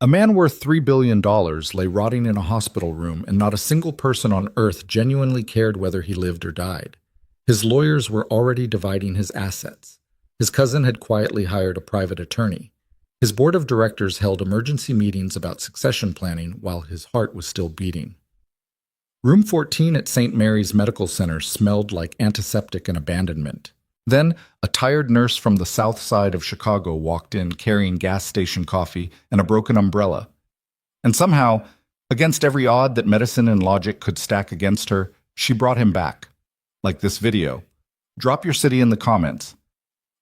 A man worth $3 billion lay rotting in a hospital room, and not a single person on earth genuinely cared whether he lived or died. His lawyers were already dividing his assets. His cousin had quietly hired a private attorney. His board of directors held emergency meetings about succession planning while his heart was still beating. Room 14 at St. Mary's Medical Center smelled like antiseptic and abandonment. Then, a tired nurse from the south side of Chicago walked in carrying gas station coffee and a broken umbrella. And somehow, against every odd that medicine and logic could stack against her, she brought him back. Like this video. Drop your city in the comments.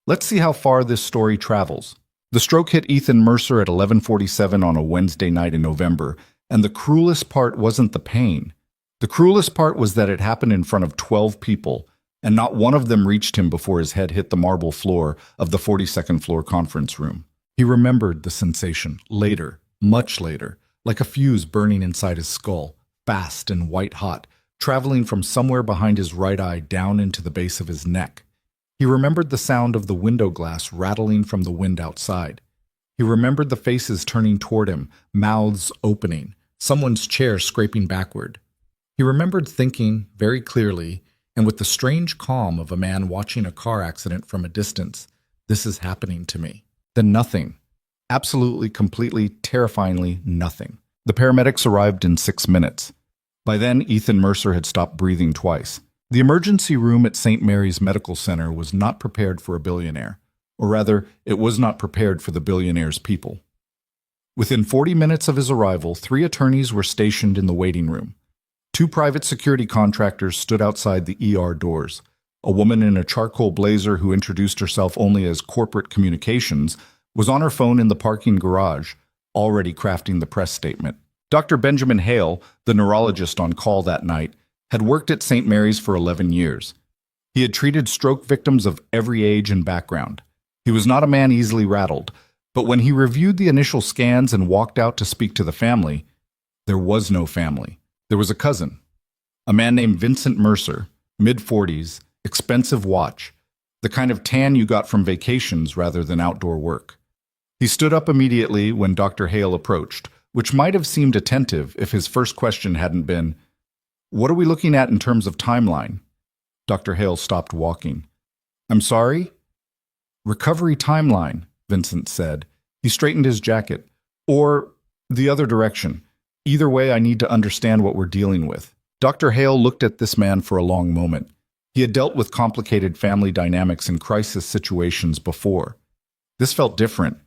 Let's see how far this story travels. The stroke hit Ethan Mercer at 11:47 on a Wednesday night in November, and the cruelest part wasn't the pain. The cruelest part was that it happened in front of 12 people, and not one of them reached him before his head hit the marble floor of the 42nd floor conference room. He remembered the sensation later, much later, like a fuse burning inside his skull, fast and white-hot, traveling from somewhere behind his right eye down into the base of his neck. He remembered the sound of the window glass rattling from the wind outside. He remembered the faces turning toward him, mouths opening, someone's chair scraping backward. He remembered thinking, very clearly, and with the strange calm of a man watching a car accident from a distance, "This is happening to me." Then nothing. Absolutely, completely, terrifyingly nothing. The paramedics arrived in 6 minutes. By then, Ethan Mercer had stopped breathing twice. The emergency room at St. Mary's Medical Center was not prepared for a billionaire. Or rather, it was not prepared for the billionaire's people. Within 40 minutes of his arrival, 3 attorneys were stationed in the waiting room. 2 private security contractors stood outside the ER doors. A woman in a charcoal blazer who introduced herself only as corporate communications was on her phone in the parking garage, already crafting the press statement. Dr. Benjamin Hale, the neurologist on call that night, had worked at St. Mary's for 11 years. He had treated stroke victims of every age and background. He was not a man easily rattled, but when he reviewed the initial scans and walked out to speak to the family, there was no family. There was a cousin, a man named Vincent Mercer, mid-40s, expensive watch, the kind of tan you got from vacations rather than outdoor work. He stood up immediately when Dr. Hale approached, which might have seemed attentive if his first question hadn't been, "What are we looking at in terms of timeline?" Dr. Hale stopped walking. "I'm sorry?" "Recovery timeline," Vincent said. He straightened his jacket. "Or the other direction. Either way, I need to understand what we're dealing with." Dr. Hale looked at this man for a long moment. He had dealt with complicated family dynamics in crisis situations before. This felt different.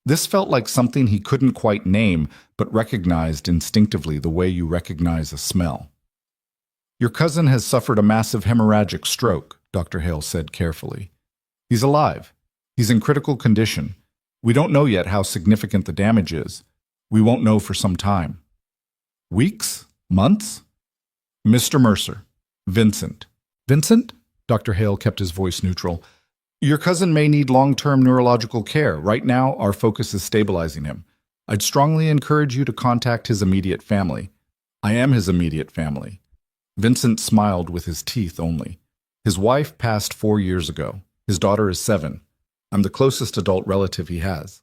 This felt like something he couldn't quite name, but recognized instinctively the way you recognize a smell. "Your cousin has suffered a massive hemorrhagic stroke," Dr. Hale said carefully. "He's alive. He's in critical condition. We don't know yet how significant the damage is. We won't know for some time." "Weeks? Months?" "Mr. Mercer. Vincent." "Vincent?" Dr. Hale kept his voice neutral. "Your cousin may need long-term neurological care. Right now, our focus is stabilizing him. I'd strongly encourage you to contact his immediate family." "I am his immediate family." Vincent smiled with his teeth only. "His wife passed 4 years ago. His daughter is 7. I'm the closest adult relative he has."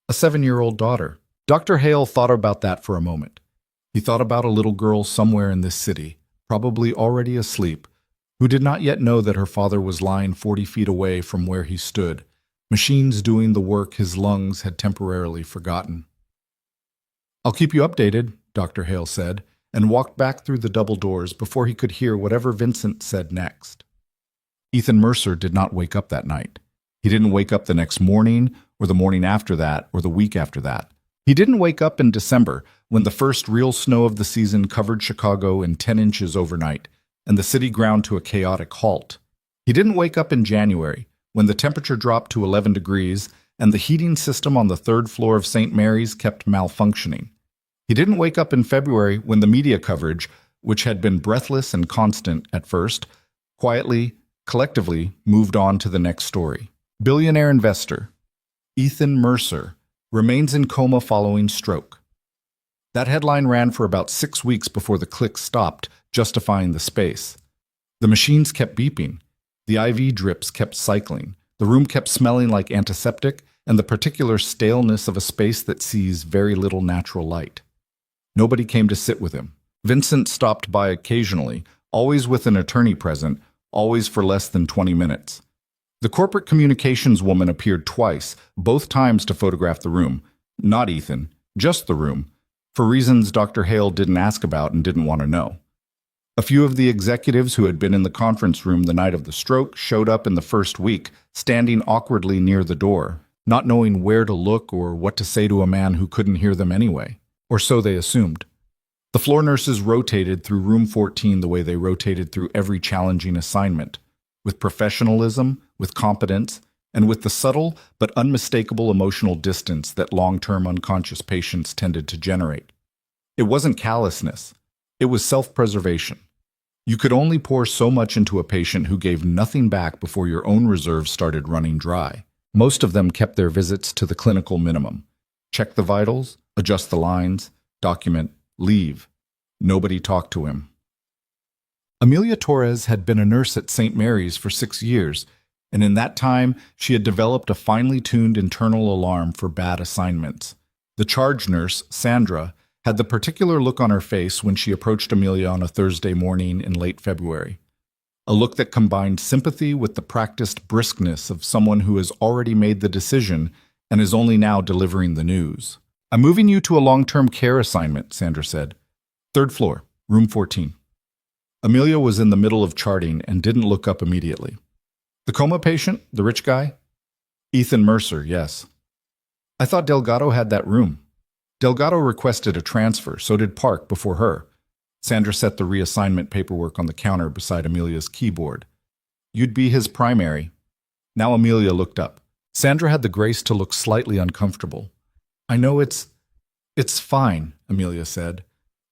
"A 7-year-old daughter." Dr. Hale thought about that for a moment. He thought about a little girl somewhere in this city, probably already asleep, who did not yet know that her father was lying 40 feet away from where he stood, machines doing the work his lungs had temporarily forgotten. "I'll keep you updated," Dr. Hale said, and walked back through the double doors before he could hear whatever Vincent said next. Ethan Mercer did not wake up that night. He didn't wake up the next morning, or the morning after that, or the week after that. He didn't wake up in December, when the first real snow of the season covered Chicago in 10 inches overnight, and the city ground to a chaotic halt. He didn't wake up in January, when the temperature dropped to 11 degrees, and the heating system on the 3rd floor of St. Mary's kept malfunctioning. He didn't wake up in February, when the media coverage, which had been breathless and constant at first, quietly, collectively moved on to the next story. Billionaire investor Ethan Mercer remains in coma following stroke. That headline ran for about 6 weeks before the clicks stopped, justifying the space. The machines kept beeping. The IV drips kept cycling. The room kept smelling like antiseptic, and the particular staleness of a space that sees very little natural light. Nobody came to sit with him. Vincent stopped by occasionally, always with an attorney present, always for less than 20 minutes. The corporate communications woman appeared twice, both times to photograph the room. Not Ethan, just the room, for reasons Dr. Hale didn't ask about and didn't want to know. A few of the executives who had been in the conference room the night of the stroke showed up in the first week, standing awkwardly near the door, not knowing where to look or what to say to a man who couldn't hear them anyway, or so they assumed. The floor nurses rotated through room 14 the way they rotated through every challenging assignment, with professionalism, with competence, and with the subtle but unmistakable emotional distance that long-term unconscious patients tended to generate. It wasn't callousness. It was self-preservation. You could only pour so much into a patient who gave nothing back before your own reserves started running dry. Most of them kept their visits to the clinical minimum. Check the vitals, adjust the lines, document, leave. Nobody talked to him. Amelia Torres had been a nurse at St. Mary's for 6 years, and in that time she had developed a finely tuned internal alarm for bad assignments. The charge nurse, Sandra, had the particular look on her face when she approached Amelia on a Thursday morning in late February. A look that combined sympathy with the practiced briskness of someone who has already made the decision and is only now delivering the news. "I'm moving you to a long-term care assignment," Sandra said. "Third floor, room 14. Amelia was in the middle of charting and didn't look up immediately. "The coma patient? The rich guy?" "Ethan Mercer, yes." "I thought Delgado had that room." "Delgado requested a transfer, so did Park before her." Sandra set the reassignment paperwork on the counter beside Amelia's keyboard. "You'd be his primary." Now Amelia looked up. Sandra had the grace to look slightly uncomfortable. "I know it's fine," Amelia said.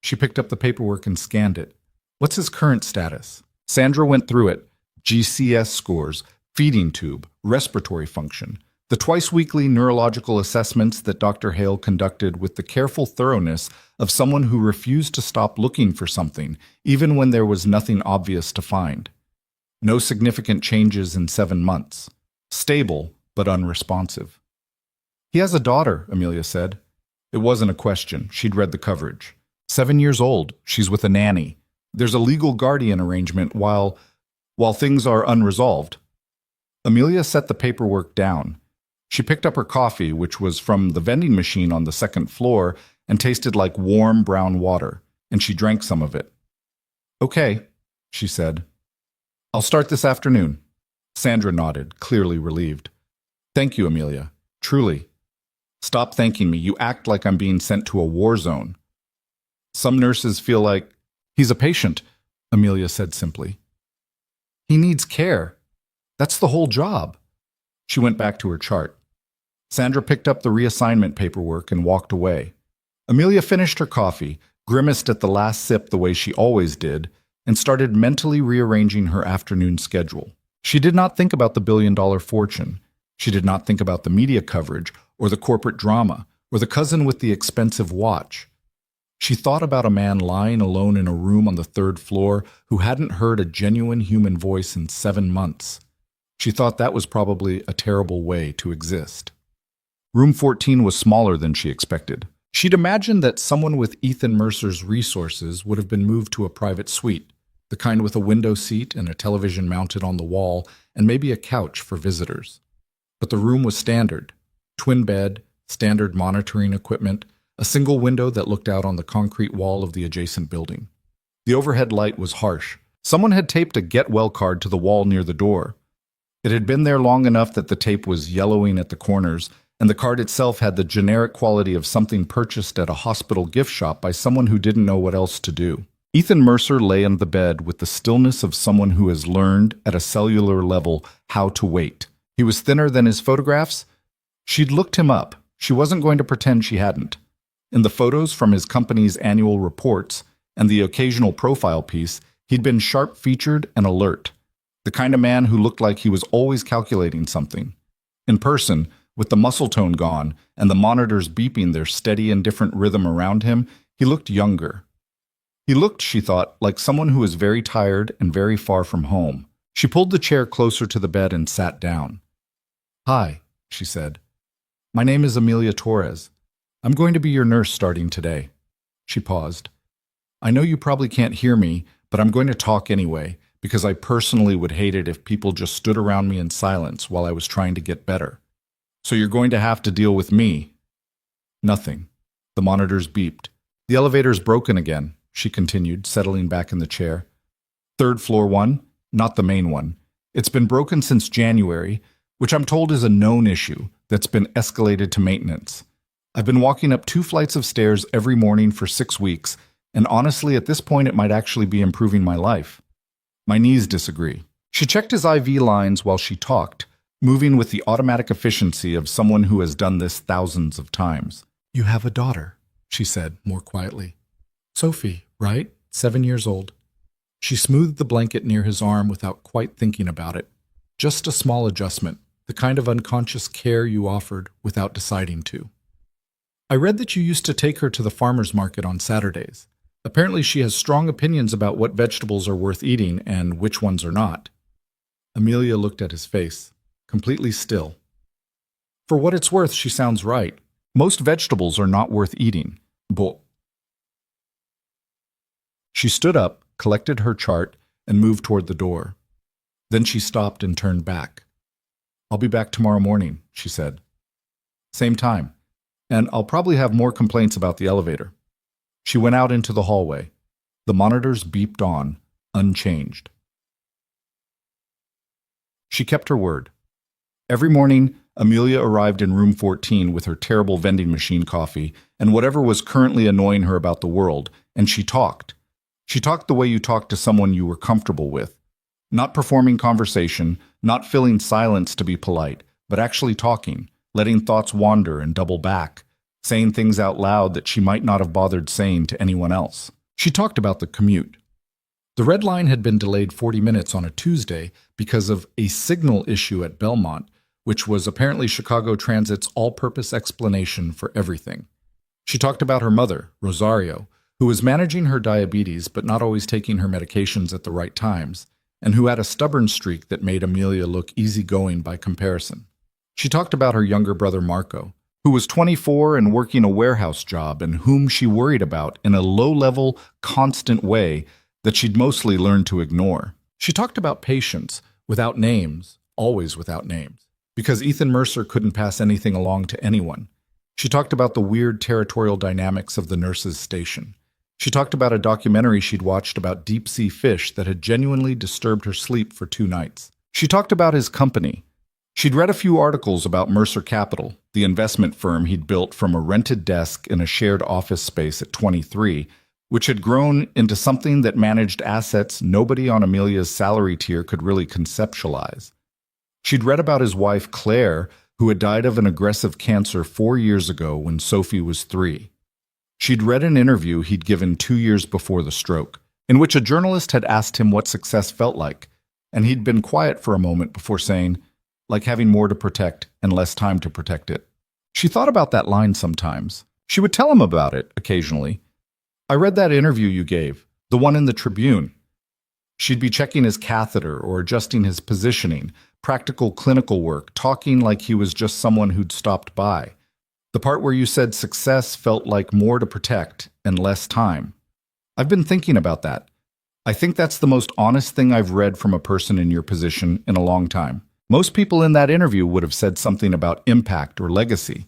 She picked up the paperwork and scanned it. "What's his current status?" Sandra went through it. GCS scores, feeding tube, respiratory function, the twice-weekly neurological assessments that Dr. Hale conducted with the careful thoroughness of someone who refused to stop looking for something, even when there was nothing obvious to find. No significant changes in 7 months. Stable, but unresponsive. "He has a daughter," Amelia said. It wasn't a question. She'd read the coverage. 7 years old. She's with a nanny. There's a legal guardian arrangement while things are unresolved. Amelia set the paperwork down. She picked up her coffee, which was from the vending machine on the second floor and tasted like warm brown water, and she drank some of it. "Okay," she said. "I'll start this afternoon." Sandra nodded, clearly relieved. "Thank you, Amelia. Truly." "Stop thanking me. You act like I'm being sent to a war zone." "Some nurses feel like—" "He's a patient," Amelia said simply. "He needs care. That's the whole job." She went back to her chart. Sandra picked up the reassignment paperwork and walked away. Amelia finished her coffee, grimaced at the last sip the way she always did, and started mentally rearranging her afternoon schedule. She did not think about the billion-dollar fortune. She did not think about the media coverage, or the corporate drama, or the cousin with the expensive watch. She thought about a man lying alone in a room on the 3rd floor who hadn't heard a genuine human voice in 7 months. She thought that was probably a terrible way to exist. Room 14 was smaller than she expected. She'd imagined that someone with Ethan Mercer's resources would have been moved to a private suite, the kind with a window seat and a television mounted on the wall and maybe a couch for visitors. But the room was standard. Twin bed, standard monitoring equipment, a single window that looked out on the concrete wall of the adjacent building. The overhead light was harsh. Someone had taped a get well card to the wall near the door. It had been there long enough that the tape was yellowing at the corners, and the card itself had the generic quality of something purchased at a hospital gift shop by someone who didn't know what else to do. Ethan Mercer lay on the bed with the stillness of someone who has learned, at a cellular level, how to wait. He was thinner than his photographs. She'd looked him up. She wasn't going to pretend she hadn't. In the photos from his company's annual reports and the occasional profile piece, he'd been sharp-featured and alert. The kind of man who looked like he was always calculating something. In person, with the muscle tone gone and the monitors beeping their steady and different rhythm around him, he looked younger. He looked, she thought, like someone who was very tired and very far from home. She pulled the chair closer to the bed and sat down. "Hi," she said. My name is Amelia Torres. I'm going to be your nurse starting today. She paused. I know you probably can't hear me, but I'm going to talk anyway, because I personally would hate it if people just stood around me in silence while I was trying to get better. So you're going to have to deal with me. Nothing. The monitors beeped. The elevator's broken again, she continued, settling back in the chair. Third floor one, not the main one. It's been broken since January, which I'm told is a known issue that's been escalated to maintenance. I've been walking up 2 flights of stairs every morning for 6 weeks, and honestly, at this point, it might actually be improving my life. My knees disagree. She checked his IV lines while she talked, moving with the automatic efficiency of someone who has done this thousands of times. You have a daughter, she said more quietly. Sophie, right? 7 years old. She smoothed the blanket near his arm without quite thinking about it. Just a small adjustment, the kind of unconscious care you offered without deciding to. I read that you used to take her to the farmer's market on Saturdays. Apparently she has strong opinions about what vegetables are worth eating and which ones are not. Amelia looked at his face, completely still. For what it's worth, she sounds right. Most vegetables are not worth eating. She stood up, collected her chart, and moved toward the door. Then she stopped and turned back. I'll be back tomorrow morning, she said. Same time. And I'll probably have more complaints about the elevator. She went out into the hallway. The monitors beeped on, unchanged. She kept her word. Every morning, Amelia arrived in room 14 with her terrible vending machine coffee and whatever was currently annoying her about the world, and she talked. She talked the way you talk to someone you were comfortable with. Not performing conversation, not filling silence to be polite, but actually talking, letting thoughts wander and double back, saying things out loud that she might not have bothered saying to anyone else. She talked about the commute. The Red Line had been delayed 40 minutes on a Tuesday because of a signal issue at Belmont, which was apparently Chicago Transit's all-purpose explanation for everything. She talked about her mother, Rosario, who was managing her diabetes but not always taking her medications at the right times, and who had a stubborn streak that made Amelia look easygoing by comparison. She talked about her younger brother Marco, who was 24 and working a warehouse job and whom she worried about in a low-level, constant way that she'd mostly learned to ignore. She talked about patients, without names, always without names, because Ethan Mercer couldn't pass anything along to anyone. She talked about the weird territorial dynamics of the nurses' station. She talked about a documentary she'd watched about deep-sea fish that had genuinely disturbed her sleep for 2 nights. She talked about his company. She'd read a few articles about Mercer Capital, the investment firm he'd built from a rented desk in a shared office space at 23, which had grown into something that managed assets nobody on Amelia's salary tier could really conceptualize. She'd read about his wife, Claire, who had died of an aggressive cancer 4 years ago when Sophie was 3. She'd read an interview he'd given 2 years before the stroke, in which a journalist had asked him what success felt like, and he'd been quiet for a moment before saying, like having more to protect and less time to protect it. She thought about that line sometimes. She would tell him about it occasionally. I read that interview you gave, the one in the Tribune. She'd be checking his catheter or adjusting his positioning, practical clinical work, talking like he was just someone who'd stopped by. The part where you said success felt like more to protect and less time. I've been thinking about that. I think that's the most honest thing I've read from a person in your position in a long time. Most people in that interview would have said something about impact or legacy.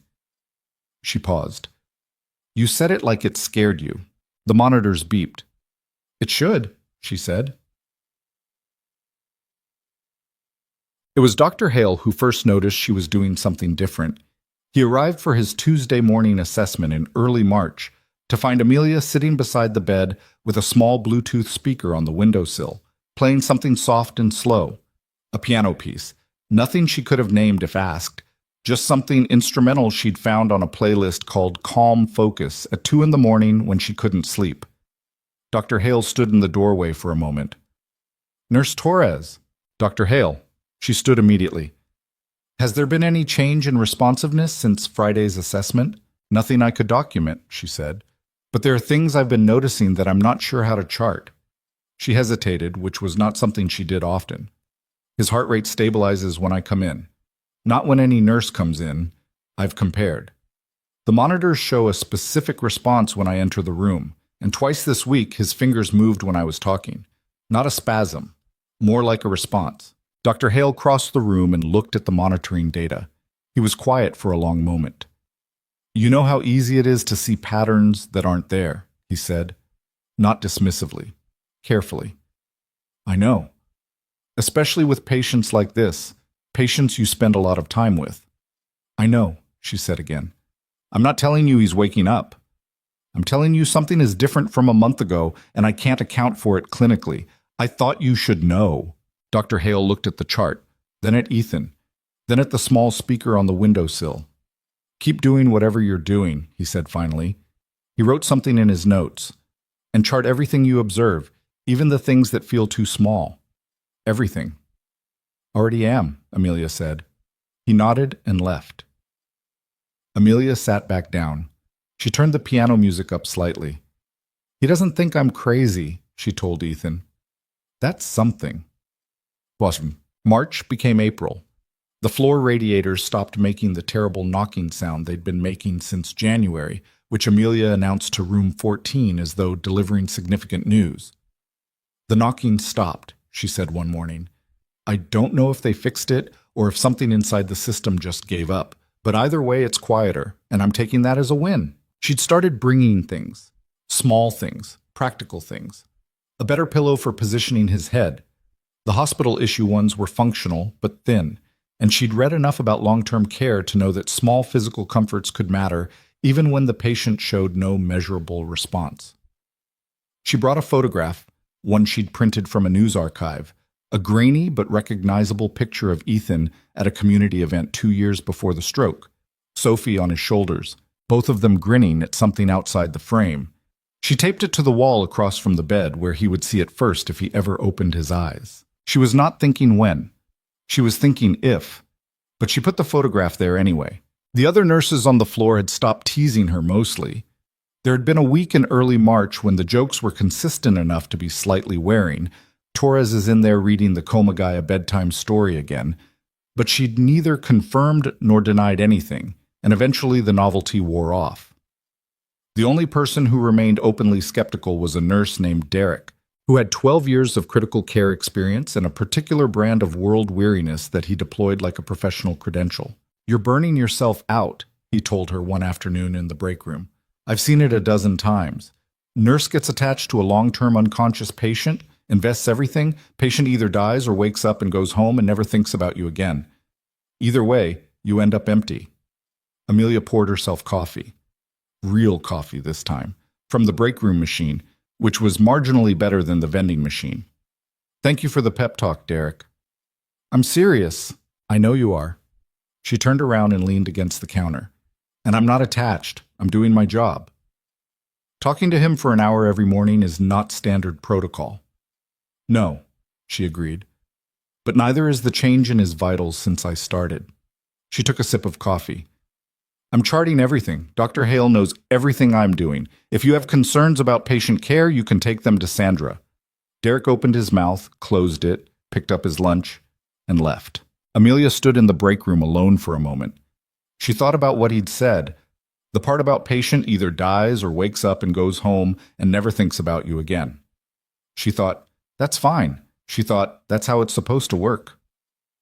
She paused. You said it like it scared you. The monitors beeped. It should, she said. It was Dr. Hale who first noticed she was doing something different. He arrived for his Tuesday morning assessment in early March to find Amelia sitting beside the bed with a small Bluetooth speaker on the windowsill, playing something soft and slow. A piano piece. Nothing she could have named if asked, just something instrumental she'd found on a playlist called Calm Focus at 2 in the morning when she couldn't sleep. Dr. Hale stood in the doorway for a moment. Nurse Torres. Dr. Hale. She stood immediately. Has there been any change in responsiveness since Friday's assessment? Nothing I could document, she said. But there are things I've been noticing that I'm not sure how to chart. She hesitated, which was not something she did often. His heart rate stabilizes when I come in. Not when any nurse comes in. I've compared. The monitors show a specific response when I enter the room, and twice this week his fingers moved when I was talking. Not a spasm, more like a response. Dr. Hale crossed the room and looked at the monitoring data. He was quiet for a long moment. You know how easy it is to see patterns that aren't there, he said, not dismissively, carefully. I know. Especially with patients like this, patients you spend a lot of time with. I know, she said again. I'm not telling you he's waking up. I'm telling you something is different from a month ago, and I can't account for it clinically. I thought you should know. Dr. Hale looked at the chart, then at Ethan, then at the small speaker on the windowsill. Keep doing whatever you're doing, he said finally. He wrote something in his notes. And chart everything you observe, even the things that feel too small. Everything. Already am, Amelia said. He nodded and left. Amelia sat back down. She turned the piano music up slightly. He doesn't think I'm crazy, she told Ethan. That's something. March became April. The floor radiators stopped making the terrible knocking sound they'd been making since January, which Amelia announced to room 14 as though delivering significant news. The knocking stopped, she said one morning. I don't know if they fixed it or if something inside the system just gave up, but either way it's quieter, and I'm taking that as a win. She'd started bringing things, small things, practical things. A better pillow for positioning his head. The hospital issue ones were functional, but thin, and she'd read enough about long-term care to know that small physical comforts could matter even when the patient showed no measurable response. She brought a photograph, one she'd printed from a news archive, a grainy but recognizable picture of Ethan at a community event 2 years before the stroke, Sophie on his shoulders, both of them grinning at something outside the frame. She taped it to the wall across from the bed where he would see it first if he ever opened his eyes. She was not thinking when. She was thinking if. But she put the photograph there anyway. The other nurses on the floor had stopped teasing her mostly. There had been a week in early March when the jokes were consistent enough to be slightly wearing. Torres is in there reading the coma guy a bedtime story again. But she'd neither confirmed nor denied anything, and eventually the novelty wore off. The only person who remained openly skeptical was a nurse named Derek, who had 12 years of critical care experience and a particular brand of world weariness that he deployed like a professional credential. You're burning yourself out, he told her one afternoon in the break room. I've seen it a dozen times. Nurse gets attached to a long-term unconscious patient, invests everything, patient either dies or wakes up and goes home and never thinks about you again. Either way, you end up empty. Amelia poured herself coffee. Real coffee this time, from the break room machine, which was marginally better than the vending machine. Thank you for the pep talk, Derek. I'm serious. I know you are. She turned around and leaned against the counter. And I'm not attached. I'm doing my job. Talking to him for an hour every morning is not standard protocol. No, she agreed. But neither is the change in his vitals since I started. She took a sip of coffee. I'm charting everything. Dr. Hale knows everything I'm doing. If you have concerns about patient care, you can take them to Sandra. Derek opened his mouth, closed it, picked up his lunch, and left. Amelia stood in the break room alone for a moment. She thought about what he'd said. The part about patient either dies or wakes up and goes home and never thinks about you again. She thought, that's fine. She thought, that's how it's supposed to work.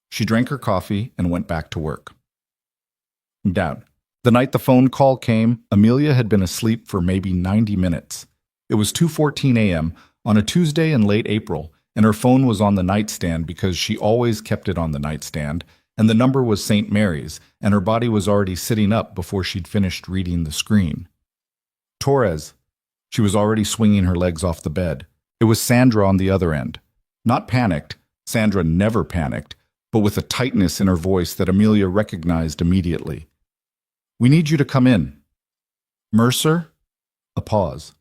She drank her coffee and went back to work. Down. The night the phone call came, Amelia had been asleep for maybe 90 minutes. It was 2:14 a.m. on a Tuesday in late April, and her phone was on the nightstand because she always kept it on the nightstand, and the number was St. Mary's, and her body was already sitting up before she'd finished reading the screen. Torres. She was already swinging her legs off the bed. It was Sandra on the other end. Not panicked. Sandra never panicked, but with a tightness in her voice that Amelia recognized immediately. We need you to come in. Mercer? A pause.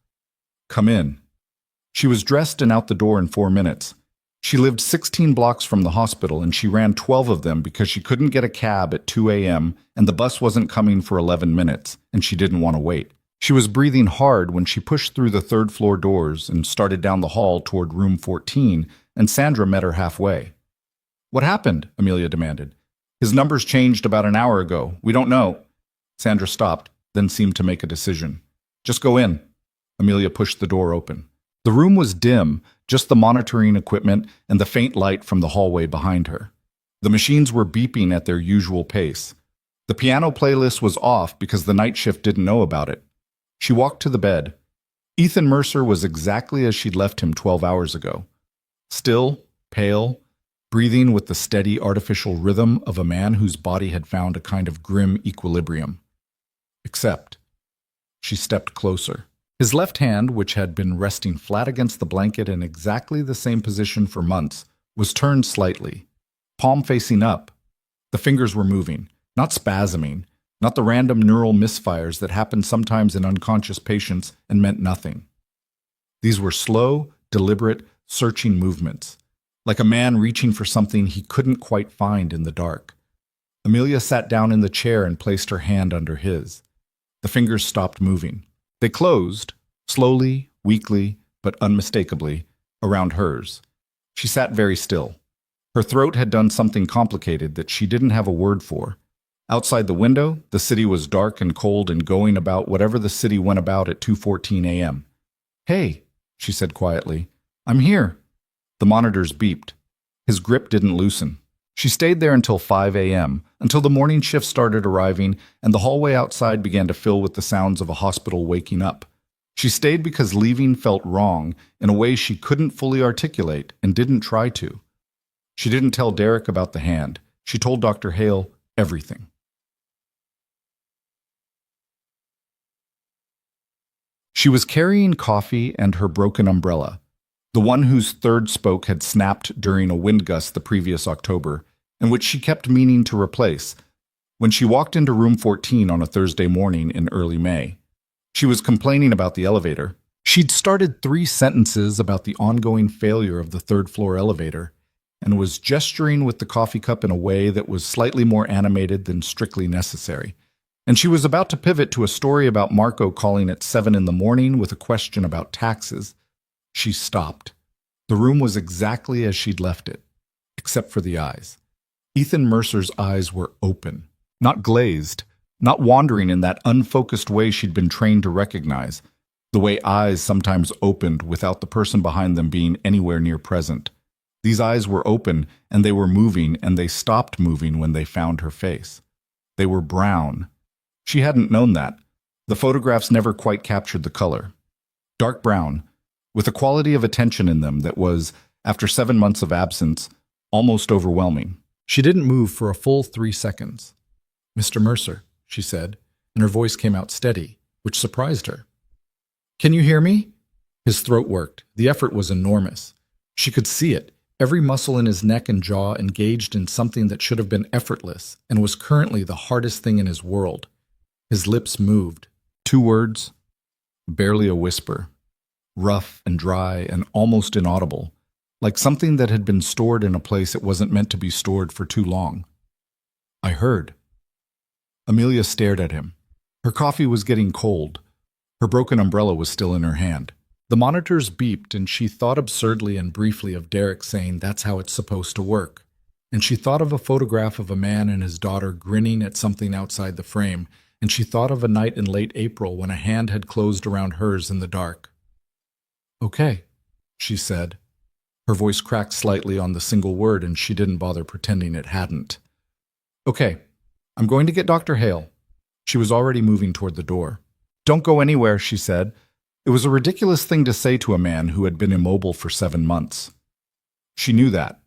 Come in. She was dressed and out the door in 4 minutes. She lived 16 blocks from the hospital and she ran 12 of them because she couldn't get a cab at 2 a.m. and the bus wasn't coming for 11 minutes and she didn't want to wait. She was breathing hard when she pushed through the third-floor doors and started down the hall toward room 14, and Sandra met her halfway. What happened? Amelia demanded. His numbers changed about an hour ago. We don't know. Sandra stopped, then seemed to make a decision. Just go in. Amelia pushed the door open. The room was dim, just the monitoring equipment and the faint light from the hallway behind her. The machines were beeping at their usual pace. The piano playlist was off because the night shift didn't know about it. She walked to the bed. Ethan Mercer was exactly as she'd left him 12 hours ago. Still, pale, breathing with the steady artificial rhythm of a man whose body had found a kind of grim equilibrium. Except, she stepped closer. His left hand, which had been resting flat against the blanket in exactly the same position for months, was turned slightly, palm facing up. The fingers were moving, not spasming, not the random neural misfires that happen sometimes in unconscious patients and meant nothing. These were slow, deliberate, searching movements, like a man reaching for something he couldn't quite find in the dark. Amelia sat down in the chair and placed her hand under his. The fingers stopped moving. They closed, slowly, weakly, but unmistakably, around hers. She sat very still. Her throat had done something complicated that she didn't have a word for. Outside the window, the city was dark and cold and going about whatever the city went about at 2:14 a.m. "Hey," she said quietly, "I'm here." The monitors beeped. His grip didn't loosen. She stayed there until 5 a.m., until the morning shift started arriving and the hallway outside began to fill with the sounds of a hospital waking up. She stayed because leaving felt wrong in a way she couldn't fully articulate and didn't try to. She didn't tell Derek about the hand. She told Dr. Hale everything. She was carrying coffee and her broken umbrella, the one whose third spoke had snapped during a wind gust the previous October, and which she kept meaning to replace, when she walked into room 14 on a Thursday morning in early May. She was complaining about the elevator. She'd started 3 sentences about the ongoing failure of the third-floor elevator, and was gesturing with the coffee cup in a way that was slightly more animated than strictly necessary. And she was about to pivot to a story about Marco calling at 7 in the morning with a question about taxes. She stopped. The room was exactly as she'd left it, except for the eyes. Ethan Mercer's eyes were open, not glazed, not wandering in that unfocused way she'd been trained to recognize, the way eyes sometimes opened without the person behind them being anywhere near present. These eyes were open, and they were moving, and they stopped moving when they found her face. They were brown. She hadn't known that. The photographs never quite captured the color. Dark brown, with a quality of attention in them that was, after 7 months of absence, almost overwhelming. She didn't move for a full 3 seconds. "Mr. Mercer," she said, and her voice came out steady, which surprised her. "Can you hear me?" His throat worked. The effort was enormous. She could see it, every muscle in his neck and jaw engaged in something that should have been effortless and was currently the hardest thing in his world. His lips moved. 2 words, barely a whisper, rough and dry and almost inaudible, like something that had been stored in a place it wasn't meant to be stored for too long. "I heard." Amelia stared at him. Her coffee was getting cold. Her broken umbrella was still in her hand. The monitors beeped, and she thought absurdly and briefly of Derek saying that's how it's supposed to work. And she thought of a photograph of a man and his daughter grinning at something outside the frame, and she thought of a night in late April when a hand had closed around hers in the dark. "Okay," she said. Her voice cracked slightly on the single word, and she didn't bother pretending it hadn't. "Okay, I'm going to get Dr. Hale." She was already moving toward the door. "Don't go anywhere," she said. It was a ridiculous thing to say to a man who had been immobile for 7 months. She knew that.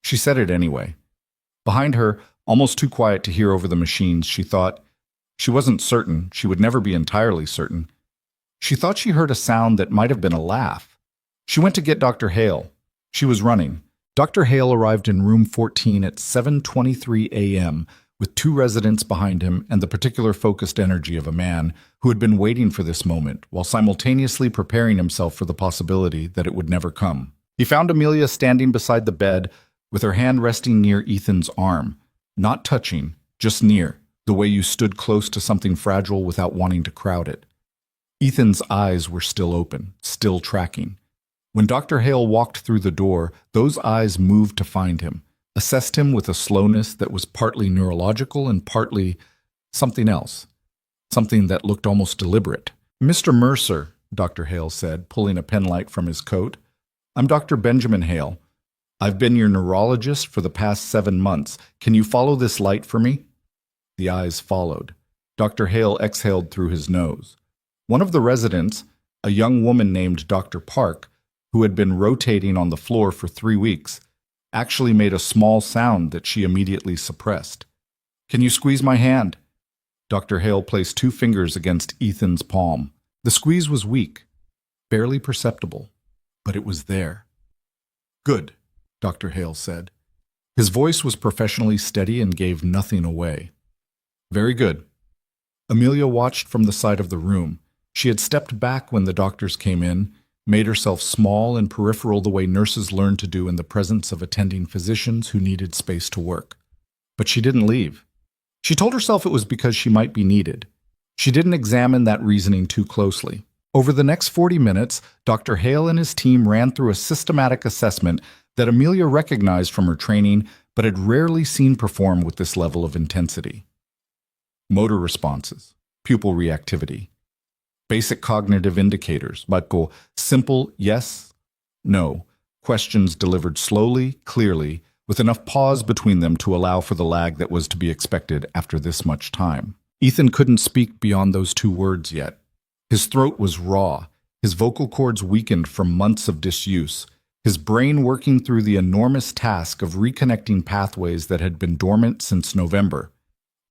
She said it anyway. Behind her, almost too quiet to hear over the machines, she thought. She wasn't certain. She would never be entirely certain. She thought she heard a sound that might have been a laugh. She went to get Dr. Hale. She was running. Dr. Hale arrived in room 14 at 7:23 a.m., with 2 residents behind him and the particular focused energy of a man who had been waiting for this moment while simultaneously preparing himself for the possibility that it would never come. He found Amelia standing beside the bed with her hand resting near Ethan's arm, not touching, just near, the way you stood close to something fragile without wanting to crowd it. Ethan's eyes were still open, still tracking. When Dr. Hale walked through the door, those eyes moved to find him, assessed him with a slowness that was partly neurological and partly, Something else. Something that looked almost deliberate. Mr. Mercer, Dr. Hale said, pulling a penlight from his coat. I'm Dr. Benjamin Hale. I've been your neurologist for the past 7 months. Can you follow this light for me? The eyes followed. Dr. Hale exhaled through his nose. One of the residents, a young woman named Dr. Park, who had been rotating on the floor for 3 weeks, actually made a small sound that she immediately suppressed. Can you squeeze my hand? Dr. Hale placed 2 fingers against Ethan's palm. The squeeze was weak, barely perceptible, but it was there. Good, Dr. Hale said. His voice was professionally steady and gave nothing away. Very good. Amelia watched from the side of the room. She had stepped back when the doctors came in, made herself small and peripheral the way nurses learn to do in the presence of attending physicians who needed space to work. But she didn't leave. She told herself it was because she might be needed. She didn't examine that reasoning too closely. Over the next 40 minutes, Dr. Hale and his team ran through a systematic assessment that Amelia recognized from her training but had rarely seen perform with this level of intensity. Motor responses, pupil reactivity, basic cognitive indicators, like simple yes, no, questions delivered slowly, clearly, with enough pause between them to allow for the lag that was to be expected after this much time. Ethan couldn't speak beyond those 2 words yet. His throat was raw, his vocal cords weakened from months of disuse, his brain working through the enormous task of reconnecting pathways that had been dormant since November.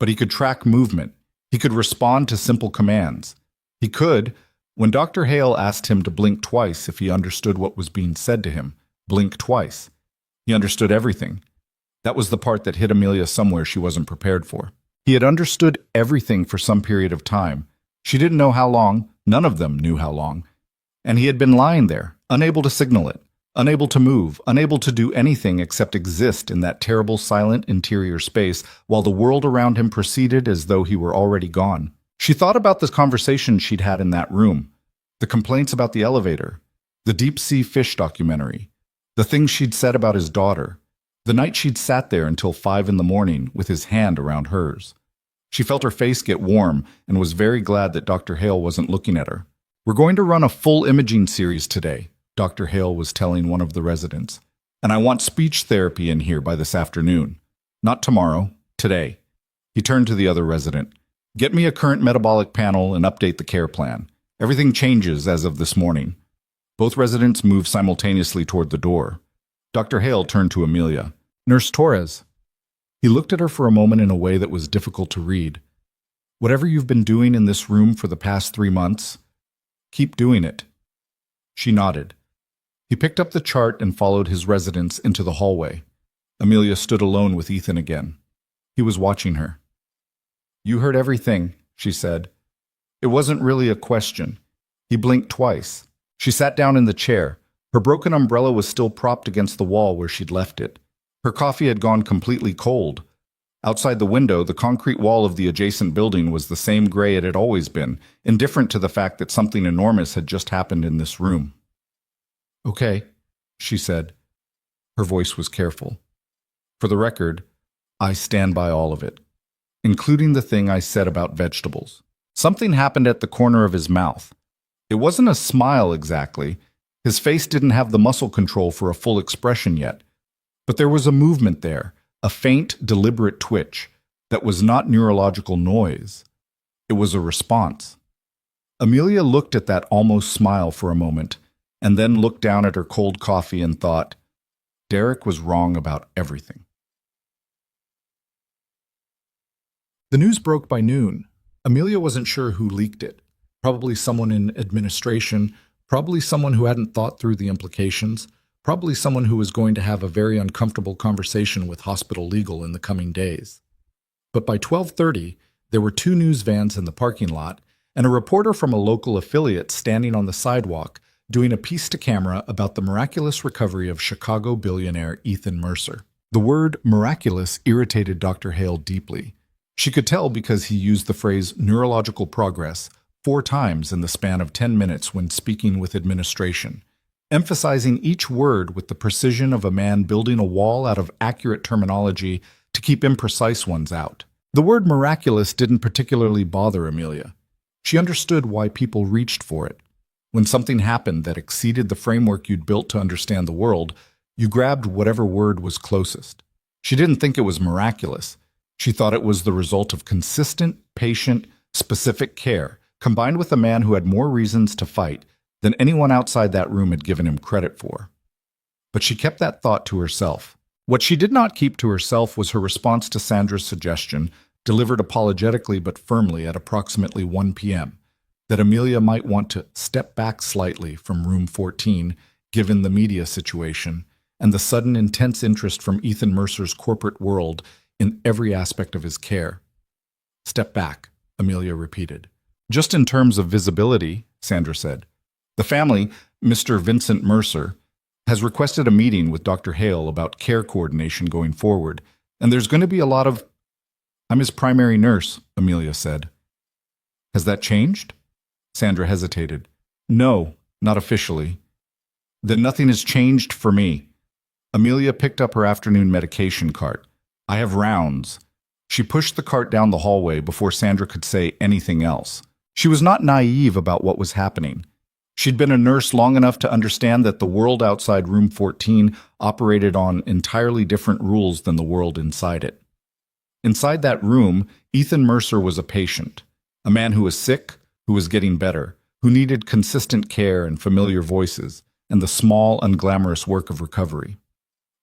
But he could track movement. He could respond to simple commands. He could, when Dr. Hale asked him to blink twice if he understood what was being said to him, blink twice. He understood everything. That was the part that hit Amelia somewhere she wasn't prepared for. He had understood everything for some period of time. She didn't know how long, none of them knew how long. And he had been lying there, unable to signal it, unable to move, unable to do anything except exist in that terrible silent interior space while the world around him proceeded as though he were already gone. She thought about the conversation she'd had in that room, the complaints about the elevator, the deep-sea fish documentary, the things she'd said about his daughter, the night she'd sat there until 5 a.m. with his hand around hers. She felt her face get warm and was very glad that Dr. Hale wasn't looking at her. We're going to run a full imaging series today, Dr. Hale was telling one of the residents. And I want speech therapy in here by this afternoon. Not tomorrow, today. He turned to the other resident. Get me a current metabolic panel and update the care plan. Everything changes as of this morning. Both residents moved simultaneously toward the door. Dr. Hale turned to Amelia. Nurse Torres. He looked at her for a moment in a way that was difficult to read. Whatever you've been doing in this room for the past 3 months, keep doing it. She nodded. He picked up the chart and followed his residents into the hallway. Amelia stood alone with Ethan again. He was watching her. You heard everything, she said. It wasn't really a question. He blinked twice. She sat down in the chair. Her broken umbrella was still propped against the wall where she'd left it. Her coffee had gone completely cold. Outside the window, the concrete wall of the adjacent building was the same gray it had always been, indifferent to the fact that something enormous had just happened in this room. Okay, she said. Her voice was careful. For the record, I stand by all of it, including the thing I said about vegetables. Something happened at the corner of his mouth. It wasn't a smile exactly. His face didn't have the muscle control for a full expression yet. But there was a movement there, a faint, deliberate twitch that was not neurological noise. It was a response. Amelia looked at that almost smile for a moment, and then looked down at her cold coffee and thought, Derek was wrong about everything. The news broke by noon. Amelia wasn't sure who leaked it. Probably someone in administration, probably someone who hadn't thought through the implications, probably someone who was going to have a very uncomfortable conversation with hospital legal in the coming days. But by 12:30, there were 2 news vans in the parking lot and a reporter from a local affiliate standing on the sidewalk doing a piece to camera about the miraculous recovery of Chicago billionaire Ethan Mercer. The word miraculous irritated Dr. Hale deeply. She could tell because he used the phrase neurological progress 4 times in the span of 10 minutes when speaking with administration, emphasizing each word with the precision of a man building a wall out of accurate terminology to keep imprecise ones out. The word miraculous didn't particularly bother Amelia. She understood why people reached for it. When something happened that exceeded the framework you'd built to understand the world, you grabbed whatever word was closest. She didn't think it was miraculous. She thought it was the result of consistent, patient, specific care, combined with a man who had more reasons to fight than anyone outside that room had given him credit for. But she kept that thought to herself. What she did not keep to herself was her response to Sandra's suggestion, delivered apologetically but firmly at approximately 1 p.m., that Amelia might want to step back slightly from room 14, given the media situation, and the sudden intense interest from Ethan Mercer's corporate world in every aspect of his care. Step back, Amelia repeated. Just in terms of visibility, Sandra said. The family, Mr. Vincent Mercer, has requested a meeting with Dr. Hale about care coordination going forward, and there's going to be a lot of... I'm his primary nurse, Amelia said. Has that changed? Sandra hesitated. No, not officially. Then nothing has changed for me. Amelia picked up her afternoon medication cart. I have rounds. She pushed the cart down the hallway before Sandra could say anything else. She was not naive about what was happening. She'd been a nurse long enough to understand that the world outside room 14 operated on entirely different rules than the world inside it. Inside that room, Ethan Mercer was a patient, a man who was sick, who was getting better, who needed consistent care and familiar voices, and the small, unglamorous work of recovery.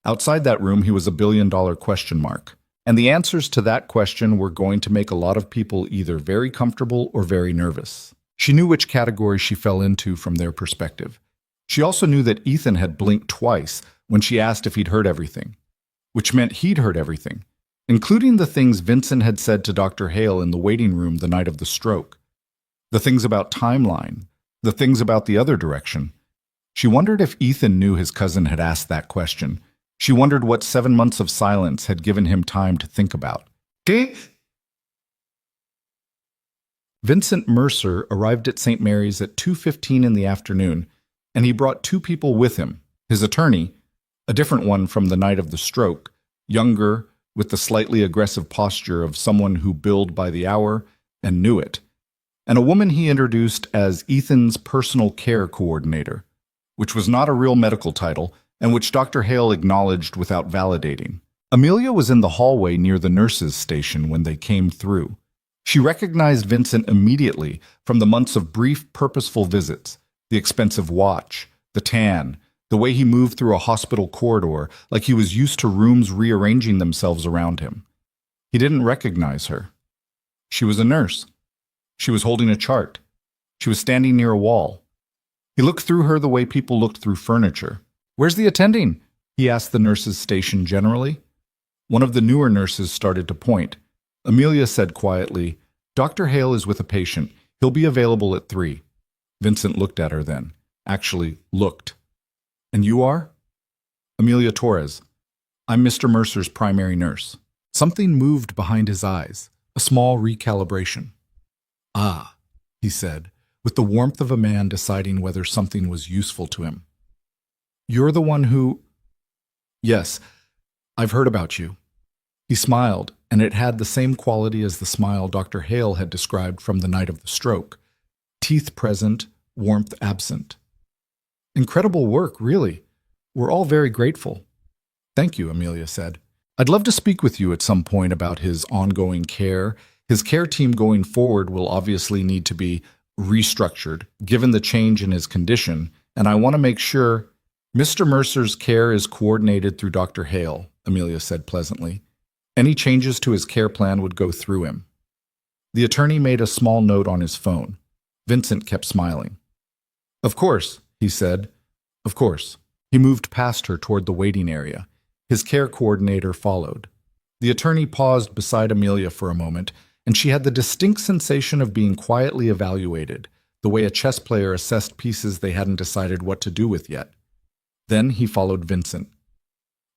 Outside that room, he was a billion-dollar question mark, and the answers to that question were going to make a lot of people either very comfortable or very nervous. She knew which category she fell into from their perspective. She also knew that Ethan had blinked twice when she asked if he'd heard everything, which meant he'd heard everything, including the things Vincent had said to Dr. Hale in the waiting room the night of the stroke, the things about timeline, the things about the other direction. She wondered if Ethan knew his cousin had asked that question. She wondered what 7 months of silence had given him time to think about. Vincent Mercer arrived at St. Mary's at 2:15 in the afternoon, and he brought 2 people with him, his attorney, a different one from the night of the stroke, younger, with the slightly aggressive posture of someone who billed by the hour and knew it, and a woman he introduced as Ethan's personal care coordinator, which was not a real medical title and which Dr. Hale acknowledged without validating. Amelia was in the hallway near the nurses' station when they came through. She recognized Vincent immediately from the months of brief, purposeful visits, the expensive watch, the tan, the way he moved through a hospital corridor like he was used to rooms rearranging themselves around him. He didn't recognize her. She was a nurse. She was holding a chart. She was standing near a wall. He looked through her the way people looked through furniture. "Where's the attending?" he asked the nurses' station generally. One of the newer nurses started to point. Amelia said quietly, "Dr. Hale is with a patient. He'll be available at 3. Vincent looked at her then. Actually, looked. "And you are?" "Amelia Torres. I'm Mr. Mercer's primary nurse." Something moved behind his eyes, a small recalibration. "Ah," he said, with the warmth of a man deciding whether something was useful to him. "You're the one who—" "Yes, I've heard about you." He smiled, and it had the same quality as the smile Dr. Hale had described from the night of the stroke. Teeth present, warmth absent. "Incredible work, really. We're all very grateful." "Thank you," Amelia said. "I'd love to speak with you at some point about his ongoing care. His care team going forward will obviously need to be restructured, given the change in his condition, and I want to make sure—" "Mr. Mercer's care is coordinated through Dr. Hale," Amelia said pleasantly. "Any changes to his care plan would go through him." The attorney made a small note on his phone. Vincent kept smiling. "Of course," he said. "Of course." He moved past her toward the waiting area. His care coordinator followed. The attorney paused beside Amelia for a moment, and she had the distinct sensation of being quietly evaluated, the way a chess player assessed pieces they hadn't decided what to do with yet. Then he followed Vincent.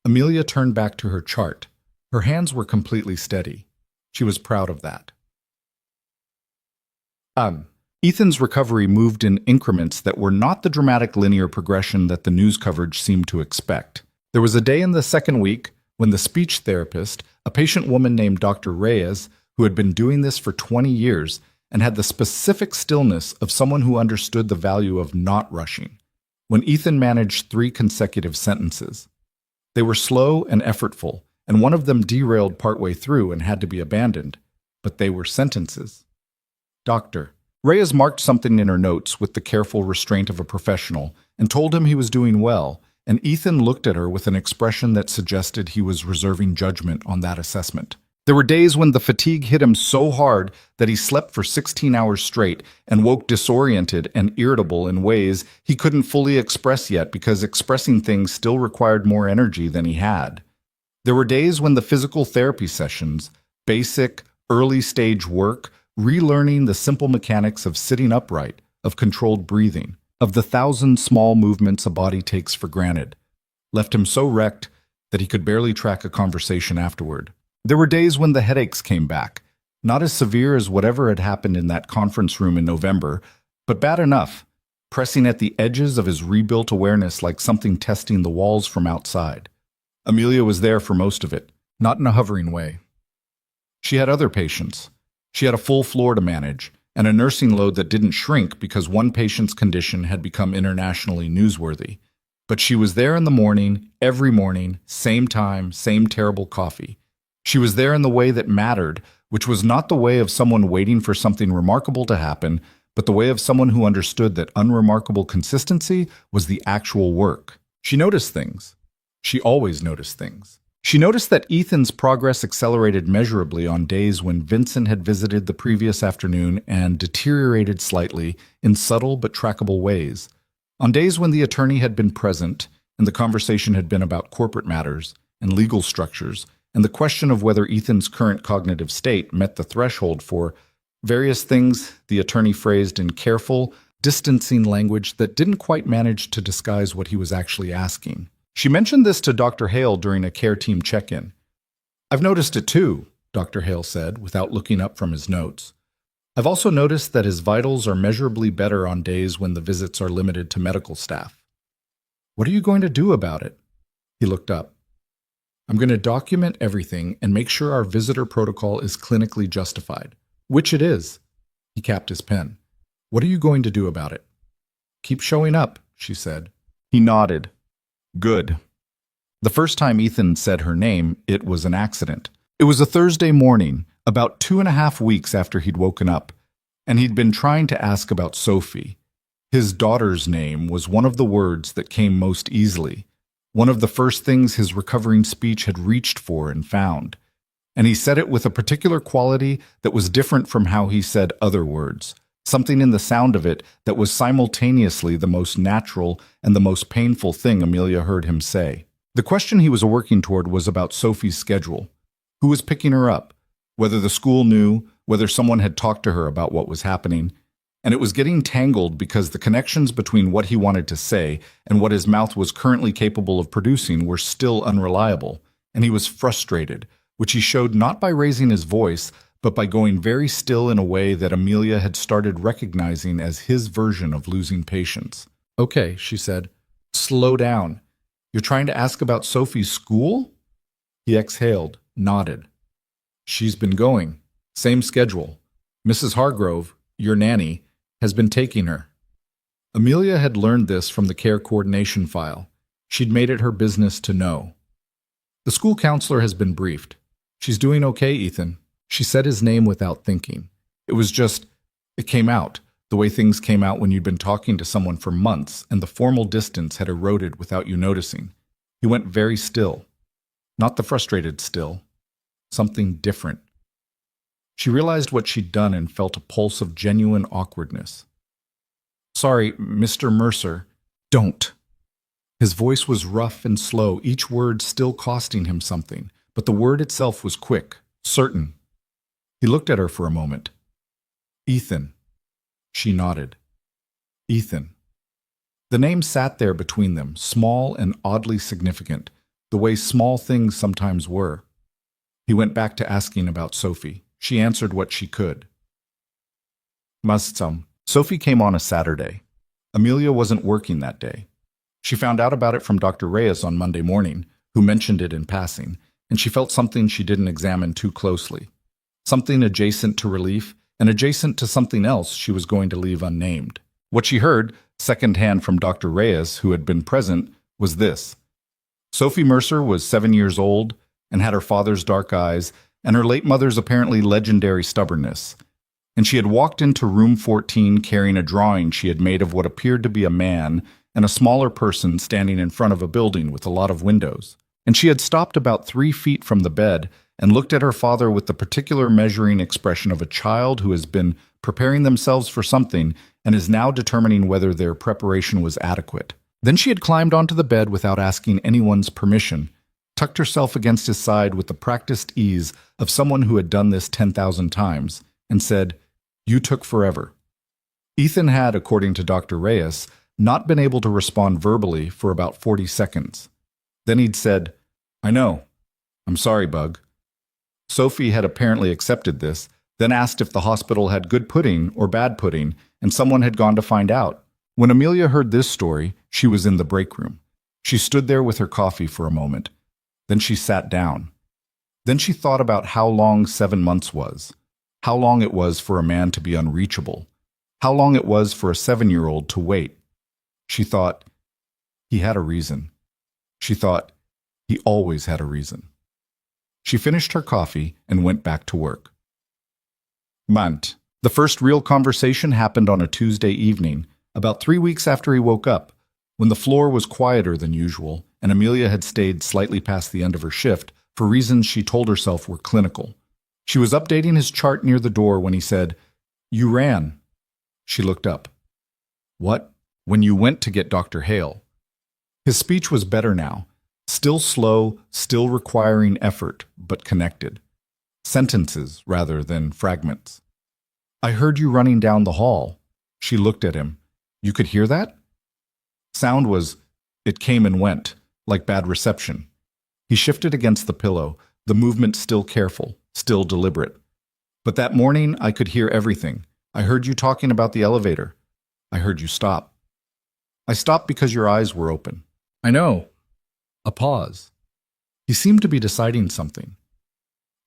Amelia turned back to her chart. Her hands were completely steady. She was proud of that. Ethan's recovery moved in increments that were not the dramatic linear progression that the news coverage seemed to expect. There was a day in the second week when the speech therapist, a patient woman named Dr. Reyes, who had been doing this for 20 years and had the specific stillness of someone who understood the value of not rushing. When Ethan managed 3 consecutive sentences, they were slow and effortful, and one of them derailed partway through and had to be abandoned, but they were sentences. Doctor. Reyes marked something in her notes with the careful restraint of a professional and told him he was doing well, and Ethan looked at her with an expression that suggested he was reserving judgment on that assessment. There were days when the fatigue hit him so hard that he slept for 16 hours straight and woke disoriented and irritable in ways he couldn't fully express yet because expressing things still required more energy than he had. There were days when the physical therapy sessions, basic, early-stage work, relearning the simple mechanics of sitting upright, of controlled breathing, of the 1,000 small movements a body takes for granted, left him so wrecked that he could barely track a conversation afterward. There were days when the headaches came back, not as severe as whatever had happened in that conference room in November, but bad enough, pressing at the edges of his rebuilt awareness like something testing the walls from outside. Amelia was there for most of it, not in a hovering way. She had other patients. She had a full floor to manage, and a nursing load that didn't shrink because one patient's condition had become internationally newsworthy. But she was there in the morning, every morning, same time, same terrible coffee. She was there in the way that mattered, which was not the way of someone waiting for something remarkable to happen, but the way of someone who understood that unremarkable consistency was the actual work. She noticed things. She always noticed things. She noticed that Ethan's progress accelerated measurably on days when Vincent had visited the previous afternoon and deteriorated slightly in subtle but trackable ways. On days when the attorney had been present and the conversation had been about corporate matters and legal structures and the question of whether Ethan's current cognitive state met the threshold for various things the attorney phrased in careful, distancing language that didn't quite manage to disguise what he was actually asking. She mentioned this to Dr. Hale during a care team check-in. "I've noticed it too," Dr. Hale said, without looking up from his notes. "I've also noticed that his vitals are measurably better on days when the visits are limited to medical staff." "What are you going to do about it?" He looked up. "I'm going to document everything and make sure our visitor protocol is clinically justified." "Which it is." He capped his pen. "What are you going to do about it?" "Keep showing up," she said. He nodded. "Good." The first time Ethan said her name, it was an accident. It was a Thursday morning, about 2.5 weeks after he'd woken up, and he'd been trying to ask about Sophie. His daughter's name was one of the words that came most easily, one of the first things his recovering speech had reached for and found. And he said it with a particular quality that was different from how he said other words. Something in the sound of it that was simultaneously the most natural and the most painful thing Amelia heard him say. The question he was working toward was about Sophie's schedule. Who was picking her up? Whether the school knew, whether someone had talked to her about what was happening. And it was getting tangled because the connections between what he wanted to say and what his mouth was currently capable of producing were still unreliable, and he was frustrated, which he showed not by raising his voice, but by going very still in a way that Amelia had started recognizing as his version of losing patience. "Okay," she said. "Slow down. You're trying to ask about Sophie's school?" He exhaled, nodded. "She's been going. Same schedule. Mrs. Hargrove, your nanny, has been taking her." Amelia had learned this from the care coordination file. She'd made it her business to know. "The school counselor has been briefed. She's doing okay, Ethan." She said his name without thinking. It came out, the way things came out when you'd been talking to someone for months and the formal distance had eroded without you noticing. He went very still. Not the frustrated still. Something different. She realized what she'd done and felt a pulse of genuine awkwardness. "Sorry, Mr. Mercer." "Don't." His voice was rough and slow, each word still costing him something, but the word itself was quick, certain. He looked at her for a moment. "Ethan." She nodded. "Ethan." The name sat there between them, small and oddly significant, the way small things sometimes were. He went back to asking about Sophie. She answered what she could. "Must. Sophie came on a Saturday. Amelia wasn't working that day. She found out about it from Dr. Reyes on Monday morning, who mentioned it in passing, and she felt something she didn't examine too closely. something adjacent to relief and adjacent to something else she was going to leave unnamed. What she heard, secondhand from Dr. Reyes, who had been present, was this. Sophie Mercer was 7 years old and had her father's dark eyes and her late mother's apparently legendary stubbornness. And she had walked into room 14 carrying a drawing she had made of what appeared to be a man and a smaller person standing in front of a building with a lot of windows. And she had stopped about 3 feet from the bed and looked at her father with the particular measuring expression of a child who has been preparing themselves for something and is now determining whether their preparation was adequate. Then she had climbed onto the bed without asking anyone's permission, tucked herself against his side with the practiced ease of someone who had done this 10,000 times, and said, "You took forever." Ethan had, according to Dr. Reyes, not been able to respond verbally for about 40 seconds. Then he'd said, "I know. I'm sorry, Bug." Sophie had apparently accepted this, then asked if the hospital had good pudding or bad pudding, and someone had gone to find out. When Amelia heard this story, she was in the break room. She stood there with her coffee for a moment. Then she sat down. Then she thought about how long 7 months was, how long it was for a man to be unreachable, how long it was for a 7-year-old to wait. She thought, he had a reason. She thought, he always had a reason. She finished her coffee and went back to work. Mant. The first real conversation happened on a Tuesday evening, about 3 weeks after he woke up, when the floor was quieter than usual, and Amelia had stayed slightly past the end of her shift for reasons she told herself were clinical. She was updating his chart near the door when he said, "You ran." She looked up. "What?" "When you went to get Dr. Hale." His speech was better now, still slow, still requiring effort, but connected. Sentences rather than fragments. "I heard you running down the hall." She looked at him. "You could hear that?" Sound was, it came and went, like bad reception. He shifted against the pillow, the movement still careful, still deliberate. "But that morning I could hear everything. I heard you talking about the elevator. I heard you stop." "I stopped because your eyes were open." "I know." A pause. He seemed to be deciding something.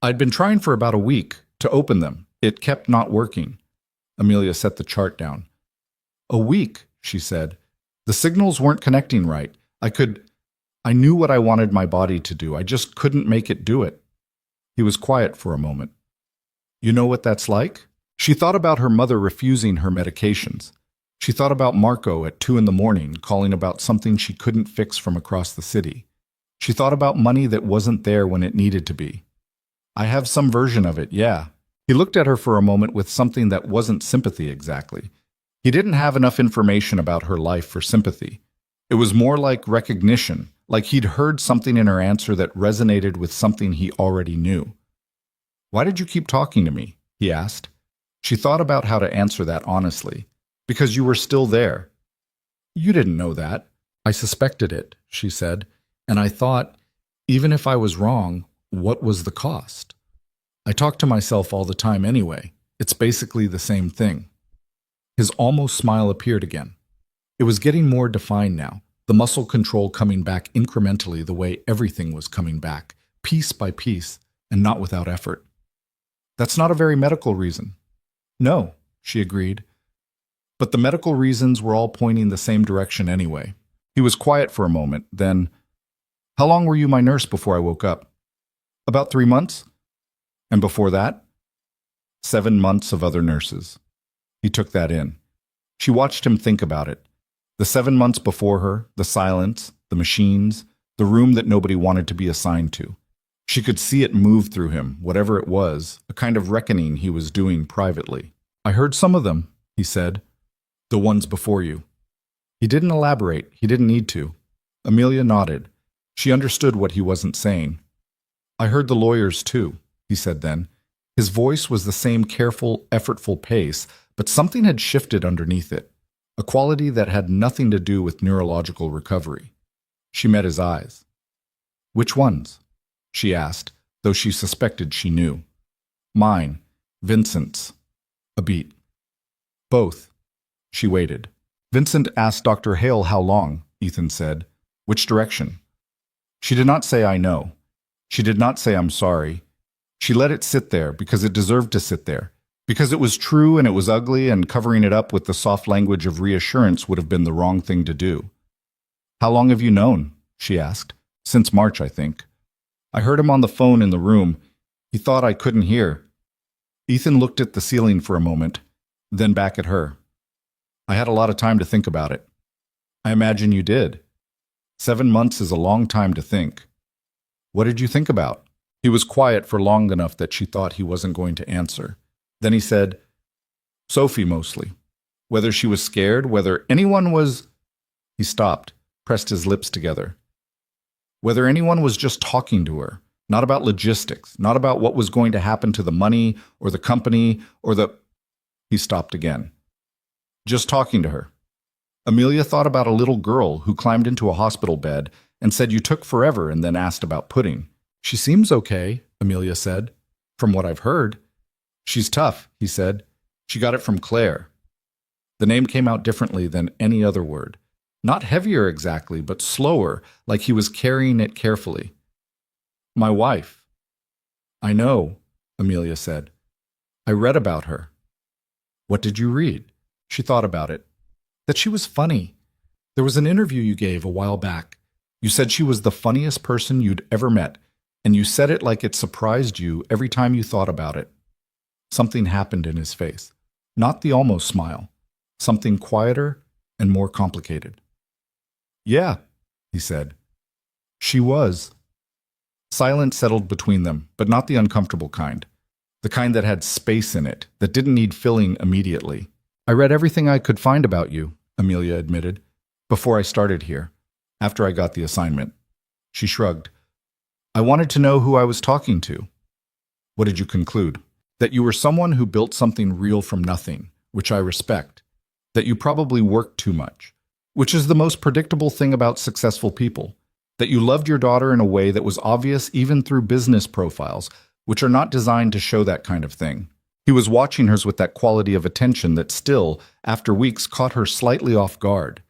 "I'd been trying for about a week to open them. It kept not working." Amelia set the chart down. "A week," she said. "The signals weren't connecting right. I knew what I wanted my body to do. I just couldn't make it do it." He was quiet for a moment. "You know what that's like?" She thought about her mother refusing her medications. She thought about Marco at 2 a.m. calling about something she couldn't fix from across the city. She thought about money that wasn't there when it needed to be. "I have some version of it, yeah." He looked at her for a moment with something that wasn't sympathy exactly. He didn't have enough information about her life for sympathy. It was more like recognition, like he'd heard something in her answer that resonated with something he already knew. "Why did you keep talking to me?" he asked. She thought about how to answer that honestly. "Because you were still there." "You didn't know that." "I suspected it," she said, "and I thought, even if I was wrong, what was the cost? I talk to myself all the time anyway. It's basically the same thing." His almost smile appeared again. It was getting more defined now, the muscle control coming back incrementally the way everything was coming back, piece by piece, and not without effort. "That's not a very medical reason." "No," she agreed. But the medical reasons were all pointing the same direction anyway. He was quiet for a moment, then, "How long were you my nurse before I woke up?" "About 3 months." "And before that?" 7 months of other nurses. He took that in. She watched him think about it. The 7 months before her, the silence, the machines, the room that nobody wanted to be assigned to. She could see it move through him, whatever it was, a kind of reckoning he was doing privately. "I heard some of them," he said. "The ones before you." He didn't elaborate. He didn't need to. Amelia nodded. She understood what he wasn't saying. "I heard the lawyers too," he said then. His voice was the same careful, effortful pace, but something had shifted underneath it, a quality that had nothing to do with neurological recovery. She met his eyes. "Which ones?" she asked, though she suspected she knew. "Mine. Vincent's." A beat. "Both." She waited. "Vincent asked Dr. Hale how long," Ethan said. "Which direction?" She did not say "I know." She did not say "I'm sorry." She let it sit there because it deserved to sit there, because it was true and it was ugly, and covering it up with the soft language of reassurance would have been the wrong thing to do. "How long have you known?" she asked. "Since March, I think." "I heard him on the phone in the room. He thought I couldn't hear." Ethan looked at the ceiling for a moment, then back at her. "I had a lot of time to think about it." "I imagine you did. 7 months is a long time to think." "What did you think about?" He was quiet for long enough that she thought he wasn't going to answer. Then he said, "Sophie mostly. Whether she was scared, whether anyone was—" He stopped, pressed his lips together. "Whether anyone was just talking to her, not about logistics, not about what was going to happen to the money or the company or the—" He stopped again. "Just talking to her. Amelia thought about a little girl who climbed into a hospital bed and said you took forever and then asked about pudding." "She seems okay," Amelia said, "from what I've heard." "She's tough," he said. "She got it from Claire." The name came out differently than any other word. Not heavier exactly, but slower, like he was carrying it carefully. "My wife." "I know," Amelia said. "I read about her." "What did you read?" She thought about it. "That she was funny. There was an interview you gave a while back. You said she was the funniest person you'd ever met, and you said it like it surprised you every time you thought about it." Something happened in his face. Not the almost smile. Something quieter and more complicated. "Yeah," he said. "She was." Silence settled between them, but not the uncomfortable kind. The kind that had space in it, that didn't need filling immediately. "I read everything I could find about you," Amelia admitted, "before I started here, after I got the assignment." She shrugged. "I wanted to know who I was talking to." "What did you conclude?" "That you were someone who built something real from nothing, which I respect. That you probably worked too much, which is the most predictable thing about successful people. That you loved your daughter in a way that was obvious even through business profiles, which are not designed to show that kind of thing." He was watching hers with that quality of attention that still, after weeks, caught her slightly off guard.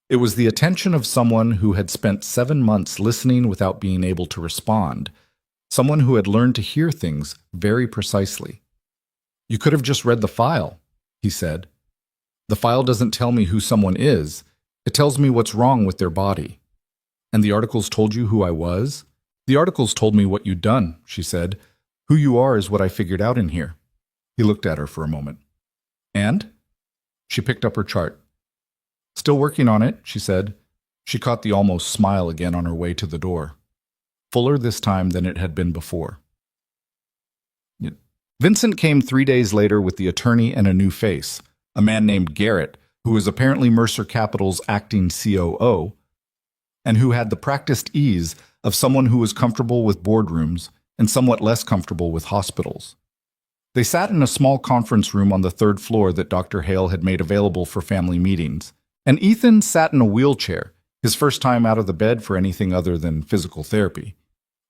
It was the attention of someone who had spent 7 months listening without being able to respond. Someone who had learned to hear things very precisely. "You could have just read the file," he said. "The file doesn't tell me who someone is. It tells me what's wrong with their body." "And the articles told you who I was?" "The articles told me what you'd done," she said. "Who you are is what I figured out in here." He looked at her for a moment. "And?" She picked up her chart. "Still working on it," she said. She caught the almost smile again on her way to the door. Fuller this time than it had been before. Vincent came 3 days later with the attorney and a new face, a man named Garrett, who was apparently Mercer Capital's acting COO, and who had the practiced ease of someone who was comfortable with boardrooms and somewhat less comfortable with hospitals. They sat in a small conference room on the 3rd floor that Dr. Hale had made available for family meetings, and Ethan sat in a wheelchair, his first time out of the bed for anything other than physical therapy.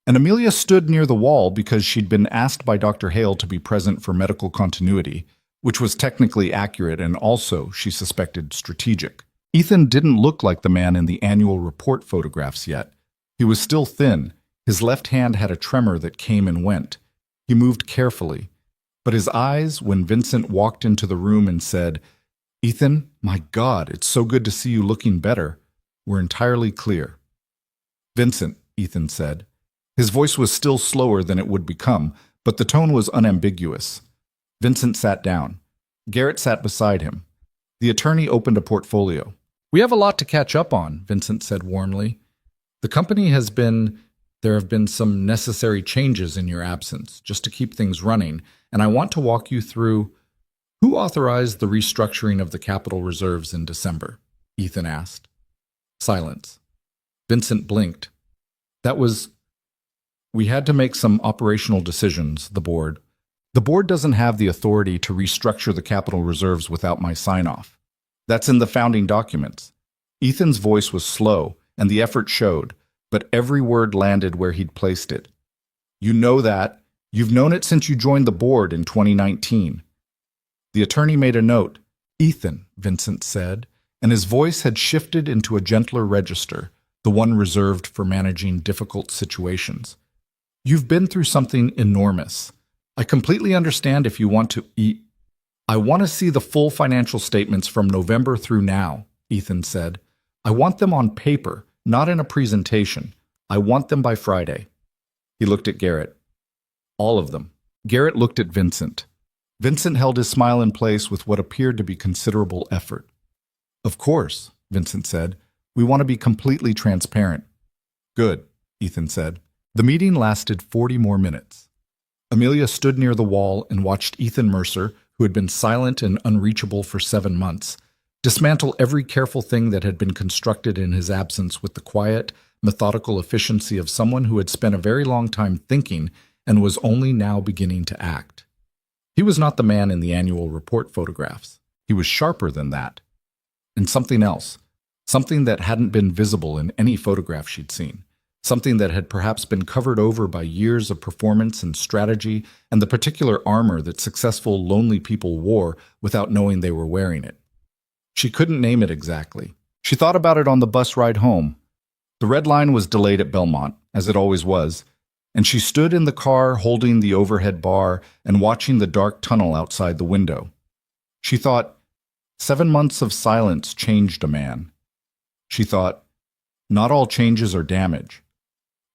And Amelia stood near the wall because she'd been asked by Dr. Hale to be present for medical continuity, which was technically accurate and also, she suspected, strategic. Ethan didn't look like the man in the annual report photographs yet. He was still thin. His left hand had a tremor that came and went. He moved carefully. But his eyes, when Vincent walked into the room and said, "Ethan, my God, it's so good to see you looking better," were entirely clear. "Vincent," Ethan said. His voice was still slower than it would become, but the tone was unambiguous. Vincent sat down. Garrett sat beside him. The attorney opened a portfolio. "We have a lot to catch up on," Vincent said warmly. "The company there have been some necessary changes in your absence, just to keep things running, and I want to walk you through—" "Who authorized the restructuring of the capital reserves in December?" Ethan asked. Silence. Vincent blinked. "We had to make some operational decisions, the board. The board doesn't have the authority to restructure the capital reserves without my sign-off. That's in the founding documents." Ethan's voice was slow, and the effort showed, but every word landed where he'd placed it. "You know that. You've known it since you joined the board in 2019. The attorney made a note. "Ethan," Vincent said, and his voice had shifted into a gentler register, the one reserved for managing difficult situations. "You've been through something enormous. I completely understand if you want to eat. I want to see the full financial statements from November through now, Ethan said. I want them on paper, not in a presentation. I want them by Friday. He looked at Garrett. All of them. Garrett looked at Vincent. Vincent held his smile in place with what appeared to be considerable effort. Of course, Vincent said. We want to be completely transparent. Good, Ethan said. The meeting lasted 40 more minutes. Amelia stood near the wall and watched Ethan Mercer, who had been silent and unreachable for 7 months, dismantle every careful thing that had been constructed in his absence with the quiet, methodical efficiency of someone who had spent a very long time thinking and was only now beginning to act. He was not the man in the annual report photographs. He was sharper than that. And something else, something that hadn't been visible in any photograph she'd seen, something that had perhaps been covered over by years of performance and strategy and the particular armor that successful, lonely people wore without knowing they were wearing it. She couldn't name it exactly. She thought about it on the bus ride home. The red line was delayed at Belmont, as it always was, and she stood in the car holding the overhead bar and watching the dark tunnel outside the window. She thought, 7 months of silence changed a man. She thought, not all changes are damage.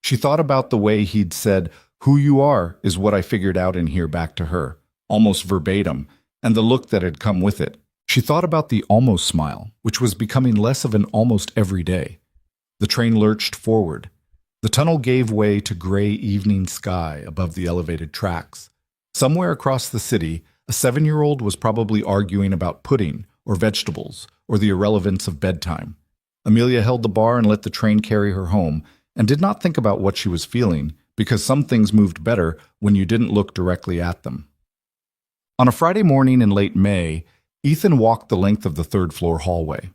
She thought about the way he'd said, "Who you are is what I figured out in here," back to her, almost verbatim, and the look that had come with it. She thought about the almost smile, which was becoming less of an almost every day. The train lurched forward. The tunnel gave way to gray evening sky above the elevated tracks. Somewhere across the city, a 7-year-old was probably arguing about pudding or vegetables or the irrelevance of bedtime. Amelia held the bar and let the train carry her home, and did not think about what she was feeling, because some things moved better when you didn't look directly at them. On a Friday morning in late May, Ethan walked the length of the third-floor hallway.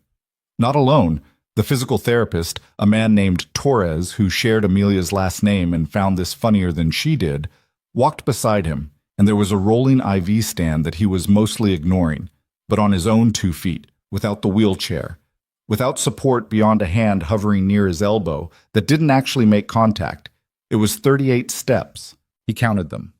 Not alone, the physical therapist, a man named Torres who shared Amelia's last name and found this funnier than she did, walked beside him, and there was a rolling IV stand that he was mostly ignoring, but on his own 2 feet, without the wheelchair, without support beyond a hand hovering near his elbow that didn't actually make contact. It was 38 steps. He counted them.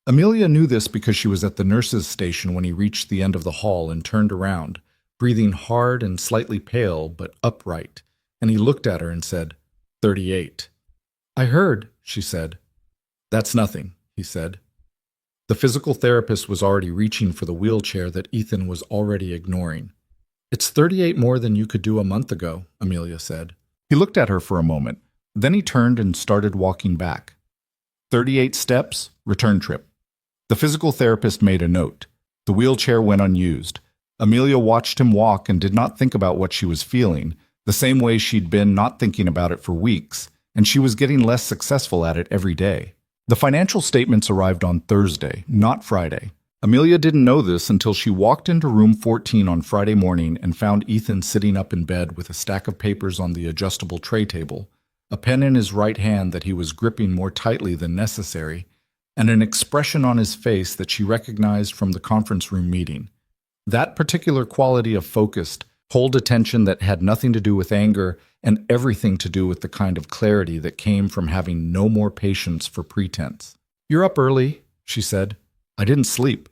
Amelia knew this because she was at the nurse's station when he reached the end of the hall and turned around, breathing hard and slightly pale but upright, and he looked at her and said, 38. I heard, she said. That's nothing, he said. The physical therapist was already reaching for the wheelchair that Ethan was already ignoring. It's 38 more than you could do a month ago, Amelia said. He looked at her for a moment. Then he turned and started walking back. 38 steps, return trip. The physical therapist made a note. The wheelchair went unused. Amelia watched him walk and did not think about what she was feeling, the same way she'd been not thinking about it for weeks, and she was getting less successful at it every day. The financial statements arrived on Thursday, not Friday. Amelia didn't know this until she walked into room 14 on Friday morning and found Ethan sitting up in bed with a stack of papers on the adjustable tray table, a pen in his right hand that he was gripping more tightly than necessary, and an expression on his face that she recognized from the conference room meeting. That particular quality of focused, cold attention that had nothing to do with anger and everything to do with the kind of clarity that came from having no more patience for pretense. "You're up early," she said. "I didn't sleep."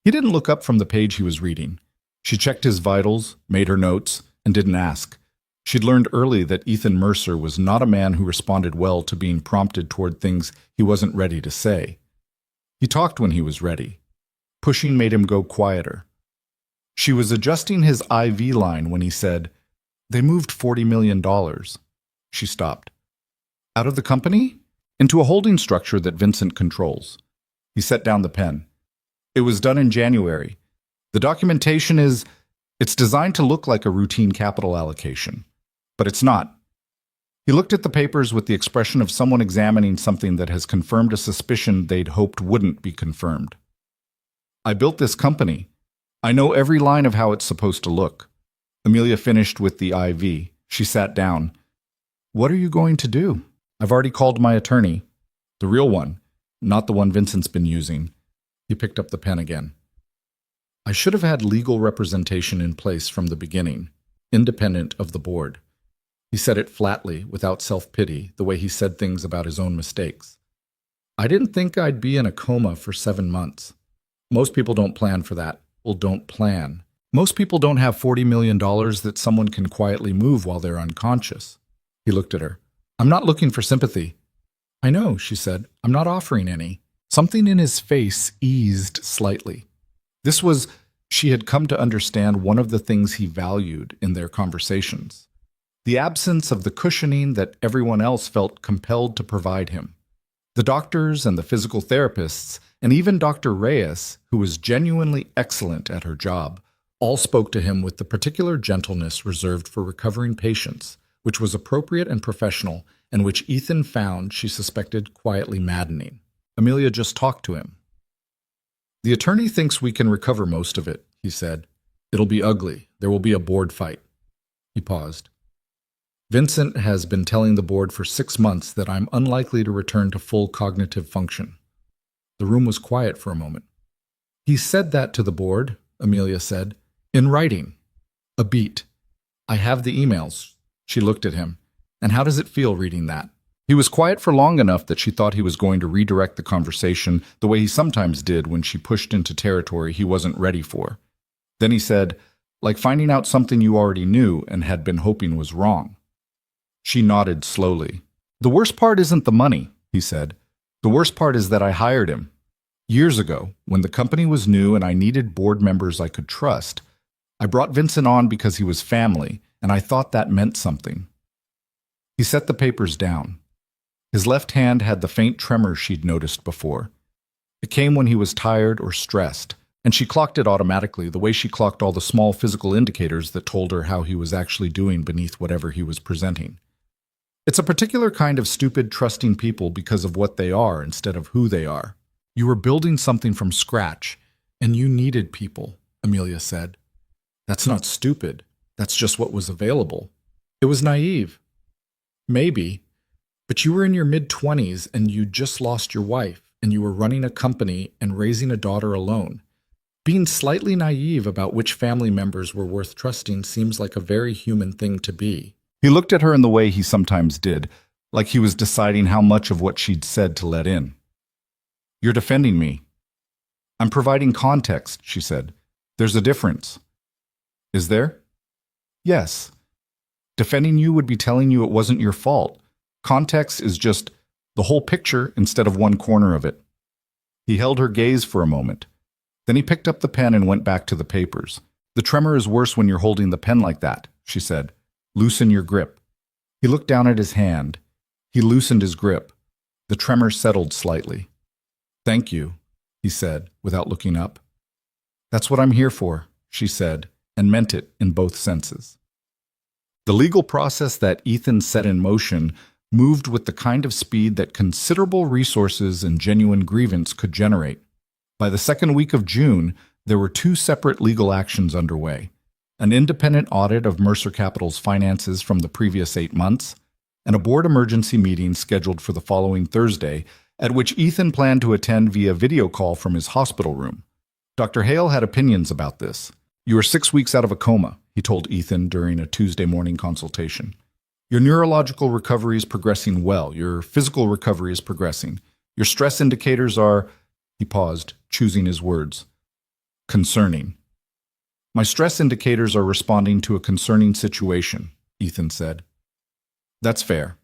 He didn't look up from the page he was reading. She checked his vitals, made her notes, and didn't ask. She'd learned early that Ethan Mercer was not a man who responded well to being prompted toward things he wasn't ready to say. He talked when he was ready. Pushing made him go quieter. She was adjusting his IV line when he said, "They moved $40 million. She stopped. "Out of the company?" "Into a holding structure that Vincent controls." He set down the pen. "It was done in January. The documentation it's designed to look like a routine capital allocation. But it's not." He looked at the papers with the expression of someone examining something that has confirmed a suspicion they'd hoped wouldn't be confirmed. "I built this company. I know every line of how it's supposed to look." Amelia finished with the IV. She sat down. "What are you going to do?" "I've already called my attorney. The real one, not the one Vincent's been using." He picked up the pen again. "I should have had legal representation in place from the beginning, independent of the board." He said it flatly, without self-pity, the way he said things about his own mistakes. I didn't think I'd be in a coma for 7 months. Most people don't plan for that. Well, don't plan. Most people don't have $40 million that someone can quietly move while they're unconscious. He looked at her. I'm not looking for sympathy. I know, she said. I'm not offering any. Something in his face eased slightly. This was, she had come to understand, one of the things he valued in their conversations. The absence of the cushioning that everyone else felt compelled to provide him. The doctors and the physical therapists, and even Dr. Reyes, who was genuinely excellent at her job, all spoke to him with the particular gentleness reserved for recovering patients, which was appropriate and professional, and which Ethan found, she suspected, quietly maddening. Amelia just talked to him. The attorney thinks we can recover most of it, he said. It'll be ugly. There will be a board fight. He paused. Vincent has been telling the board for 6 months that I'm unlikely to return to full cognitive function. The room was quiet for a moment. He said that to the board, Amelia said, in writing. A beat. I have the emails. She looked at him. And how does it feel reading that? He was quiet for long enough that she thought he was going to redirect the conversation the way he sometimes did when she pushed into territory he wasn't ready for. Then he said, like finding out something you already knew and had been hoping was wrong. She nodded slowly. The worst part isn't the money, he said. The worst part is that I hired him. Years ago, when the company was new and I needed board members I could trust, I brought Vincent on because he was family, and I thought that meant something. He set the papers down. His left hand had the faint tremor she'd noticed before. It came when he was tired or stressed, and she clocked it automatically, the way she clocked all the small physical indicators that told her how he was actually doing beneath whatever he was presenting. It's a particular kind of stupid trusting people because of what they are instead of who they are. You were building something from scratch, and you needed people, Amelia said. That's not stupid. That's just what was available. It was naive. Maybe. But you were in your mid-20s and you just lost your wife, and you were running a company and raising a daughter alone. Being slightly naive about which family members were worth trusting seems like a very human thing to be. He looked at her in the way he sometimes did, like he was deciding how much of what she'd said to let in. You're defending me. I'm providing context, she said. There's a difference. Is there? Yes. Defending you would be telling you it wasn't your fault. Context is just the whole picture instead of one corner of it. He held her gaze for a moment. Then he picked up the pen and went back to the papers. The tremor is worse when you're holding the pen like that, she said. Loosen your grip. He looked down at his hand. He loosened his grip. The tremor settled slightly. Thank you, he said, without looking up. That's what I'm here for, she said, and meant it in both senses. The legal process that Ethan set in motion moved with the kind of speed that considerable resources and genuine grievance could generate. By the second week of June, there were 2 separate legal actions underway. An independent audit of Mercer Capital's finances from the previous 8 months, and a board emergency meeting scheduled for the following Thursday, at which Ethan planned to attend via video call from his hospital room. Dr. Hale had opinions about this. You are 6 weeks out of a coma, he told Ethan during a Tuesday morning consultation. Your neurological recovery is progressing well. Your physical recovery is progressing. Your stress indicators are, he paused, choosing his words, concerning. My stress indicators are responding to a concerning situation, Ethan said. That's fair.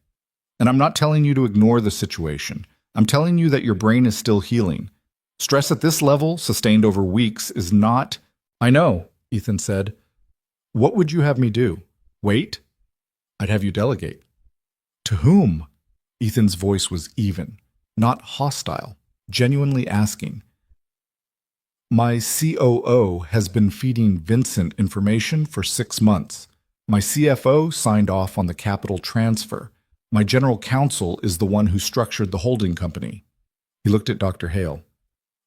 And I'm not telling you to ignore the situation. I'm telling you that your brain is still healing. Stress at this level, sustained over weeks, is not... I know, Ethan said. What would you have me do? Wait? I'd have you delegate. To whom? Ethan's voice was even, not hostile, genuinely asking. My COO has been feeding Vincent information for 6 months. My CFO signed off on the capital transfer. My general counsel is the one who structured the holding company. He looked at Dr. Hale.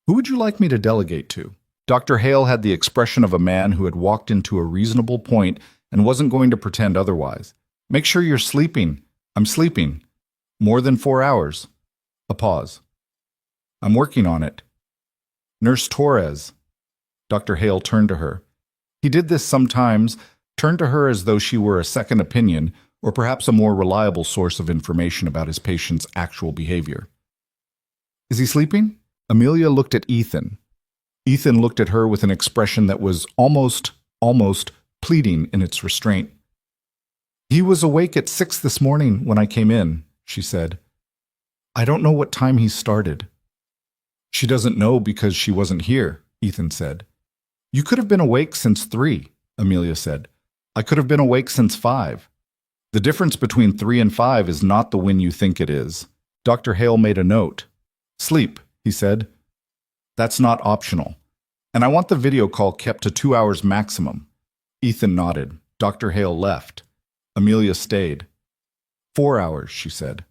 Who would you like me to delegate to? Dr. Hale had the expression of a man who had walked into a reasonable point and wasn't going to pretend otherwise. Make sure you're sleeping. I'm sleeping. More than 4 hours. A pause. I'm working on it. Nurse Torres. Dr. Hale turned to her. He did this sometimes, turned to her as though she were a second opinion, or perhaps a more reliable source of information about his patient's actual behavior. Is he sleeping? Amelia looked at Ethan. Ethan looked at her with an expression that was almost pleading in its restraint. He was awake at 6 this morning when I came in, she said. I don't know what time he started. She doesn't know because she wasn't here, Ethan said. You could have been awake since 3, Amelia said. I could have been awake since 5. The difference between 3 and 5 is not the when you think it is. Dr. Hale made a note. Sleep, he said. That's not optional. And I want the video call kept to 2 hours maximum. Ethan nodded. Dr. Hale left. Amelia stayed. 4 hours, she said.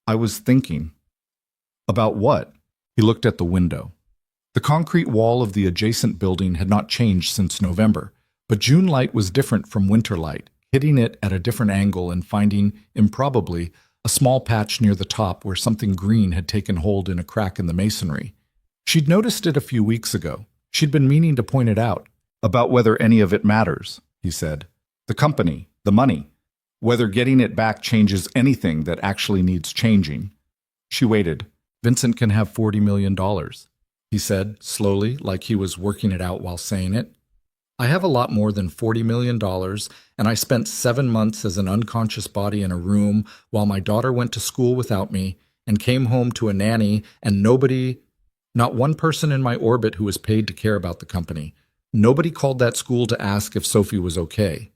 I was thinking. About what? He looked at the window. The concrete wall of the adjacent building had not changed since November, but June light was different from winter light, hitting it at a different angle and finding, improbably, a small patch near the top where something green had taken hold in a crack in the masonry. She'd noticed it a few weeks ago. She'd been meaning to point it out. About whether any of it matters, he said. The company, the money. Whether getting it back changes anything that actually needs changing. She waited. Vincent can have $40 million, he said, slowly, like he was working it out while saying it. I have a lot more than $40 million, and I spent 7 months as an unconscious body in a room while my daughter went to school without me and came home to a nanny and nobody, not one person in my orbit who was paid to care about the company. Nobody called that school to ask if Sophie was okay.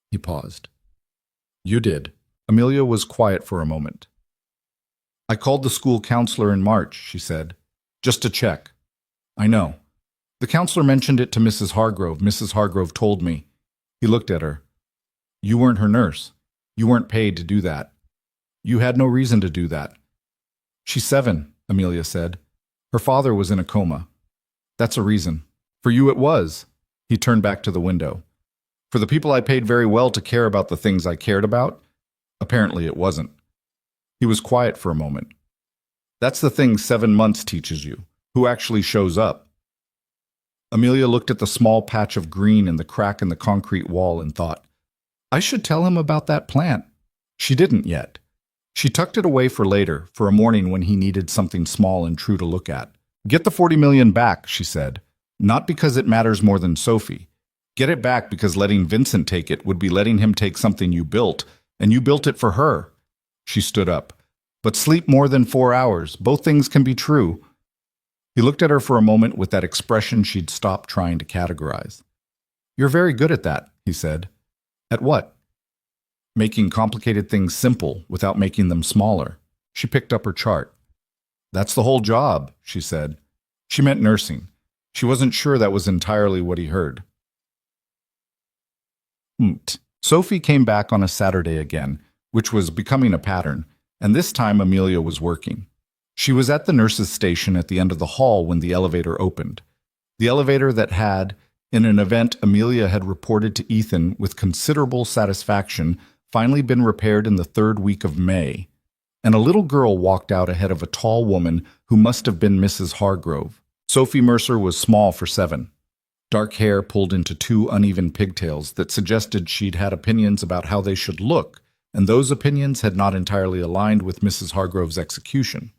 He paused. You did. Amelia was quiet for a moment. I called the school counselor in March, she said, just to check. I know. The counselor mentioned it to Mrs. Hargrove. Mrs. Hargrove told me. He looked at her. You weren't her nurse. You weren't paid to do that. You had no reason to do that. She's 7, Amelia said. Her father was in a coma. That's a reason. For you it was. He turned back to the window. For the people I paid very well to care about the things I cared about? Apparently it wasn't. He was quiet for a moment. That's the thing 7 months teaches you. Who actually shows up? Amelia looked at the small patch of green in the crack in the concrete wall and thought, I should tell him about that plant. She didn't yet. She tucked it away for later, for a morning when he needed something small and true to look at. Get the 40 million back, she said. Not because it matters more than Sophie. Get it back because letting Vincent take it would be letting him take something you built, and you built it for her. She stood up. But sleep more than 4 hours. Both things can be true. He looked at her for a moment with that expression she'd stopped trying to categorize. You're very good at that, he said. At what? Making complicated things simple without making them smaller. She picked up her chart. That's the whole job, she said. She meant nursing. She wasn't sure that was entirely what he heard. Sophie came back on a Saturday again, which was becoming a pattern, and this time Amelia was working. She was at the nurse's station at the end of the hall when the elevator opened. The elevator that had, in an event Amelia had reported to Ethan with considerable satisfaction, finally been repaired in the 3rd week of May, and a little girl walked out ahead of a tall woman who must have been Mrs. Hargrove. Sophie Mercer was small for 7. Dark hair pulled into 2 uneven pigtails that suggested she'd had opinions about how they should look, and those opinions had not entirely aligned with Mrs. Hargrove's execution.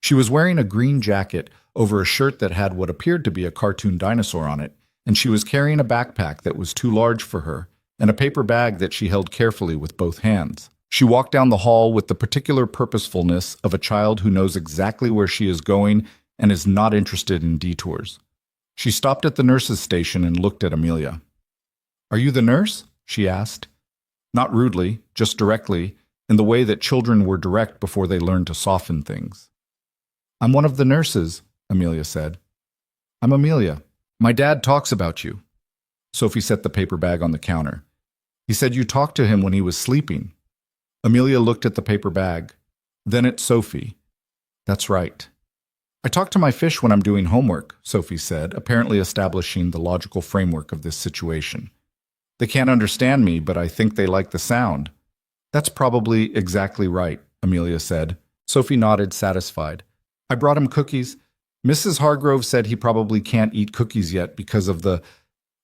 She was wearing a green jacket over a shirt that had what appeared to be a cartoon dinosaur on it, and she was carrying a backpack that was too large for her, and a paper bag that she held carefully with both hands. She walked down the hall with the particular purposefulness of a child who knows exactly where she is going and is not interested in detours. She stopped at the nurse's station and looked at Amelia. Are you the nurse? She asked. Not rudely, just directly, in the way that children were direct before they learned to soften things. I'm one of the nurses, Amelia said. I'm Amelia. My dad talks about you. Sophie set the paper bag on the counter. He said you talked to him when he was sleeping. Amelia looked at the paper bag, then at Sophie. That's right. I talk to my fish when I'm doing homework, Sophie said, apparently establishing the logical framework of this situation. They can't understand me, but I think they like the sound. That's probably exactly right, Amelia said. Sophie nodded, satisfied. I brought him cookies. Mrs. Hargrove said he probably can't eat cookies yet because of the...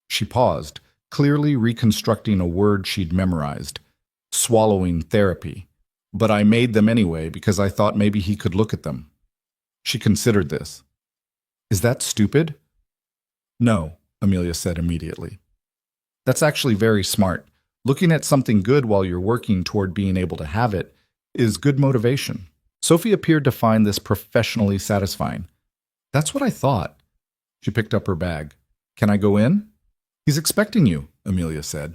She paused, clearly reconstructing a word she'd memorized. Swallowing therapy. But I made them anyway because I thought maybe he could look at them. She considered this. Is that stupid? No, Amelia said immediately. That's actually very smart. Looking at something good while you're working toward being able to have it is good motivation. Sophie appeared to find this professionally satisfying. That's what I thought. She picked up her bag. Can I go in? He's expecting you, Amelia said.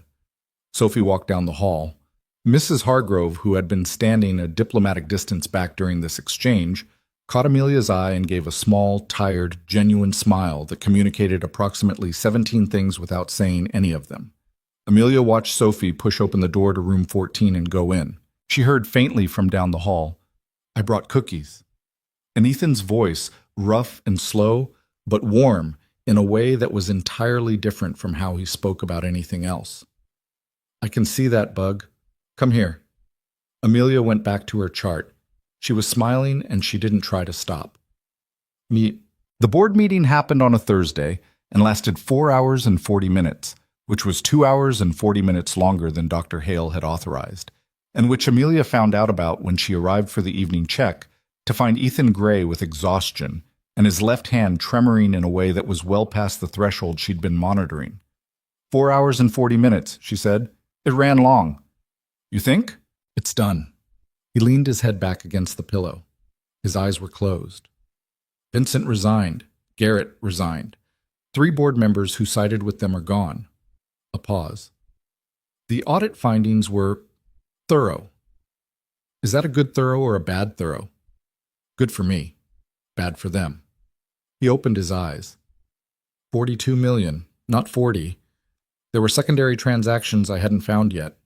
Sophie walked down the hall. Mrs. Hargrove, who had been standing a diplomatic distance back during this exchange, caught Amelia's eye and gave a small, tired, genuine smile that communicated approximately 17 things without saying any of them. Amelia watched Sophie push open the door to room 14 and go in. She heard faintly from down the hall, I brought cookies. And Ethan's voice, rough and slow, but warm, in a way that was entirely different from how he spoke about anything else. I can see that, Bug. Come here. Amelia went back to her chart. She was smiling and she didn't try to stop. The board meeting happened on a Thursday and lasted 4 hours and 40 minutes, which was 2 hours and 40 minutes longer than Dr. Hale had authorized, and which Amelia found out about when she arrived for the evening check to find Ethan gray with exhaustion and his left hand tremoring in a way that was well past the threshold she'd been monitoring. 4 hours and 40 minutes, she said. It ran long. You think? It's done. He leaned his head back against the pillow. His eyes were closed. Vincent resigned. Garrett resigned. 3 board members who sided with them are gone. A pause. The audit findings were thorough. Is that a good thorough or a bad thorough? Good for me. Bad for them. He opened his eyes. 42 million, not 40. There were secondary transactions I hadn't found yet.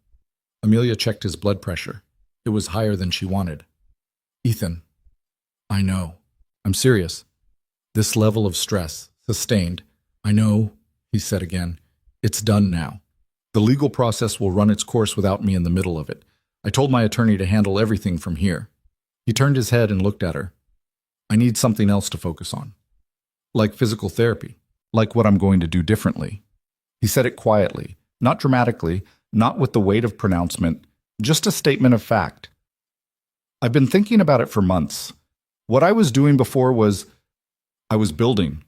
Amelia checked his blood pressure. It was higher than she wanted. Ethan, I know. I'm serious. This level of stress, sustained. I know, he said again. It's done now. The legal process will run its course without me in the middle of it. I told my attorney to handle everything from here. He turned his head and looked at her. I need something else to focus on. Like physical therapy. Like what I'm going to do differently. He said it quietly, not dramatically, not with the weight of pronouncement, just a statement of fact. I've been thinking about it for months. What I was doing before was, I was building.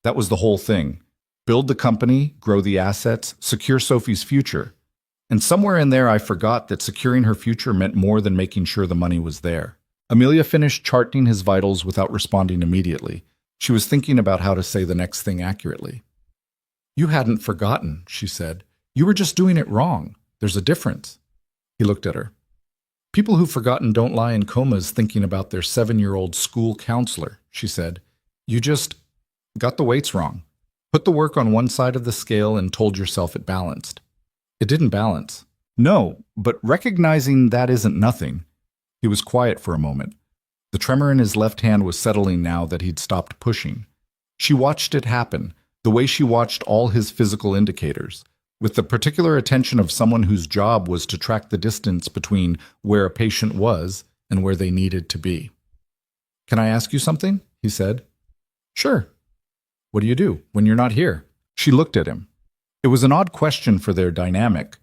That was the whole thing. Build the company, grow the assets, secure Sophie's future. And somewhere in there I forgot that securing her future meant more than making sure the money was there. Amelia finished charting his vitals without responding immediately. She was thinking about how to say the next thing accurately. You hadn't forgotten, she said. You were just doing it wrong. There's a difference. He looked at her. People who've forgotten don't lie in comas thinking about their 7-year-old school counselor, she said. You just got the weights wrong. Put the work on one side of the scale and told yourself it balanced. It didn't balance. No, but recognizing that isn't nothing. He was quiet for a moment. The tremor in his left hand was settling now that he'd stopped pushing. She watched it happen, the way she watched all his physical indicators, with the particular attention of someone whose job was to track the distance between where a patient was and where they needed to be. Can I ask you something? He said. Sure. What do you do when you're not here? She looked at him. It was an odd question for their dynamic.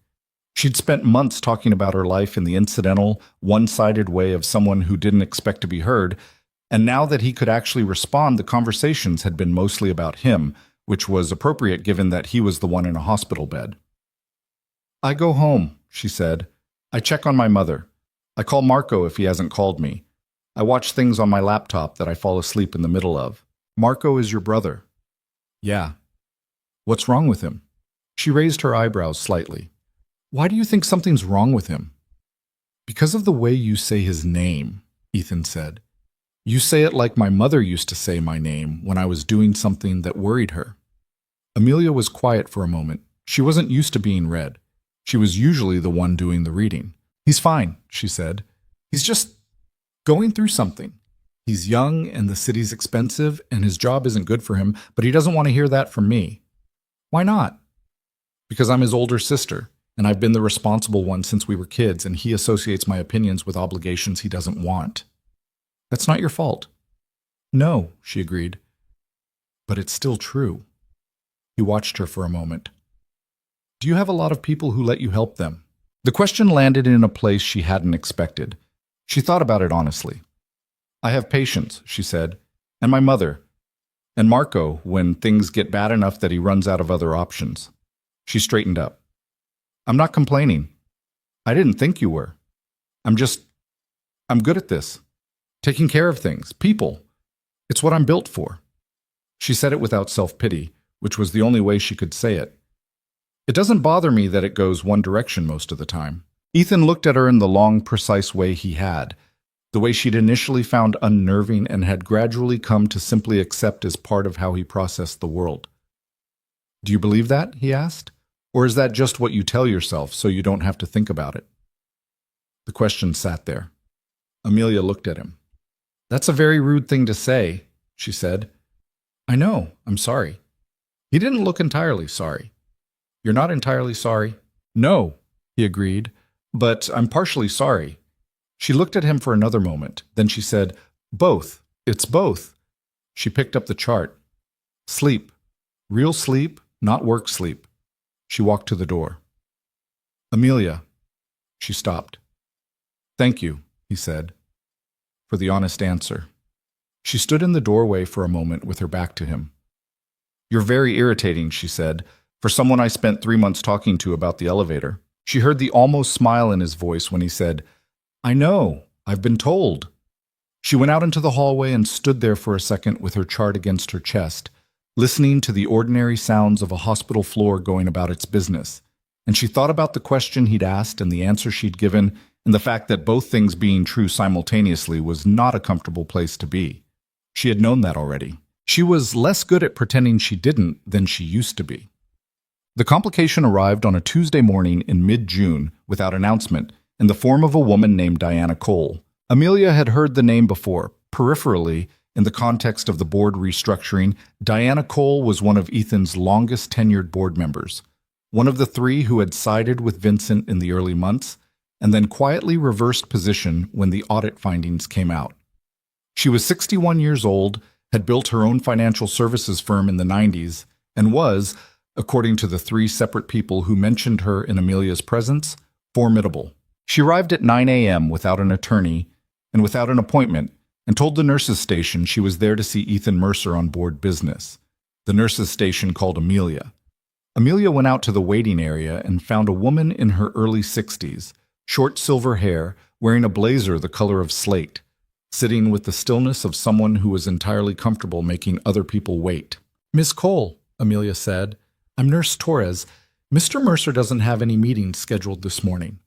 She'd spent months talking about her life in the incidental, one-sided way of someone who didn't expect to be heard, and now that he could actually respond, the conversations had been mostly about him, which was appropriate given that he was the one in a hospital bed. I go home, she said. I check on my mother. I call Marco if he hasn't called me. I watch things on my laptop that I fall asleep in the middle of. Marco is your brother. Yeah. What's wrong with him? She raised her eyebrows slightly. Why do you think something's wrong with him? Because of the way you say his name, Ethan said. You say it like my mother used to say my name when I was doing something that worried her. Amelia was quiet for a moment. She wasn't used to being read. She was usually the one doing the reading. He's fine, she said. He's just going through something. He's young and the city's expensive and his job isn't good for him, but he doesn't want to hear that from me. Why not? Because I'm his older sister, and I've been the responsible one since we were kids, and he associates my opinions with obligations he doesn't want. That's not your fault. No, she agreed. But it's still true. He watched her for a moment. Do you have a lot of people who let you help them? The question landed in a place she hadn't expected. She thought about it honestly. I have patients, she said, And my mother. And Marco, when things get bad enough that he runs out of other options. She straightened up. I'm not complaining. I didn't think you were. I'm good at this. Taking care of things, people. It's what I'm built for. She said it without self-pity, which was the only way she could say it. It doesn't bother me that it goes one direction most of the time. Ethan looked at her in the long, precise way he had, the way she'd initially found unnerving and had gradually come to simply accept as part of how he processed the world. Do you believe that? He asked. Or is that just what you tell yourself so you don't have to think about it? The question sat there. Amelia looked at him. That's a very rude thing to say, she said. I know, I'm sorry. He didn't look entirely sorry. You're not entirely sorry? No, he agreed, but I'm partially sorry. She looked at him for another moment. Then she said, both. It's both. She picked up the chart. Sleep. Real sleep, not work sleep. She walked to the door. Amelia. She stopped. Thank you, he said, for the honest answer. She stood in the doorway for a moment with her back to him. You're very irritating, she said, for someone I spent 3 months talking to about the elevator. She heard the almost smile in his voice when he said, I know, I've been told. She went out into the hallway and stood there for a second with her chart against her chest, listening to the ordinary sounds of a hospital floor going about its business. And she thought about the question he'd asked and the answer she'd given, and the fact that both things being true simultaneously was not a comfortable place to be. She had known that already. She was less good at pretending she didn't than she used to be. The complication arrived on a Tuesday morning in mid-June without announcement, in the form of a woman named Diana Cole. Amelia had heard the name before, peripherally, in the context of the board restructuring. Diana Cole was one of Ethan's longest-tenured board members, one of the 3 who had sided with Vincent in the early months, and then quietly reversed position when the audit findings came out. She was 61 years old, had built her own financial services firm in the 90s, and was, according to the 3 separate people who mentioned her in Amelia's presence, formidable. She arrived at 9 a.m. without an attorney and without an appointment, and told the nurses' station she was there to see Ethan Mercer on board business. The nurses' station called Amelia. Amelia went out to the waiting area and found a woman in her early 60s, short silver hair, wearing a blazer the color of slate, sitting with the stillness of someone who was entirely comfortable making other people wait. Miss Cole, Amelia said, I'm Nurse Torres. Mr. Mercer doesn't have any meetings scheduled this morning.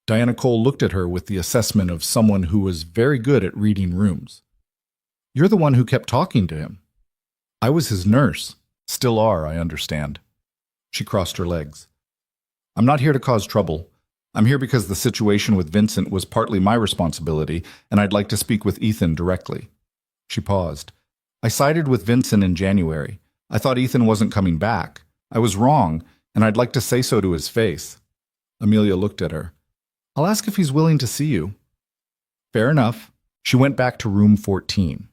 Diana Cole looked at her with the assessment of someone who was very good at reading rooms. You're the one who kept talking to him. I was his nurse. Still are, I understand. She crossed her legs. I'm not here to cause trouble. I'm here because the situation with Vincent was partly my responsibility, and I'd like to speak with Ethan directly. She paused. I sided with Vincent in January. I thought Ethan wasn't coming back. I was wrong, and I'd like to say so to his face. Amelia looked at her. I'll ask if he's willing to see you. Fair enough. She went back to room 14.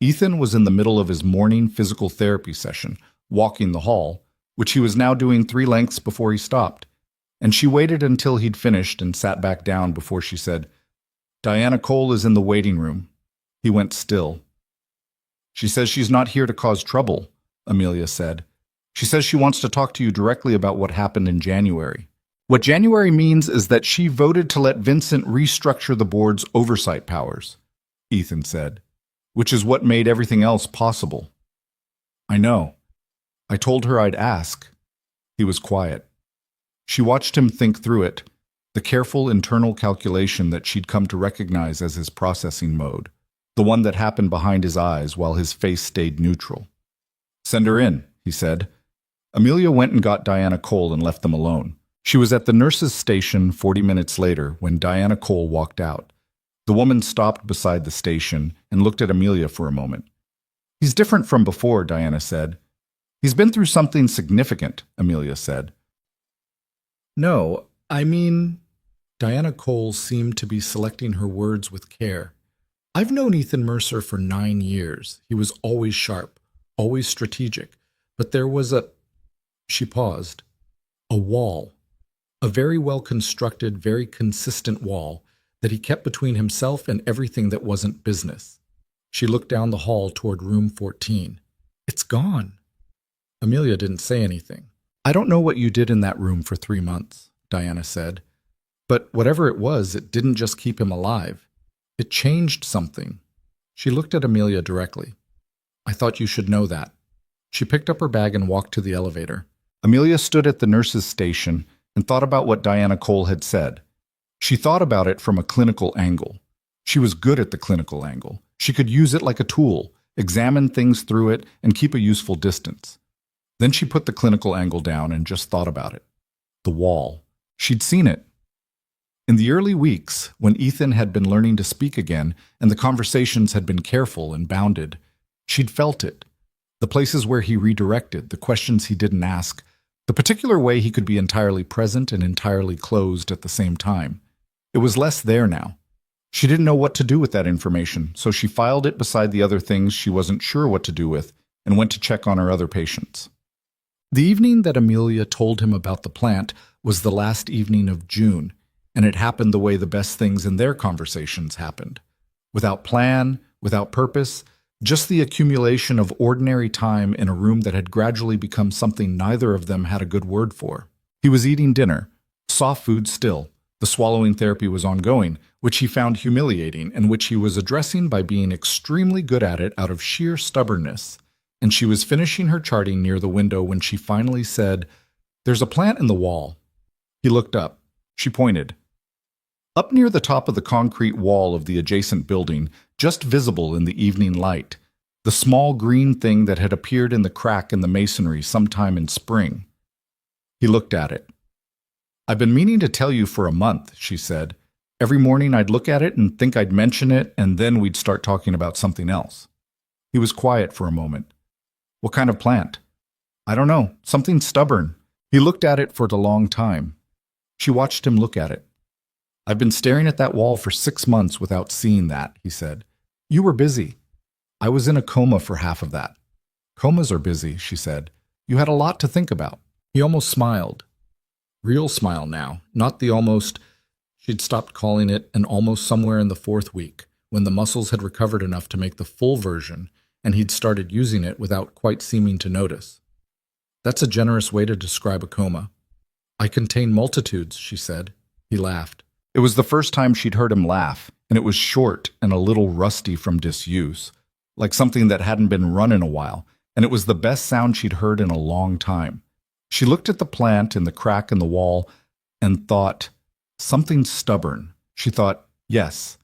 Ethan was in the middle of his morning physical therapy session, walking the hall, which he was now doing 3 lengths before he stopped, and she waited until he'd finished and sat back down before she said, Diana Cole is in the waiting room. He went still. She says she's not here to cause trouble, Amelia said. She says she wants to talk to you directly about what happened in January. What January means is that she voted to let Vincent restructure the board's oversight powers, Ethan said, which is what made everything else possible. I know. I told her I'd ask. He was quiet. She watched him think through it, the careful internal calculation that she'd come to recognize as his processing mode, the one that happened behind his eyes while his face stayed neutral. Send her in, he said. Amelia went and got Diana Cole and left them alone. She was at the nurse's station 40 minutes later when Diana Cole walked out. The woman stopped beside the station and looked at Amelia for a moment. He's different from before, Diana said. He's been through something significant, Amelia said. No, I mean... Diana Cole seemed to be selecting her words with care. I've known Ethan Mercer for 9 years. He was always sharp, always strategic. But there was a... She paused. A wall. A very well-constructed, very consistent wall that he kept between himself and everything that wasn't business. She looked down the hall toward room 14. It's gone. Amelia didn't say anything. I don't know what you did in that room for 3 months, Diana said. But whatever it was, it didn't just keep him alive. It changed something. She looked at Amelia directly. I thought you should know that. She picked up her bag and walked to the elevator. Amelia stood at the nurse's station and thought about what Diana Cole had said. She thought about it from a clinical angle. She was good at the clinical angle. She could use it like a tool, examine things through it, and keep a useful distance. Then she put the clinical angle down and just thought about it. The wall. She'd seen it. In the early weeks, when Ethan had been learning to speak again and the conversations had been careful and bounded, she'd felt it. The places where he redirected, the questions he didn't ask, the particular way he could be entirely present and entirely closed at the same time. It was less there now. She didn't know what to do with that information, so she filed it beside the other things she wasn't sure what to do with and went to check on her other patients. The evening that Amelia told him about the plant was the last evening of June, and it happened the way the best things in their conversations happened. Without plan, without purpose, just the accumulation of ordinary time in a room that had gradually become something neither of them had a good word for. He was eating dinner, soft food still. The swallowing therapy was ongoing, which he found humiliating and which he was addressing by being extremely good at it out of sheer stubbornness. And she was finishing her charting near the window when she finally said, "There's a plant in the wall." He looked up. She pointed. Up near the top of the concrete wall of the adjacent building, just visible in the evening light, the small green thing that had appeared in the crack in the masonry sometime in spring. He looked at it. "I've been meaning to tell you for a month," she said. "Every morning I'd look at it and think I'd mention it, and then we'd start talking about something else." He was quiet for a moment. "What kind of plant?" "I don't know. Something stubborn." He looked at it for a long time. She watched him look at it. "I've been staring at that wall for 6 months without seeing that," he said. "You were busy. I was in a coma for half of that." "Comas are busy," she said. "You had a lot to think about." He almost smiled. Real smile now, not the almost. She'd stopped calling it an almost somewhere in the 4th week, when the muscles had recovered enough to make the full version, and he'd started using it without quite seeming to notice. "That's a generous way to describe a coma." "I contain multitudes," she said. He laughed. It was the first time she'd heard him laugh, and it was short and a little rusty from disuse, like something that hadn't been run in a while, and it was the best sound she'd heard in a long time. She looked at the plant in the crack in the wall and thought, something stubborn. She thought, yes.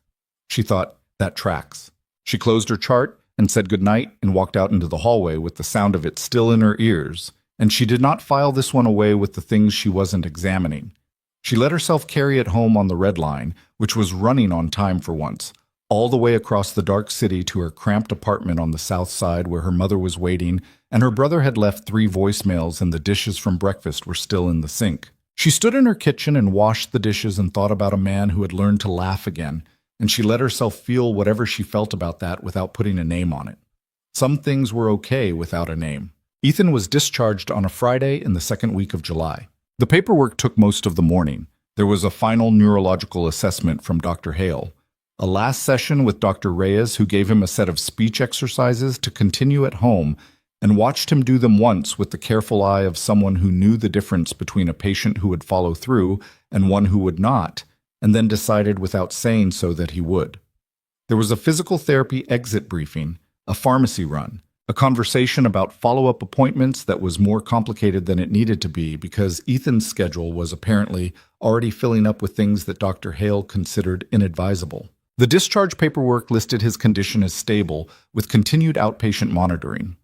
She thought, that tracks. She closed her chart and said goodnight and walked out into the hallway with the sound of it still in her ears, and she did not file this one away with the things she wasn't examining. She let herself carry it home on the red line, which was running on time for once, all the way across the dark city to her cramped apartment on the south side where her mother was waiting, and her brother had left 3 voicemails and the dishes from breakfast were still in the sink. She stood in her kitchen and washed the dishes and thought about a man who had learned to laugh again, and she let herself feel whatever she felt about that without putting a name on it. Some things were okay without a name. Ethan was discharged on a Friday in the 2nd week of July. The paperwork took most of the morning. There was a final neurological assessment from Dr. Hale, a last session with Dr. Reyes, who gave him a set of speech exercises to continue at home and watched him do them once with the careful eye of someone who knew the difference between a patient who would follow through and one who would not, and then decided without saying so that he would. There was a physical therapy exit briefing, a pharmacy run, a conversation about follow-up appointments that was more complicated than it needed to be because Ethan's schedule was apparently already filling up with things that Dr. Hale considered inadvisable. The discharge paperwork listed his condition as stable with continued outpatient monitoring.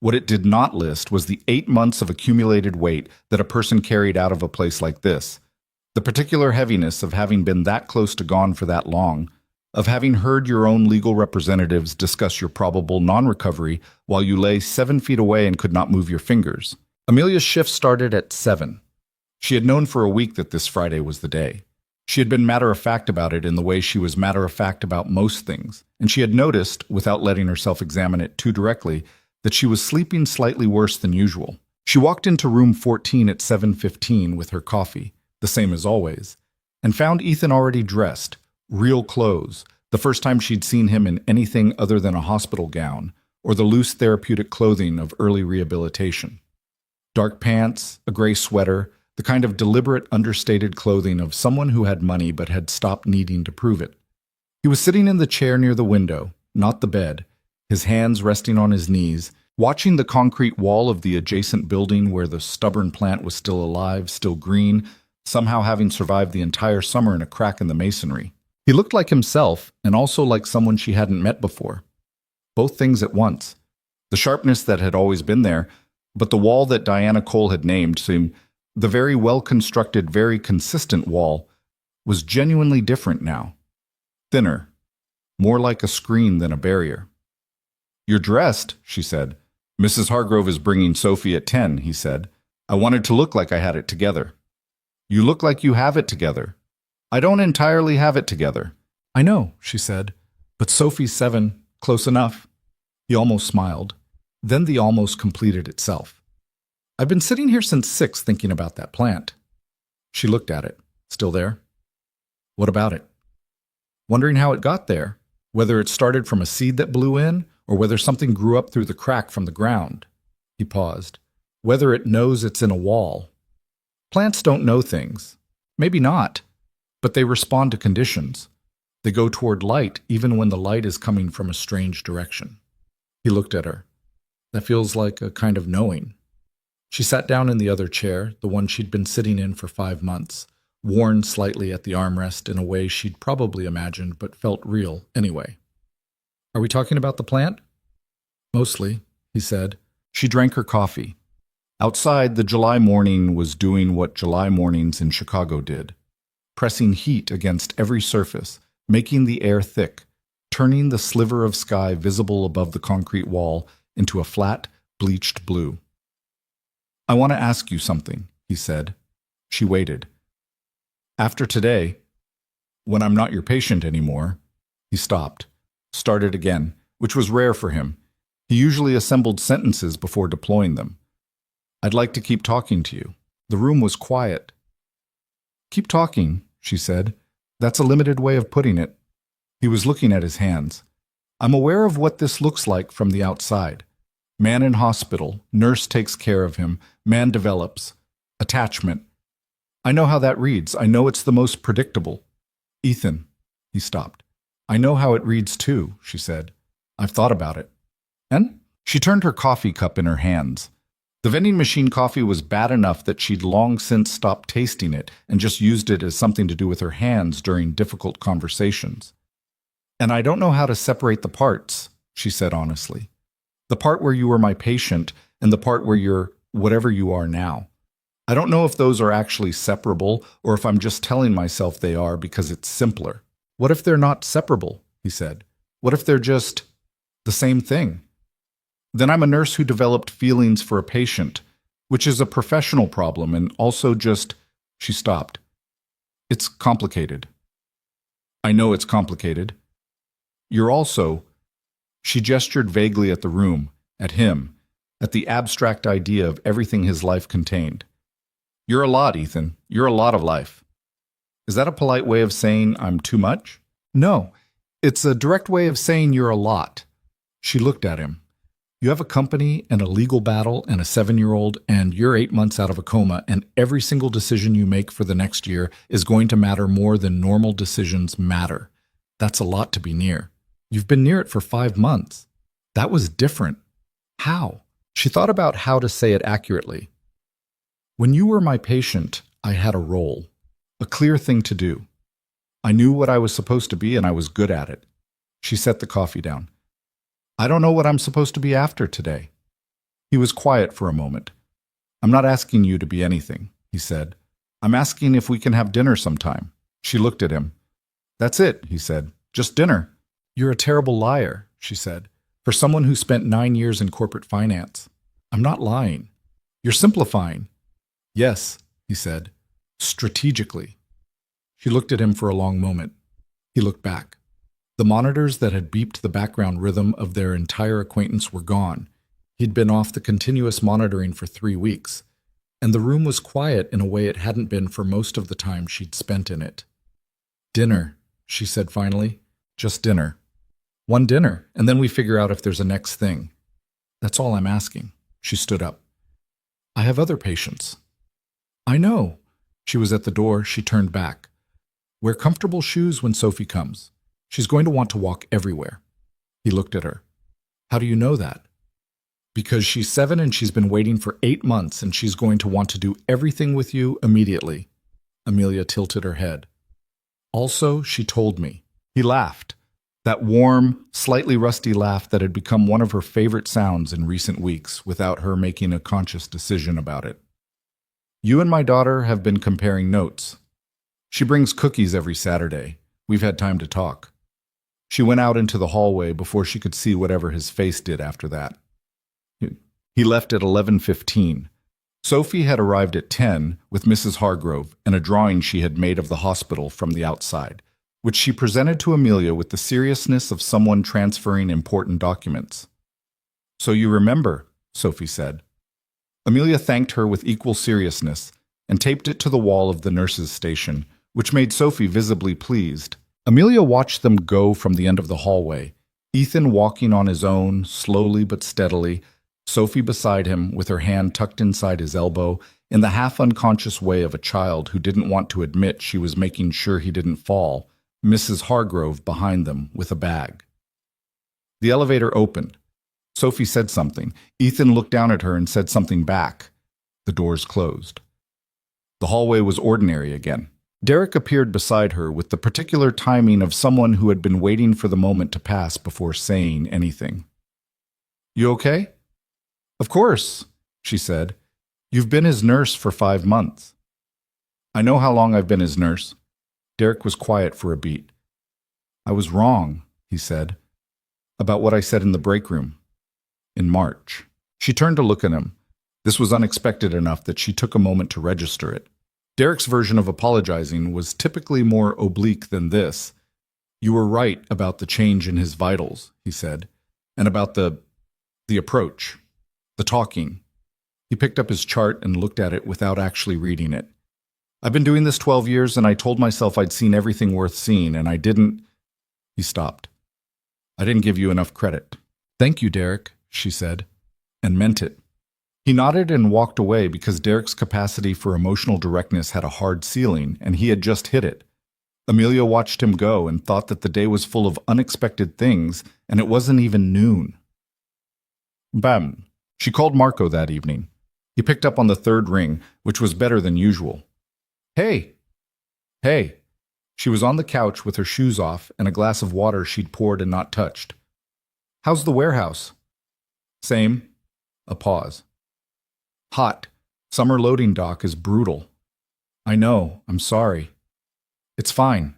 What it did not list was the 8 months of accumulated weight that a person carried out of a place like this, the particular heaviness of having been that close to gone for that long, of having heard your own legal representatives discuss your probable non-recovery while you lay 7 feet away and could not move your fingers. Amelia's shift started at 7. She had known for a week that this Friday was the day. She had been matter-of-fact about it in the way she was matter-of-fact about most things, and she had noticed, without letting herself examine it too directly, that she was sleeping slightly worse than usual. She walked into room 14 at 7:15 with her coffee, the same as always, and found Ethan already dressed, real clothes, The first time she'd seen him in anything other than a hospital gown or the loose therapeutic clothing of early rehabilitation. Dark pants, a gray sweater, the kind of deliberate, understated clothing of someone who had money but had stopped needing to prove it. He was sitting in the chair near the window, not the bed, his hands resting on his knees, watching the concrete wall of the adjacent building where the stubborn plant was still alive, still green, somehow having survived the entire summer in a crack in the masonry. He looked like himself and also like someone she hadn't met before. Both things at once. The sharpness that had always been there, but the wall that Diana Cole had named seemed the very well-constructed, very consistent wall was genuinely different now. Thinner, more like a screen than a barrier. "You're dressed," she said. "Mrs. Hargrove is bringing Sophie at 10, he said. "I wanted to look like I had it together." "You look like you have it together." "I don't entirely have it together." "I know," she said, "but Sophie's 7, close enough." He almost smiled. Then the almost completed itself. "I've been sitting here since 6 thinking about that plant." She looked at it. "Still there?" "What about it?" "Wondering how it got there, whether it started from a seed that blew in, or whether something grew up through the crack from the ground." He paused. "Whether it knows it's in a wall." "Plants don't know things. Maybe not. But they respond to conditions. They go toward light even when the light is coming from a strange direction." He looked at her. "That feels like a kind of knowing." She sat down in the other chair, the one she'd been sitting in for 5 months, worn slightly at the armrest in a way she'd probably imagined but felt real anyway. "Are we talking about the plant?" "Mostly," he said. She drank her coffee. Outside, the July morning was doing what July mornings in Chicago did, pressing heat against every surface, making the air thick, turning the sliver of sky visible above the concrete wall into a flat, bleached blue. "I want to ask you something," he said. She waited. "After today, when I'm not your patient anymore," he stopped, started again, which was rare for him. He usually assembled sentences before deploying them. "I'd like to keep talking to you." The room was quiet. "Keep talking," she said. "That's a limited way of putting it." He was looking at his hands. "I'm aware of what this looks like from the outside. Man in hospital, nurse takes care of him, man develops. Attachment. I know how that reads. I know it's the most predictable." "Ethan," he stopped. "I know how it reads too," she said. "I've thought about it." "And?" She turned her coffee cup in her hands. The vending machine coffee was bad enough that she'd long since stopped tasting it and just used it as something to do with her hands during difficult conversations. "And I don't know how to separate the parts," she said honestly. "The part where you were my patient and the part where you're whatever you are now. I don't know if those are actually separable or if I'm just telling myself they are because it's simpler." "What if they're not separable?" he said. "What if they're just the same thing?" "Then I'm a nurse who developed feelings for a patient, which is a professional problem and also just—" She stopped. "It's complicated." "I know it's complicated. You're also—" She gestured vaguely at the room, at him, at the abstract idea of everything his life contained. "You're a lot, Ethan. You're a lot of life." "Is that a polite way of saying I'm too much?" "No, it's a direct way of saying you're a lot." She looked at him. "You have a company and a legal battle and a 7-year-old, and you're 8 months out of a coma, and every single decision you make for the next year is going to matter more than normal decisions matter. That's a lot to be near. You've been near it for 5 months. That was different. How?" She thought about how to say it accurately. "When you were my patient, I had a role, a clear thing to do. I knew what I was supposed to be and I was good at it." She set the coffee down. "I don't know what I'm supposed to be after today." He was quiet for a moment. "I'm not asking you to be anything," he said. "I'm asking if we can have dinner sometime." She looked at him. "That's it," he said. "Just dinner." "You're a terrible liar," she said, "for someone who spent 9 years in corporate finance." "I'm not lying." "You're simplifying." "Yes," he said, "strategically." She looked at him for a long moment. He looked back. The monitors that had beeped the background rhythm of their entire acquaintance were gone. He'd been off the continuous monitoring for 3 weeks, and the room was quiet in a way it hadn't been for most of the time she'd spent in it. "Dinner," she said finally. Just dinner. One dinner, and then we figure out if there's a next thing. That's all I'm asking. She stood up. I have other patients. I know. She was at the door. She turned back. Wear comfortable shoes when Sophie comes. She's going to want to walk everywhere. He looked at her. How do you know that? Because she's 7 and she's been waiting for 8 months and she's going to want to do everything with you immediately. Amelia tilted her head. Also, she told me. He laughed. That warm, slightly rusty laugh that had become one of her favorite sounds in recent weeks without her making a conscious decision about it. You and my daughter have been comparing notes. She brings cookies every Saturday. We've had time to talk. She went out into the hallway before she could see whatever his face did after that. He left at 11:15. Sophie had arrived at 10 with Mrs. Hargrove and a drawing she had made of the hospital from the outside, which she presented to Amelia with the seriousness of someone transferring important documents. So you remember, Sophie said. Amelia thanked her with equal seriousness and taped it to the wall of the nurse's station, which made Sophie visibly pleased. Amelia watched them go from the end of the hallway, Ethan walking on his own, slowly but steadily, Sophie beside him with her hand tucked inside his elbow in the half-unconscious way of a child who didn't want to admit she was making sure he didn't fall, Mrs. Hargrove behind them with a bag. The elevator opened. Sophie said something. Ethan looked down at her and said something back. The doors closed. The hallway was ordinary again. Derek appeared beside her with the particular timing of someone who had been waiting for the moment to pass before saying anything. You okay? Of course, she said. You've been his nurse for 5 months. I know how long I've been his nurse. Derek was quiet for a beat. I was wrong, he said, about what I said in the break room. In March. She turned to look at him. This was unexpected enough that she took a moment to register it. Derek's version of apologizing was typically more oblique than this. You were right about the change in his vitals, he said, and about the approach, the talking. He picked up his chart and looked at it without actually reading it. I've been doing this 12 years and I told myself I'd seen everything worth seeing and I didn't. He stopped. I didn't give you enough credit. Thank you, Derek, she said, and meant it. He nodded and walked away because Derek's capacity for emotional directness had a hard ceiling, and he had just hit it. Amelia watched him go and thought that the day was full of unexpected things, and it wasn't even noon. Bam! She called Marco that evening. He picked up on the 3rd ring, which was better than usual. Hey! Hey! She was on the couch with her shoes off and a glass of water she'd poured and not touched. How's the warehouse? Same. A pause. Hot. Summer loading dock is brutal. I know. I'm sorry. It's fine.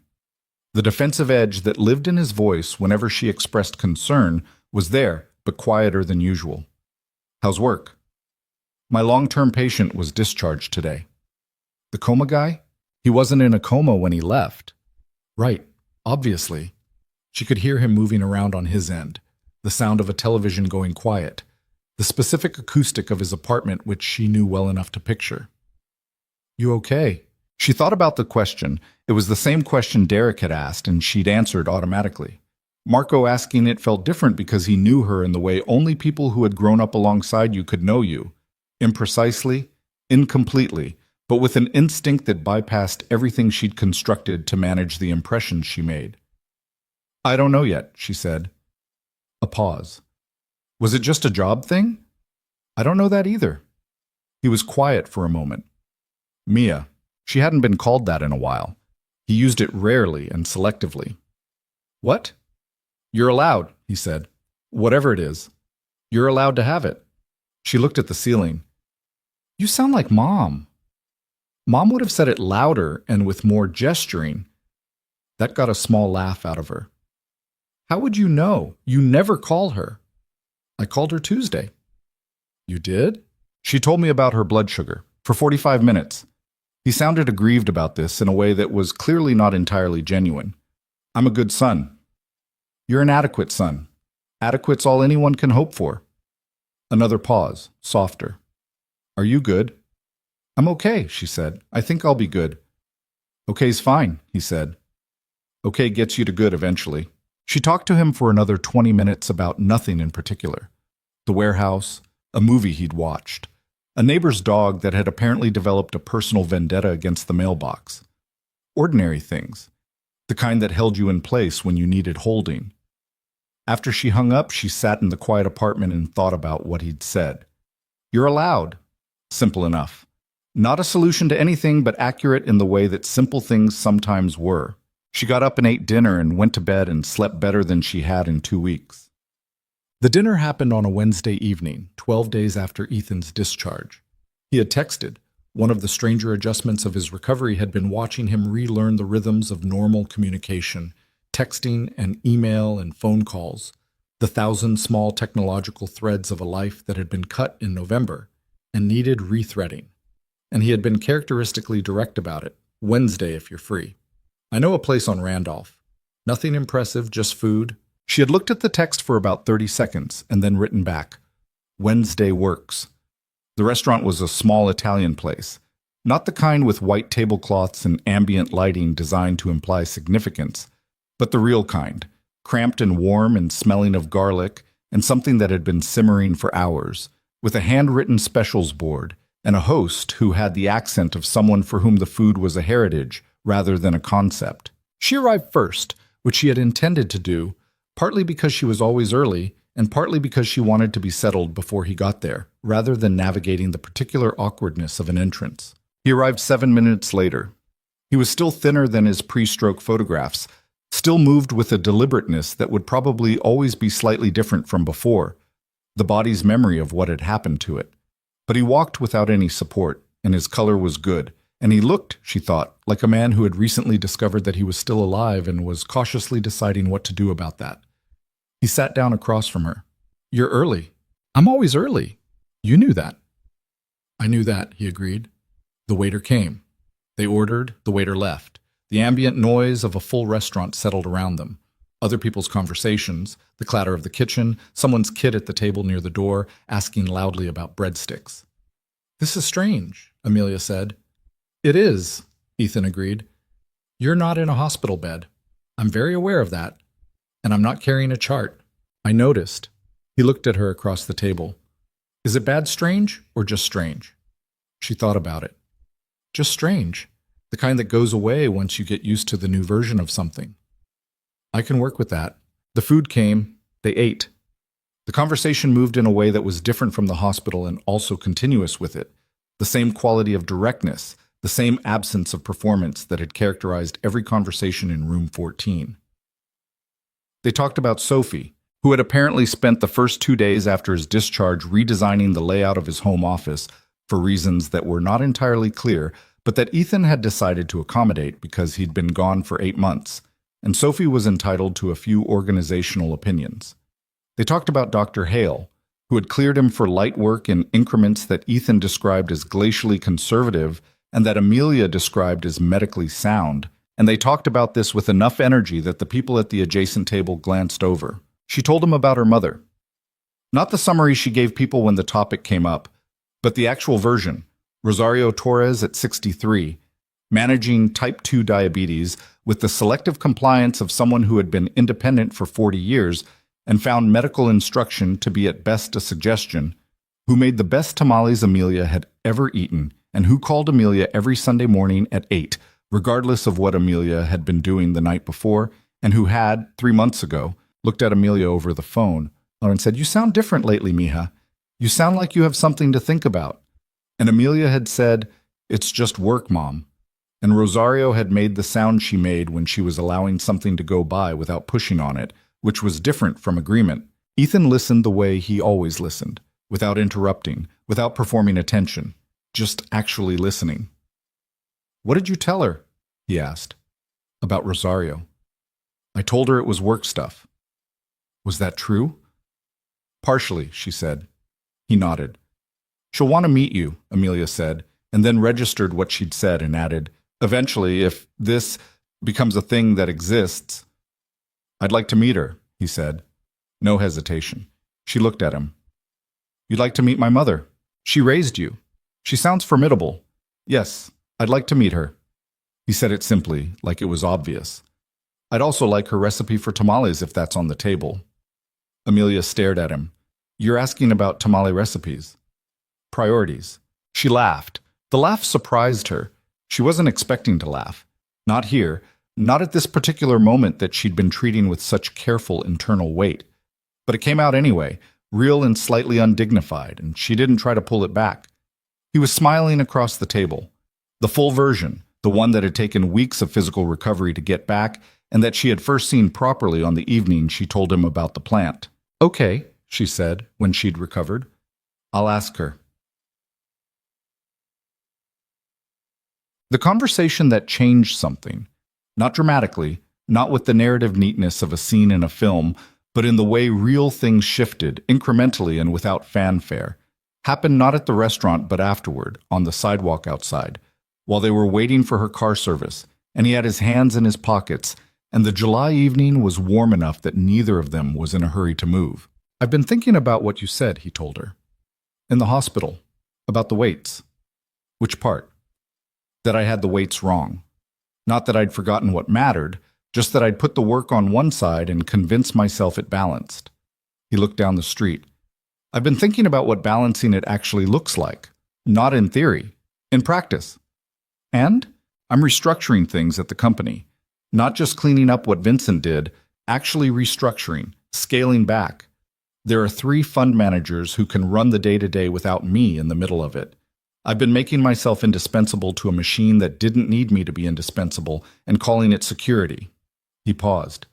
The defensive edge that lived in his voice whenever she expressed concern was there, but quieter than usual. How's work? My long-term patient was discharged today. The coma guy? He wasn't in a coma when he left. Right. Obviously. She could hear him moving around on his end, the sound of a television going quiet, the specific acoustic of his apartment which she knew well enough to picture. You okay? She thought about the question. It was the same question Derek had asked, and she'd answered automatically. Marco asking it felt different because he knew her in the way only people who had grown up alongside you could know you. Imprecisely, incompletely, but with an instinct that bypassed everything she'd constructed to manage the impressions she made. I don't know yet, she said. A pause. Was it just a job thing? I don't know that either. He was quiet for a moment. Mia. She hadn't been called that in a while. He used it rarely and selectively. What? You're allowed, he said. Whatever it is. You're allowed to have it. She looked at the ceiling. You sound like Mom. Mom would have said it louder and with more gesturing. That got a small laugh out of her. How would you know? You never call her. I called her Tuesday. You did? She told me about her blood sugar for 45 minutes. He sounded aggrieved about this in a way that was clearly not entirely genuine. I'm a good son. You're an adequate son. Adequate's all anyone can hope for. Another pause, softer. Are you good? I'm okay, she said. I think I'll be good. Okay's fine, he said. Okay gets you to good eventually. She talked to him for another 20 minutes about nothing in particular. The warehouse, a movie he'd watched, a neighbor's dog that had apparently developed a personal vendetta against the mailbox. Ordinary things, the kind that held you in place when you needed holding. After she hung up, she sat in the quiet apartment and thought about what he'd said. You're allowed. Simple enough. Not a solution to anything, but accurate in the way that simple things sometimes were. She got up and ate dinner and went to bed and slept better than she had in 2 weeks. The dinner happened on a Wednesday evening, 12 days after Ethan's discharge. He had texted. One of the stranger adjustments of his recovery had been watching him relearn the rhythms of normal communication, texting and email and phone calls, the 1,000 small technological threads of a life that had been cut in November and needed rethreading. And he had been characteristically direct about it. Wednesday, if you're free. I know a place on Randolph. Nothing impressive, just food. She had looked at the text for about 30 seconds and then written back, Wednesday works. The restaurant was a small Italian place, not the kind with white tablecloths and ambient lighting designed to imply significance, but the real kind, cramped and warm and smelling of garlic and something that had been simmering for hours, with a handwritten specials board and a host who had the accent of someone for whom the food was a heritage rather than a concept. She arrived first, which she had intended to do, partly because she was always early and partly because she wanted to be settled before he got there, rather than navigating the particular awkwardness of an entrance. He arrived 7 minutes later. He was still thinner than his pre-stroke photographs, still moved with a deliberateness that would probably always be slightly different from before, the body's memory of what had happened to it. But he walked without any support, and his color was good, and he looked, she thought, like a man who had recently discovered that he was still alive and was cautiously deciding what to do about that. He sat down across from her. You're early. I'm always early. You knew that. I knew that, he agreed. The waiter came. They ordered, the waiter left. The ambient noise of a full restaurant settled around them. Other people's conversations, the clatter of the kitchen, someone's kid at the table near the door, asking loudly about breadsticks. This is strange, Amelia said. It is, Ethan agreed. You're not in a hospital bed. I'm very aware of that. And I'm not carrying a chart. I noticed. He looked at her across the table. Is it bad strange or just strange? She thought about it. Just strange. The kind that goes away once you get used to the new version of something. I can work with that. The food came. They ate. The conversation moved in a way that was different from the hospital and also continuous with it. The same quality of directness, the same absence of performance that had characterized every conversation in room 14. They talked about Sophie, who had apparently spent the first 2 days after his discharge redesigning the layout of his home office for reasons that were not entirely clear, but that Ethan had decided to accommodate because he'd been gone for 8 months, and Sophie was entitled to a few organizational opinions. They talked about Dr. Hale, who had cleared him for light work in increments that Ethan described as glacially conservative and that Amelia described as medically sound, and they talked about this with enough energy that the people at the adjacent table glanced over. She told him about her mother. Not the summary she gave people when the topic came up, but the actual version. Rosario Torres at 63, managing type 2 diabetes with the selective compliance of someone who had been independent for 40 years and found medical instruction to be at best a suggestion, who made the best tamales Amelia had ever eaten, and who called Amelia every Sunday morning at 8, regardless of what Amelia had been doing the night before, and who had, 3 months ago, looked at Amelia over the phone and said, You sound different lately, mija. You sound like you have something to think about. And Amelia had said, It's just work, Mom. And Rosario had made the sound she made when she was allowing something to go by without pushing on it, which was different from agreement. Ethan listened the way he always listened, without interrupting, without performing attention, just actually listening. What did you tell her? He asked. About Rosario. I told her it was work stuff. Was that true? Partially, she said. He nodded. She'll want to meet you, Amelia said, and then registered what she'd said and added, Eventually, if this becomes a thing that exists, I'd like to meet her, he said. No hesitation. She looked at him. You'd like to meet my mother? She raised you. She sounds formidable. Yes, I'd like to meet her. He said it simply, like it was obvious. I'd also like her recipe for tamales if that's on the table. Amelia stared at him. You're asking about tamale recipes. Priorities. She laughed. The laugh surprised her. She wasn't expecting to laugh. Not here, not at this particular moment that she'd been treating with such careful internal weight. But it came out anyway, real and slightly undignified, and she didn't try to pull it back. He was smiling across the table. The full version, the one that had taken weeks of physical recovery to get back, and that she had first seen properly on the evening she told him about the plant. Okay, she said, when she'd recovered. I'll ask her. The conversation that changed something, not dramatically, not with the narrative neatness of a scene in a film, but in the way real things shifted, incrementally and without fanfare, happened not at the restaurant but afterward, on the sidewalk outside, while they were waiting for her car service, and he had his hands in his pockets, and the July evening was warm enough that neither of them was in a hurry to move. I've been thinking about what you said, he told her. In the hospital. About the weights. Which part? That I had the weights wrong. Not that I'd forgotten what mattered, just that I'd put the work on one side and convinced myself it balanced. He looked down the street. I've been thinking about what balancing it actually looks like. Not in theory. In practice. And I'm restructuring things at the company. Not just cleaning up what Vincent did, actually restructuring, scaling back. There are 3 fund managers who can run the day-to-day without me in the middle of it. I've been making myself indispensable to a machine that didn't need me to be indispensable and calling it security. He paused.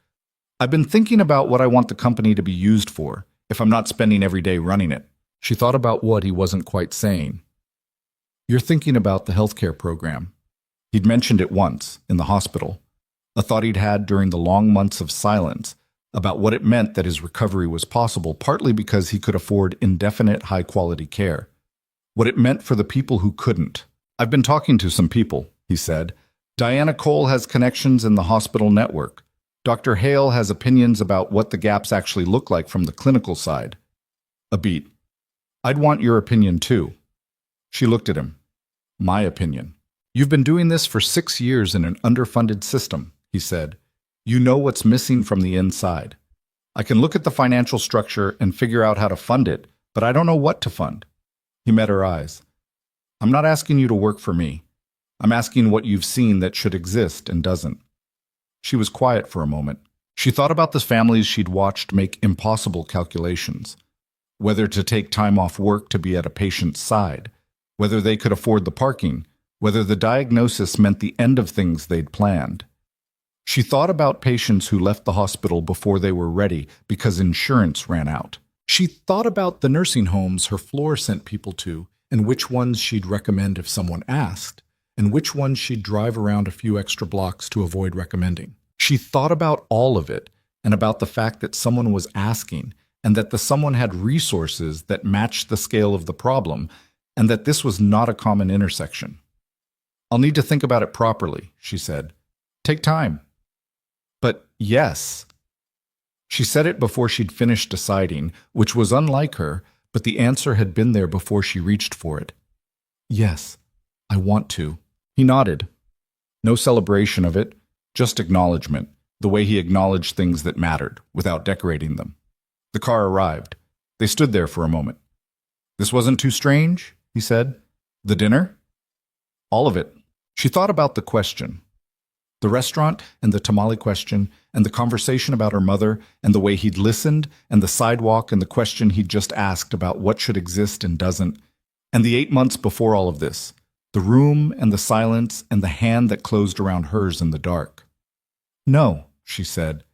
I've been thinking about what I want the company to be used for, if I'm not spending every day running it. She thought about what he wasn't quite saying. You're thinking about the healthcare program. He'd mentioned it once, in the hospital. A thought he'd had during the long months of silence about what it meant that his recovery was possible, partly because he could afford indefinite high-quality care. What it meant for the people who couldn't. I've been talking to some people, he said. Diana Cole has connections in the hospital network. Dr. Hale has opinions about what the gaps actually look like from the clinical side. A beat. I'd want your opinion too. She looked at him. My opinion. You've been doing this for 6 years in an underfunded system, he said. You know what's missing from the inside. I can look at the financial structure and figure out how to fund it, but I don't know what to fund. He met her eyes. I'm not asking you to work for me. I'm asking what you've seen that should exist and doesn't. She was quiet for a moment. She thought about the families she'd watched make impossible calculations. Whether to take time off work to be at a patient's side, whether they could afford the parking, whether the diagnosis meant the end of things they'd planned. She thought about patients who left the hospital before they were ready because insurance ran out. She thought about the nursing homes her floor sent people to, and which ones she'd recommend if someone asked, and which ones she'd drive around a few extra blocks to avoid recommending. She thought about all of it, and about the fact that someone was asking, and that the someone had resources that matched the scale of the problem, and that this was not a common intersection. I'll need to think about it properly, she said. Take time. But yes. She said it before she'd finished deciding, which was unlike her, but the answer had been there before she reached for it. Yes, I want to. He nodded. No celebration of it, just acknowledgement, the way he acknowledged things that mattered, without decorating them. The car arrived. They stood there for a moment. This wasn't too strange, he said. The dinner? All of it. She thought about the question. The restaurant and the tamale question and the conversation about her mother and the way he'd listened and the sidewalk and the question he'd just asked about what should exist and doesn't, and the 8 months before all of this, the room and the silence and the hand that closed around hers in the dark. No, she said.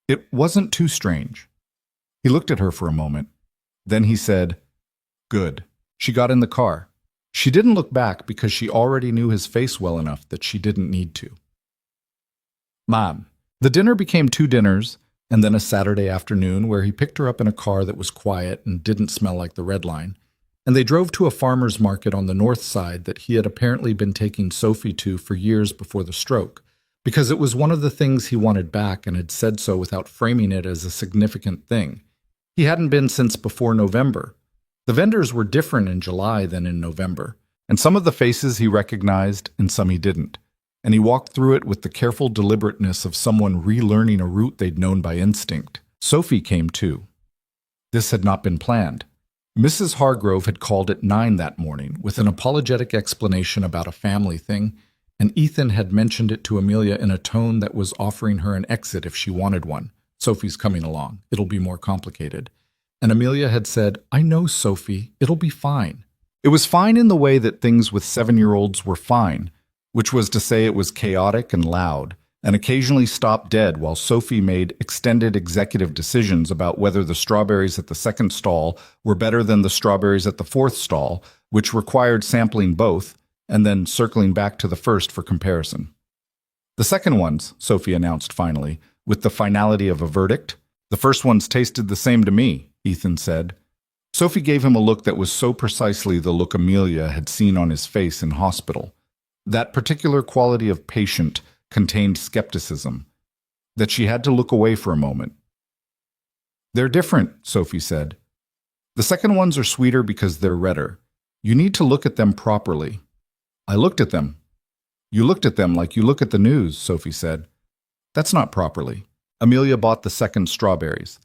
It wasn't too strange. He looked at her for a moment. Then he said, Good. She got in the car. She didn't look back because she already knew his face well enough that she didn't need to. Mom. The dinner became 2 dinners, and then a Saturday afternoon where he picked her up in a car that was quiet and didn't smell like the Red Line, and they drove to a farmer's market on the north side that he had apparently been taking Sophie to for years before the stroke, because it was one of the things he wanted back and had said so without framing it as a significant thing. He hadn't been since before November. The vendors were different in July than in November, and some of the faces he recognized and some he didn't. and he walked through it with the careful deliberateness of someone relearning a route they'd known by instinct. Sophie came too. This had not been planned. Mrs. Hargrove had called at 9 that morning with an apologetic explanation about a family thing, and Ethan had mentioned it to Amelia in a tone that was offering her an exit if she wanted one. Sophie's coming along. It'll be more complicated. And Amelia had said, I know, Sophie, it'll be fine. It was fine in the way that things with 7-year-olds were fine, which was to say it was chaotic and loud, and occasionally stopped dead while Sophie made extended executive decisions about whether the strawberries at the second stall were better than the strawberries at the fourth stall, which required sampling both, and then circling back to the first for comparison. The second ones, Sophie announced finally, with the finality of a verdict. The first ones tasted the same to me, Ethan said. Sophie gave him a look that was so precisely the look Amelia had seen on his face in hospital. That particular quality of patient contained skepticism, that she had to look away for a moment. They're different, Sophie said. The second ones are sweeter because they're redder. You need to look at them properly. I looked at them. You looked at them like you look at the news, Sophie said. That's not properly. Amelia bought the second strawberries.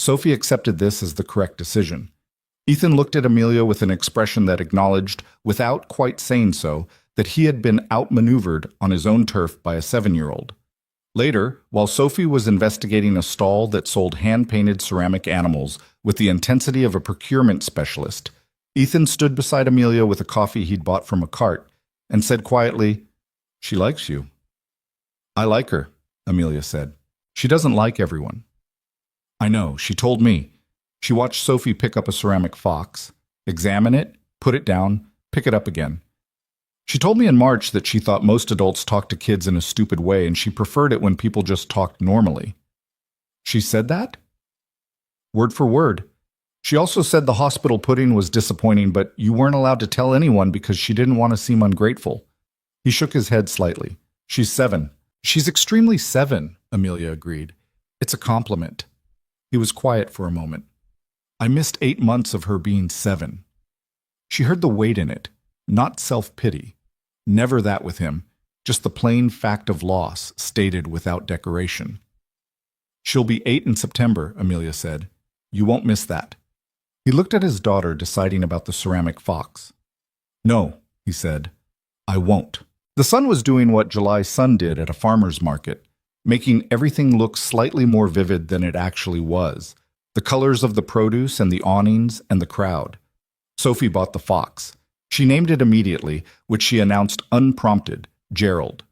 Sophie accepted this as the correct decision. Ethan looked at Amelia with an expression that acknowledged, without quite saying so, that he had been outmaneuvered on his own turf by a 7-year-old. Later, while Sophie was investigating a stall that sold hand-painted ceramic animals with the intensity of a procurement specialist, Ethan stood beside Amelia with a coffee he'd bought from a cart and said quietly, She likes you. I like her, Amelia said. She doesn't like everyone. I know, she told me. She watched Sophie pick up a ceramic fox, examine it, put it down, pick it up again. She told me in March that she thought most adults talked to kids in a stupid way and she preferred it when people just talked normally. She said that? Word for word. She also said the hospital pudding was disappointing, but you weren't allowed to tell anyone because she didn't want to seem ungrateful. He shook his head slightly. She's 7. She's extremely 7, Amelia agreed. It's a compliment. He was quiet for a moment. I missed 8 months of her being 7. She heard the weight in it. Not self-pity. Never that with him, just the plain fact of loss, stated without decoration. She'll be 8 in September, Amelia said. You won't miss that. He looked at his daughter, deciding about the ceramic fox. No, he said, I won't. The sun was doing what July sun did at a farmer's market, making everything look slightly more vivid than it actually was. The colors of the produce and the awnings and the crowd. Sophie bought the fox. She named it immediately, which she announced unprompted, Gerald.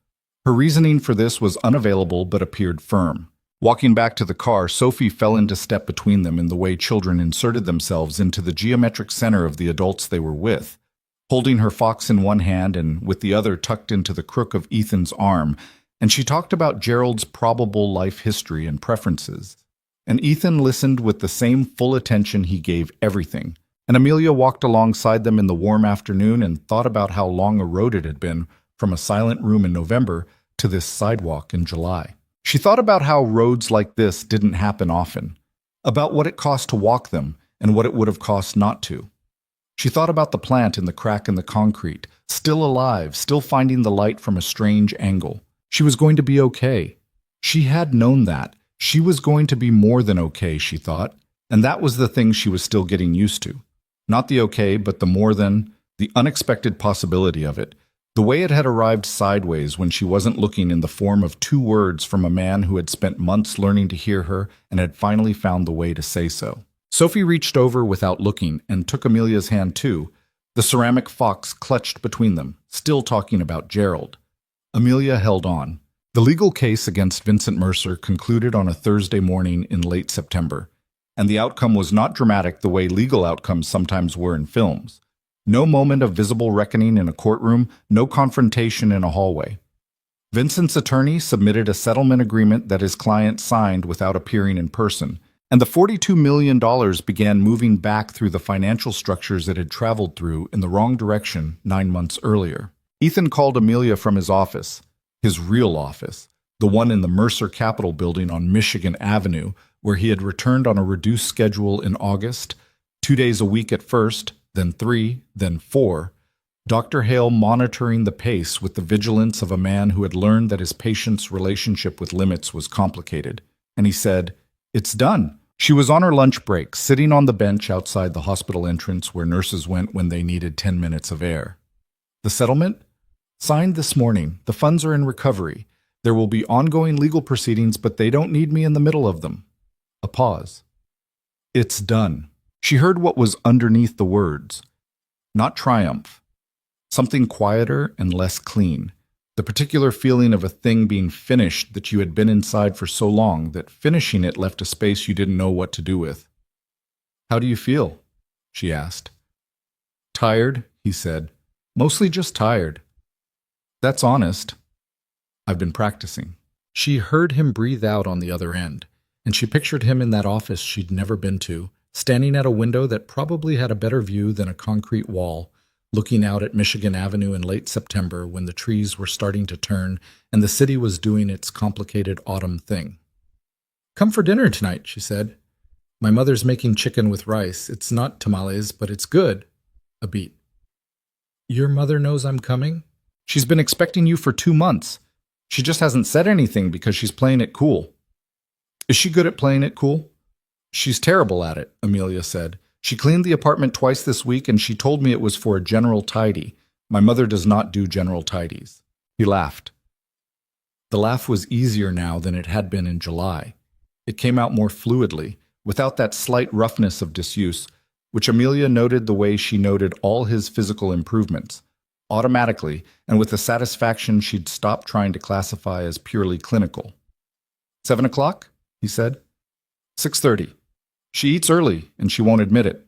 Her reasoning for this was unavailable but appeared firm. Walking back to the car, Sophie fell into step between them in the way children inserted themselves into the geometric center of the adults they were with, holding her fox in one hand and with the other tucked into the crook of Ethan's arm, and she talked about Gerald's probable life history and preferences. And Ethan listened with the same full attention he gave everything. And Amelia walked alongside them in the warm afternoon and thought about how long a road it had been from a silent room in November to this sidewalk in July. She thought about how roads like this didn't happen often, about what it cost to walk them and what it would have cost not to. She thought about the plant in the crack in the concrete, still alive, still finding the light from a strange angle. She was going to be okay. She had known that. She was going to be more than okay, she thought, and that was the thing she was still getting used to. Not the okay, but the more than, the unexpected possibility of it, the way it had arrived sideways when she wasn't looking in the form of 2 words from a man who had spent months learning to hear her and had finally found the way to say so. Sophie reached over without looking and took Amelia's hand too, the ceramic fox clutched between them, still talking about Gerald. Amelia held on. The legal case against Vincent Mercer concluded on a Thursday morning in late September. And the outcome was not dramatic the way legal outcomes sometimes were in films. No moment of visible reckoning in a courtroom, no confrontation in a hallway. Vincent's attorney submitted a settlement agreement that his client signed without appearing in person, and the $42 million began moving back through the financial structures it had traveled through in the wrong direction 9 months earlier. Ethan called Amelia from his office, his real office, the one in the Mercer Capitol building on Michigan Avenue, where he had returned on a reduced schedule in August, 2 days a week at first, then 3, then 4, Dr. Hale monitoring the pace with the vigilance of a man who had learned that his patient's relationship with limits was complicated. And he said, "It's done." She was on her lunch break, sitting on the bench outside the hospital entrance where nurses went when they needed 10 minutes of air. "The settlement? Signed this morning. The funds are in recovery. There will be ongoing legal proceedings, but they don't need me in the middle of them." A pause. "It's done." She heard what was underneath the words. Not triumph. Something quieter and less clean. The particular feeling of a thing being finished that you had been inside for so long that finishing it left a space you didn't know what to do with. "How do you feel?" she asked. "Tired," he said. "Mostly just tired." "That's honest." "I've been practicing." She heard him breathe out on the other end, and she pictured him in that office she'd never been to, standing at a window that probably had a better view than a concrete wall, looking out at Michigan Avenue in late September when the trees were starting to turn and the city was doing its complicated autumn thing. "Come for dinner tonight," she said. "My mother's making chicken with rice. It's not tamales, but it's good." A beat. "Your mother knows I'm coming?" "She's been expecting you for 2 months. She just hasn't said anything because she's playing it cool." "Is she good at playing it cool?" "She's terrible at it," Amelia said. "She cleaned the apartment twice this week, and she told me it was for a general tidy. My mother does not do general tidies." He laughed. The laugh was easier now than it had been in July. It came out more fluidly, without that slight roughness of disuse, which Amelia noted the way she noted all his physical improvements, automatically, and with a satisfaction she'd stopped trying to classify as purely clinical. 7 o'clock? He said. 6:30. She eats early, and she won't admit it.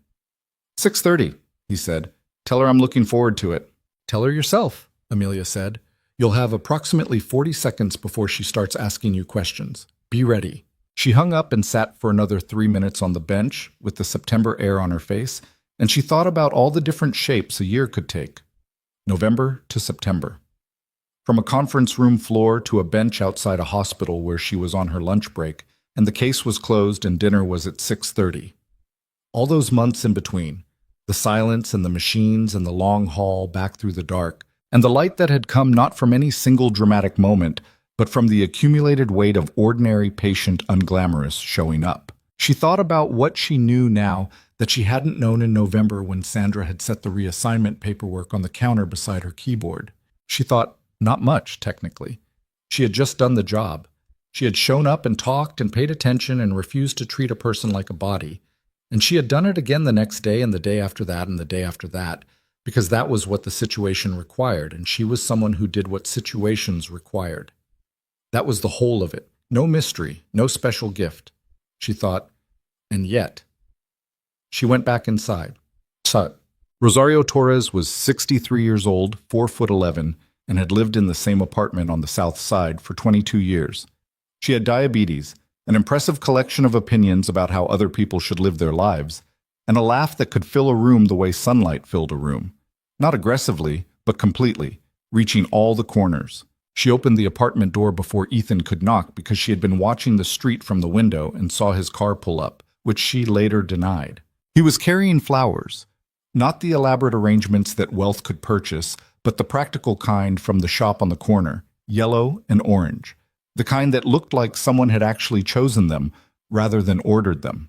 6:30, he said. Tell her I'm looking forward to it. Tell her yourself, Amelia said. You'll have approximately 40 seconds before she starts asking you questions. Be ready. She hung up and sat for another 3 minutes on the bench with the September air on her face, and she thought about all the different shapes a year could take. November to September. From a conference room floor to a bench outside a hospital where she was on her lunch break, and the case was closed and dinner was at 6:30. All those months in between, the silence and the machines and the long haul back through the dark, and the light that had come not from any single dramatic moment, but from the accumulated weight of ordinary, patient, unglamorous showing up. She thought about what she knew now that she hadn't known in November when Sandra had set the reassignment paperwork on the counter beside her keyboard. She thought, not much, technically. She had just done the job. She had shown up and talked and paid attention and refused to treat a person like a body. And she had done it again the next day and the day after that and the day after that, because that was what the situation required, and she was someone who did what situations required. That was the whole of it. No mystery, no special gift. She thought, and yet. She went back inside. Rosario Torres was 63 years old, 4'11", and had lived in the same apartment on the south side for 22 years. She had diabetes, an impressive collection of opinions about how other people should live their lives, and a laugh that could fill a room the way sunlight filled a room. Not aggressively, but completely, reaching all the corners. She opened the apartment door before Ethan could knock because she had been watching the street from the window and saw his car pull up, which she later denied. He was carrying flowers, not the elaborate arrangements that wealth could purchase, but the practical kind from the shop on the corner, yellow and orange, the kind that looked like someone had actually chosen them rather than ordered them.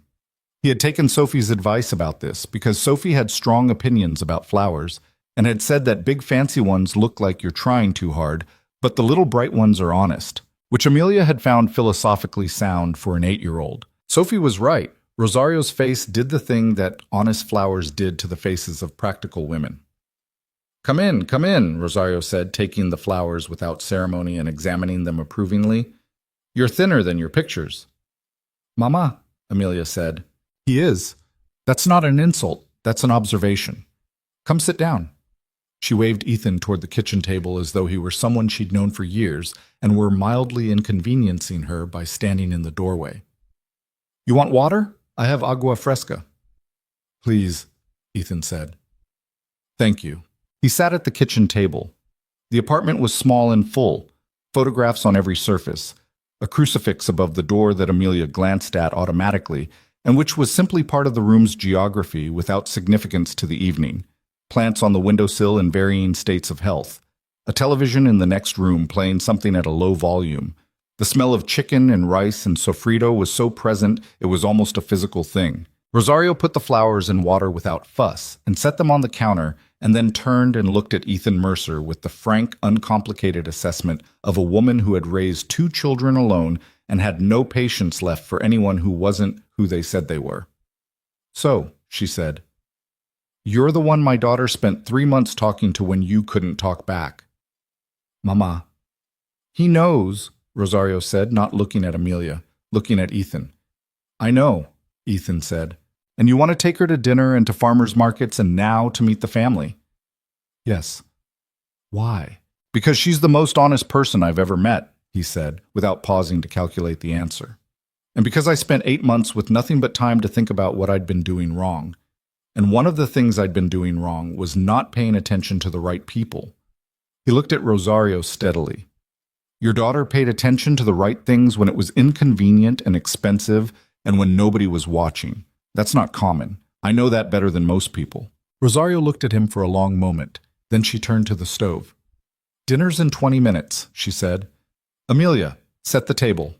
He had taken Sophie's advice about this because Sophie had strong opinions about flowers and had said that big fancy ones look like you're trying too hard, but the little bright ones are honest, which Amelia had found philosophically sound for an 8-year-old. Sophie was right. Rosario's face did the thing that honest flowers did to the faces of practical women. Come in, Rosario said, taking the flowers without ceremony and examining them approvingly. You're thinner than your pictures. Mama, Amelia said. He is. That's not an insult. That's an observation. Come sit down. She waved Ethan toward the kitchen table as though he were someone she'd known for years and were mildly inconveniencing her by standing in the doorway. You want water? I have agua fresca. Please, Ethan said. Thank you. He sat at the kitchen table. The apartment was small and full, photographs on every surface, a crucifix above the door that Amelia glanced at automatically, and which was simply part of the room's geography without significance to the evening, plants on the windowsill in varying states of health, a television in the next room playing something at a low volume. The smell of chicken and rice and sofrito was so present it was almost a physical thing. Rosario put the flowers in water without fuss and set them on the counter, and then turned and looked at Ethan Mercer with the frank, uncomplicated assessment of a woman who had raised 2 children alone and had no patience left for anyone who wasn't who they said they were. "So," she said, "you're the one my daughter spent 3 months talking to when you couldn't talk back." "Mama." "He knows," Rosario said, not looking at Amelia, looking at Ethan. "I know," Ethan said. "And you want to take her to dinner and to farmers markets and now to meet the family?" "Yes." "Why?" "Because she's the most honest person I've ever met," he said, without pausing to calculate the answer. "And because I spent 8 months with nothing but time to think about what I'd been doing wrong. And one of the things I'd been doing wrong was not paying attention to the right people." He looked at Rosario steadily. "Your daughter paid attention to the right things when it was inconvenient and expensive and when nobody was watching. That's not common. I know that better than most people." Rosario looked at him for a long moment. Then she turned to the stove. "Dinner's in 20 minutes, she said. "Amelia, set the table."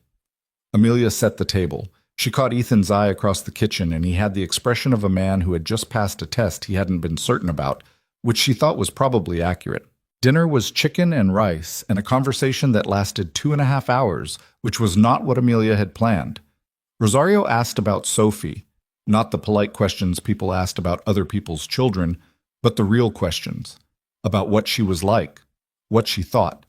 Amelia set the table. She caught Ethan's eye across the kitchen, and he had the expression of a man who had just passed a test he hadn't been certain about, which she thought was probably accurate. Dinner was chicken and rice, and a conversation that lasted 2.5 hours, which was not what Amelia had planned. Rosario asked about Sophie, not the polite questions people asked about other people's children, but the real questions, about what she was like, what she thought,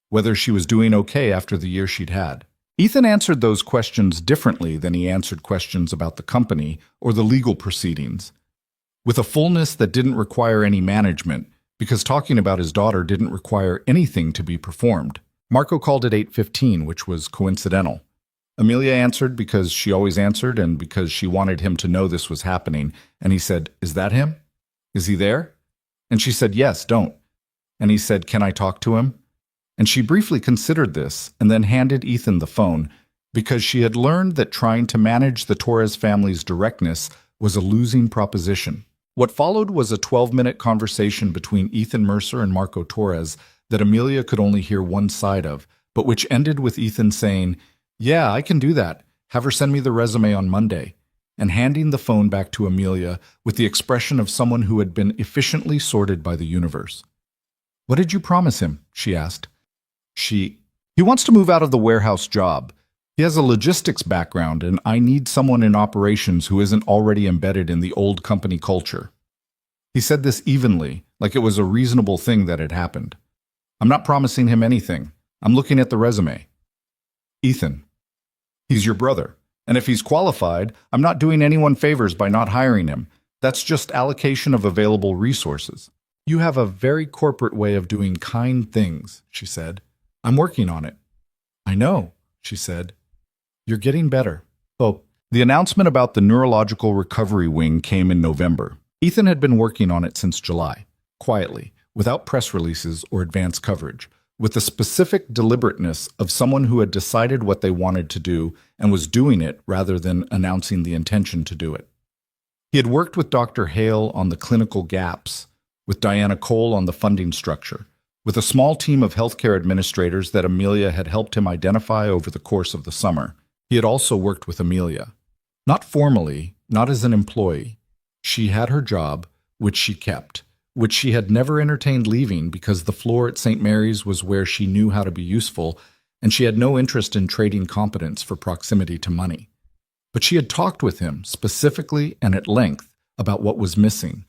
whether she was doing okay after the year she'd had. Ethan answered those questions differently than he answered questions about the company or the legal proceedings, with a fullness that didn't require any management, because talking about his daughter didn't require anything to be performed. Marco called at 8:15, which was coincidental. Amelia answered because she always answered and because she wanted him to know this was happening, and he said, "Is that him? Is he there?" And she said, "Yes, don't." And he said, "Can I talk to him?" And she briefly considered this and then handed Ethan the phone because she had learned that trying to manage the Torres family's directness was a losing proposition. What followed was a 12-minute conversation between Ethan Mercer and Marco Torres that Amelia could only hear one side of, but which ended with Ethan saying, "Yeah, I can do that. Have her send me the resume on Monday," and handing the phone back to Amelia with the expression of someone who had been efficiently sorted by the universe. "What did you promise him?" she asked. He wants to move out of the warehouse job. He has a logistics background, and I need someone in operations who isn't already embedded in the old company culture." He said this evenly, like it was a reasonable thing that had happened. "I'm not promising him anything. I'm looking at the resume." "Ethan, he's your brother, and if he's qualified, I'm not doing anyone favors by not hiring him. That's just allocation of available resources." "You have a very corporate way of doing kind things," she said. "I'm working on it." "I know," she said. "You're getting better." "Oh." The announcement about the neurological recovery wing came in November. Ethan had been working on it since July, quietly, without press releases or advance coverage, with the specific deliberateness of someone who had decided what they wanted to do and was doing it rather than announcing the intention to do it. He had worked with Dr. Hale on the clinical gaps, with Diana Cole on the funding structure, with a small team of healthcare administrators that Amelia had helped him identify over the course of the summer. He had also worked with Amelia. Not formally, not as an employee. She had her job, which she kept, which she had never entertained leaving because the floor at St. Mary's was where she knew how to be useful, and she had no interest in trading competence for proximity to money. But she had talked with him, specifically and at length, about what was missing,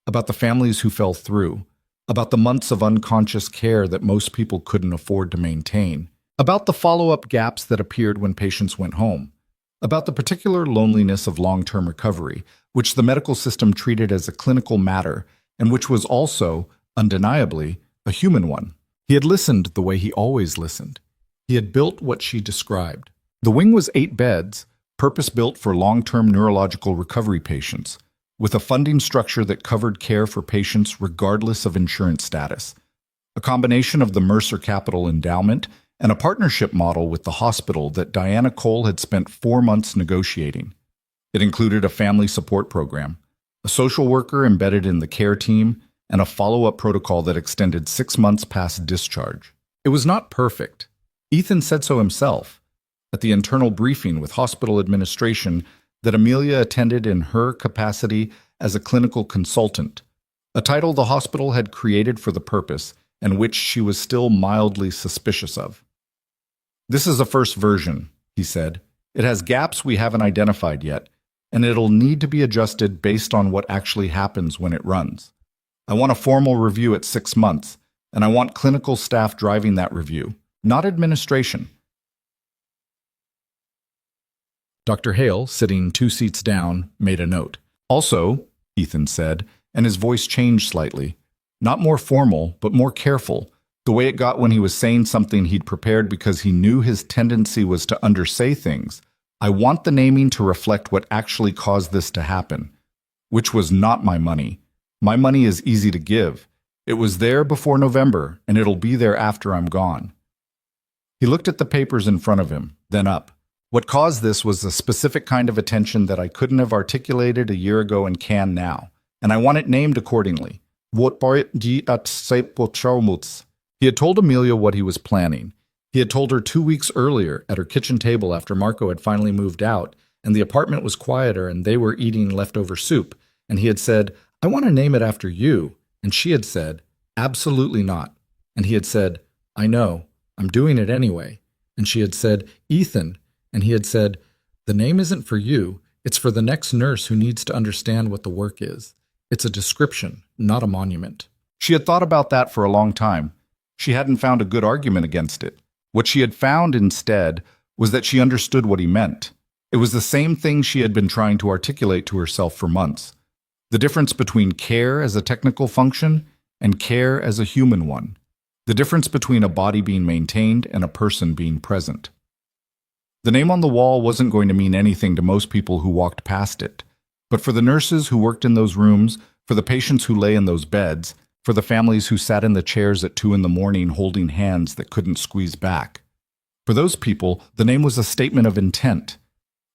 about the families who fell through, about the months of unconscious care that most people couldn't afford to maintain, about the follow-up gaps that appeared when patients went home, about the particular loneliness of long-term recovery, which the medical system treated as a clinical matter and which was also, undeniably, a human one. He had listened the way he always listened. He had built what she described. The wing was 8 beds, purpose-built for long-term neurological recovery patients, with a funding structure that covered care for patients regardless of insurance status, a combination of the Mercer Capital Endowment and a partnership model with the hospital that Diana Cole had spent 4 months negotiating. It included a family support program, a social worker embedded in the care team, and a follow-up protocol that extended 6 months past discharge. It was not perfect. Ethan said so himself at the internal briefing with hospital administration that Amelia attended in her capacity as a clinical consultant, a title the hospital had created for the purpose and which she was still mildly suspicious of. "This is a first version," he said. "It has gaps we haven't identified yet, and it'll need to be adjusted based on what actually happens when it runs. I want a formal review at 6 months, and I want clinical staff driving that review, not administration." Dr. Hale, sitting 2 seats down, made a note. "Also," Ethan said, and his voice changed slightly, not more formal, but more careful, the way it got when he was saying something he'd prepared because he knew his tendency was to undersay things. "I want the naming to reflect what actually caused this to happen, which was not my money. My money is easy to give. It was there before November, and it'll be there after I'm gone." He looked at the papers in front of him, then up. "What caused this was a specific kind of attention that I couldn't have articulated a year ago and can now, and I want it named accordingly. He had told Amelia what he was planning. He had told her 2 weeks earlier at her kitchen table after Marco had finally moved out, and the apartment was quieter and they were eating leftover soup, and he had said, "I want to name it after you," and she had said, "Absolutely not." And he had said, "I know, I'm doing it anyway." And she had said, "Ethan," and he had said, "The name isn't for you, it's for the next nurse who needs to understand what the work is. It's a description, not a monument." She had thought about that for a long time. She hadn't found a good argument against it. What she had found instead was that she understood what he meant. It was the same thing she had been trying to articulate to herself for months. The difference between care as a technical function and care as a human one. The difference between a body being maintained and a person being present. The name on the wall wasn't going to mean anything to most people who walked past it. But for the nurses who worked in those rooms, for the patients who lay in those beds, for the families who sat in the chairs at 2 a.m. holding hands that couldn't squeeze back. For those people, the name was a statement of intent.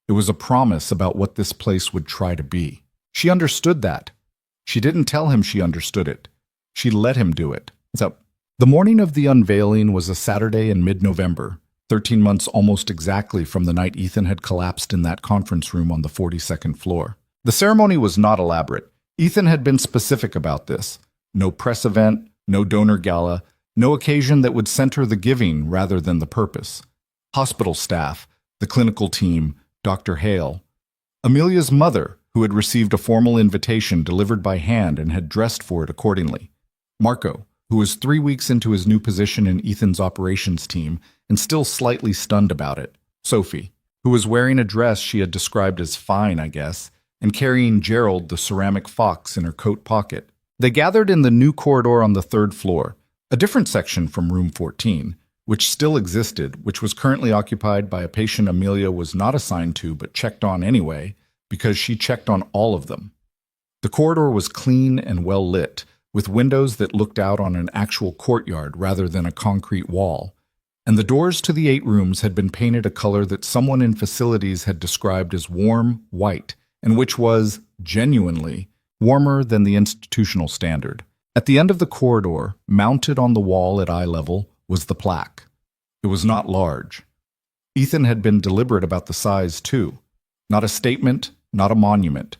It was a promise about what this place would try to be. She understood that. She didn't tell him she understood it. She let him do it. The morning of the unveiling was a Saturday in mid-November, 13 months almost exactly from the night Ethan had collapsed in that conference room on the 42nd floor. The ceremony was not elaborate. Ethan had been specific about this. No press event, no donor gala, no occasion that would center the giving rather than the purpose. Hospital staff, the clinical team, Dr. Hale. Amelia's mother, who had received a formal invitation delivered by hand and had dressed for it accordingly. Marco, who was 3 weeks into his new position in Ethan's operations team and still slightly stunned about it. Sophie, who was wearing a dress she had described as fine, I guess, and carrying Gerald the ceramic fox in her coat pocket. They gathered in the new corridor on the 3rd floor, a different section from room 14, which still existed, which was currently occupied by a patient Amelia was not assigned to but checked on anyway, because she checked on all of them. The corridor was clean and well lit, with windows that looked out on an actual courtyard rather than a concrete wall, and the doors to the 8 rooms had been painted a color that someone in facilities had described as warm white, and which was, genuinely, warmer than the institutional standard. At the end of the corridor, mounted on the wall at eye level, was the plaque. It was not large. Ethan had been deliberate about the size, too. Not a statement, not a monument.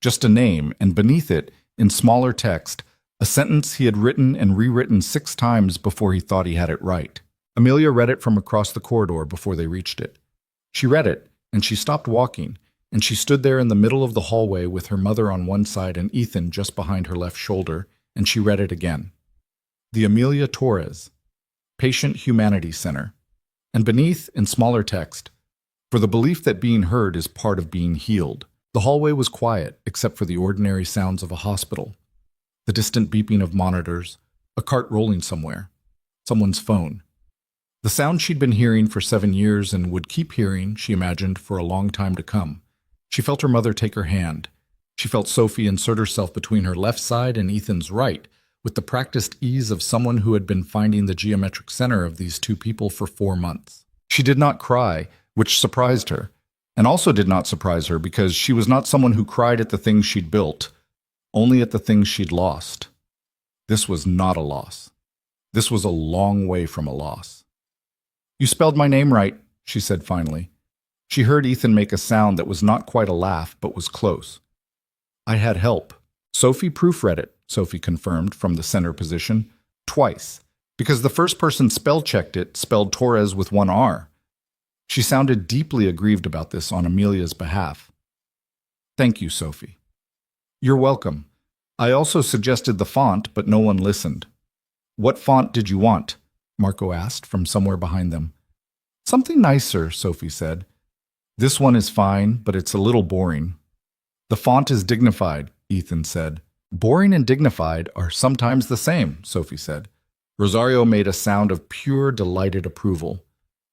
Just a name, and beneath it, in smaller text, a sentence he had written and rewritten 6 times before he thought he had it right. Amelia read it from across the corridor before they reached it. She read it, and she stopped walking, and she stood there in the middle of the hallway with her mother on one side and Ethan just behind her left shoulder, and she read it again. The Amelia Torres, Patient Humanity Center. And beneath, in smaller text, for the belief that being heard is part of being healed. The hallway was quiet, except for the ordinary sounds of a hospital. The distant beeping of monitors, a cart rolling somewhere, someone's phone. The sound she'd been hearing for 7 years and would keep hearing, she imagined, for a long time to come. She felt her mother take her hand. She felt Sophie insert herself between her left side and Ethan's right, with the practiced ease of someone who had been finding the geometric center of these 2 people for 4 months. She did not cry, which surprised her, and also did not surprise her because she was not someone who cried at the things she'd built, only at the things she'd lost. This was not a loss. This was a long way from a loss. "You spelled my name right," she said finally. She heard Ethan make a sound that was not quite a laugh, but was close. "I had help." Sophie proofread it, Sophie confirmed from the center position, twice, because the first person spell-checked it spelled Torres with one R. She sounded deeply aggrieved about this on Amelia's behalf. "Thank you, Sophie." "You're welcome. I also suggested the font, but no one listened." "What font did you want?" Marco asked from somewhere behind them. "Something nicer," Sophie said. "This one is fine, but it's a little boring." "The font is dignified," Ethan said. "Boring and dignified are sometimes the same," Sophie said. Rosario made a sound of pure, delighted approval.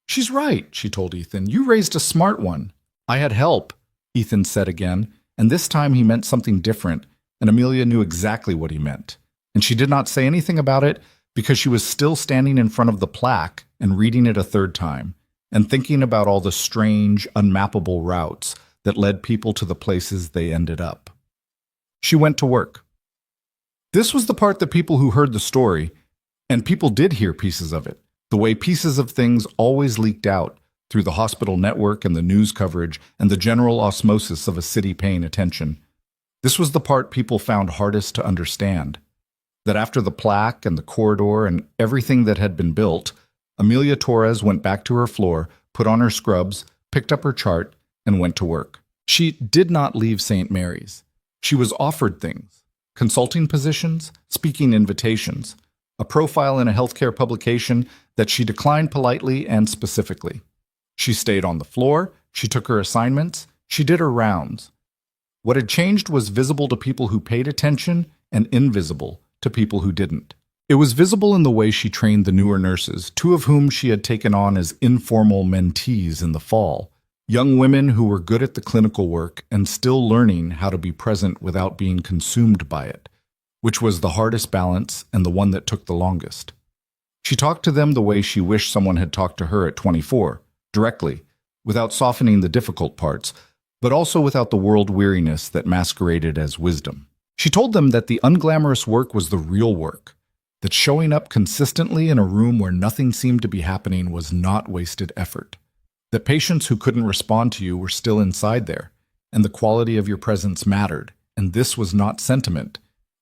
"She's right," she told Ethan. "You raised a smart one." "I had help," Ethan said again, and this time he meant something different, and Amelia knew exactly what he meant. And she did not say anything about it because she was still standing in front of the plaque and reading it a third time, and thinking about all the strange, unmappable routes that led people to the places they ended up. She went to work. This was the part that people who heard the story, and people did hear pieces of it, the way pieces of things always leaked out through the hospital network and the news coverage and the general osmosis of a city paying attention. This was the part people found hardest to understand. That after the plaque and the corridor and everything that had been built, Amelia Torres went back to her floor, put on her scrubs, picked up her chart, and went to work. She did not leave St. Mary's. She was offered things: consulting positions, speaking invitations, a profile in a healthcare publication that she declined politely and specifically. She stayed on the floor, she took her assignments, she did her rounds. What had changed was visible to people who paid attention and invisible to people who didn't. It was visible in the way she trained the newer nurses, two of whom she had taken on as informal mentees in the fall, young women who were good at the clinical work and still learning how to be present without being consumed by it, which was the hardest balance and the one that took the longest. She talked to them the way she wished someone had talked to her at 24, directly, without softening the difficult parts, but also without the world weariness that masqueraded as wisdom. She told them that the unglamorous work was the real work, that showing up consistently in a room where nothing seemed to be happening was not wasted effort, that patients who couldn't respond to you were still inside there, and the quality of your presence mattered, and this was not sentiment.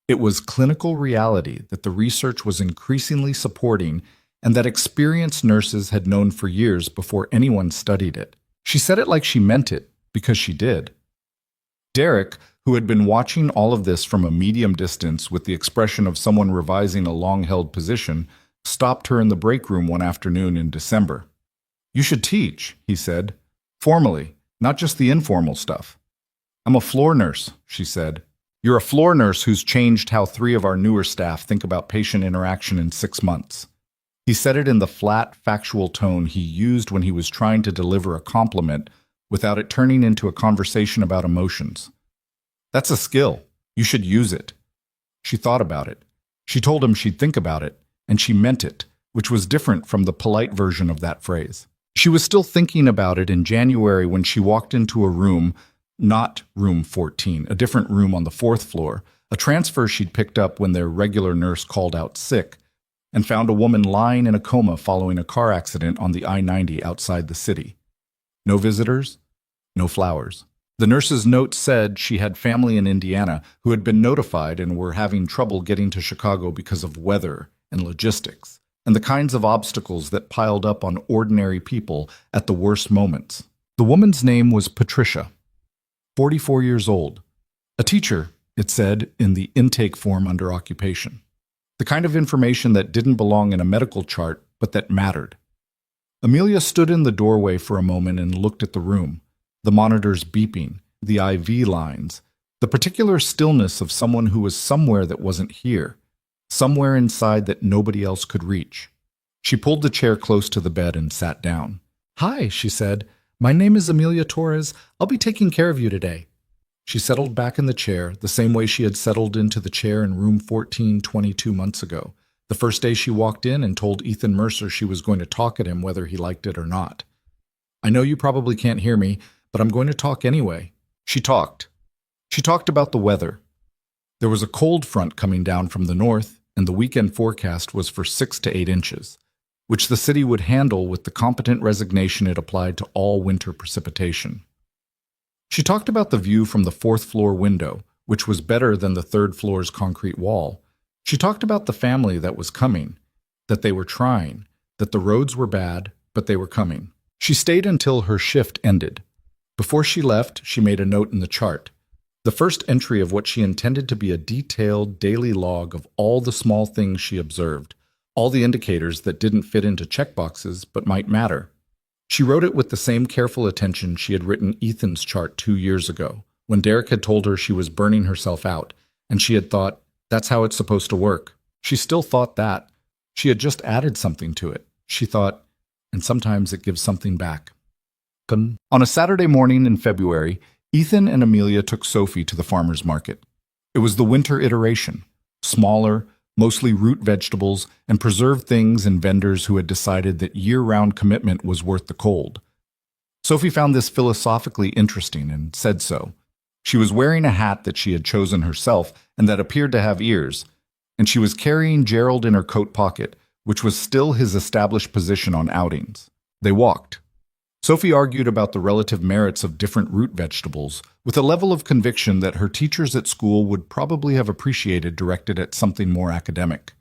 It was clinical reality that the research was increasingly supporting and that experienced nurses had known for years before anyone studied it. She said it like she meant it, because she did. Derek, who had been watching all of this from a medium distance with the expression of someone revising a long-held position, stopped her in the break room one afternoon in December. "You should teach," he said, "formally, not just the informal stuff." "I'm a floor nurse," she said. "You're a floor nurse who's changed how 3 of our newer staff think about patient interaction in 6 months. He said it in the flat, factual tone he used when he was trying to deliver a compliment without it turning into a conversation about emotions. "That's a skill. You should use it." She thought about it. She told him she'd think about it, and she meant it, which was different from the polite version of that phrase. She was still thinking about it in January when she walked into a room, not room 14, a different room on the 4th floor, a transfer she'd picked up when their regular nurse called out sick, and found a woman lying in a coma following a car accident on the I-90 outside the city. No visitors, no flowers. The nurse's note said she had family in Indiana who had been notified and were having trouble getting to Chicago because of weather and logistics, and the kinds of obstacles that piled up on ordinary people at the worst moments. The woman's name was Patricia, 44 years old. A teacher, it said in the intake form under occupation. The kind of information that didn't belong in a medical chart, but that mattered. Amelia stood in the doorway for a moment and looked at the room, the monitors beeping, the IV lines, the particular stillness of someone who was somewhere that wasn't here, somewhere inside that nobody else could reach. She pulled the chair close to the bed and sat down. "Hi," she said. "My name is Amelia Torres. I'll be taking care of you today." She settled back in the chair, the same way she had settled into the chair in room 14 22 months ago, the first day she walked in and told Ethan Mercer she was going to talk at him whether he liked it or not. "I know you probably can't hear me, but I'm going to talk anyway." She talked. She talked about the weather. There was a cold front coming down from the north, and the weekend forecast was for 6 to 8 inches, which the city would handle with the competent resignation it applied to all winter precipitation. She talked about the view from the fourth-floor window, which was better than the third floor's concrete wall. She talked about the family that was coming, that they were trying, that the roads were bad, but they were coming. She stayed until her shift ended. Before she left, she made a note in the chart, the first entry of what she intended to be a detailed daily log of all the small things she observed, all the indicators that didn't fit into checkboxes but might matter. She wrote it with the same careful attention she had written Ethan's chart 2 years ago, when Derek had told her she was burning herself out, and she had thought, that's how it's supposed to work. She still thought that. She had just added something to it. She thought, and sometimes it gives something back. On a Saturday morning in February, Ethan and Amelia took Sophie to the farmer's market. It was the winter iteration, smaller, mostly root vegetables and preserved things and vendors who had decided that year-round commitment was worth the cold. Sophie found this philosophically interesting and said so. She was wearing a hat that she had chosen herself and that appeared to have ears, and she was carrying Gerald in her coat pocket, which was still his established position on outings. They walked. Sophie argued about the relative merits of different root vegetables, with a level of conviction that her teachers at school would probably have appreciated directed at something more academic.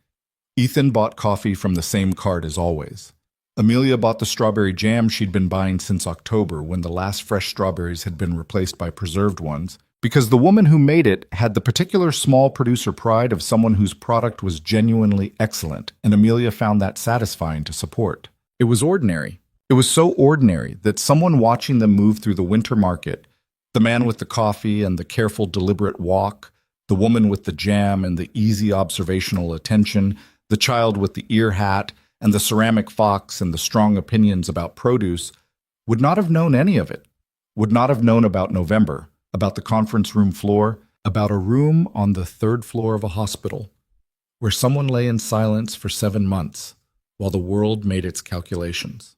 Ethan bought coffee from the same cart as always. Amelia bought the strawberry jam she'd been buying since October, when the last fresh strawberries had been replaced by preserved ones, because the woman who made it had the particular small producer pride of someone whose product was genuinely excellent, and Amelia found that satisfying to support. It was ordinary. It was so ordinary that someone watching them move through the winter market, the man with the coffee and the careful, deliberate walk, the woman with the jam and the easy observational attention, the child with the ear hat, and the ceramic fox and the strong opinions about produce, would not have known any of it, would not have known about November, about the conference room floor, about a room on the third floor of a hospital, where someone lay in silence for 7 months while the world made its calculations.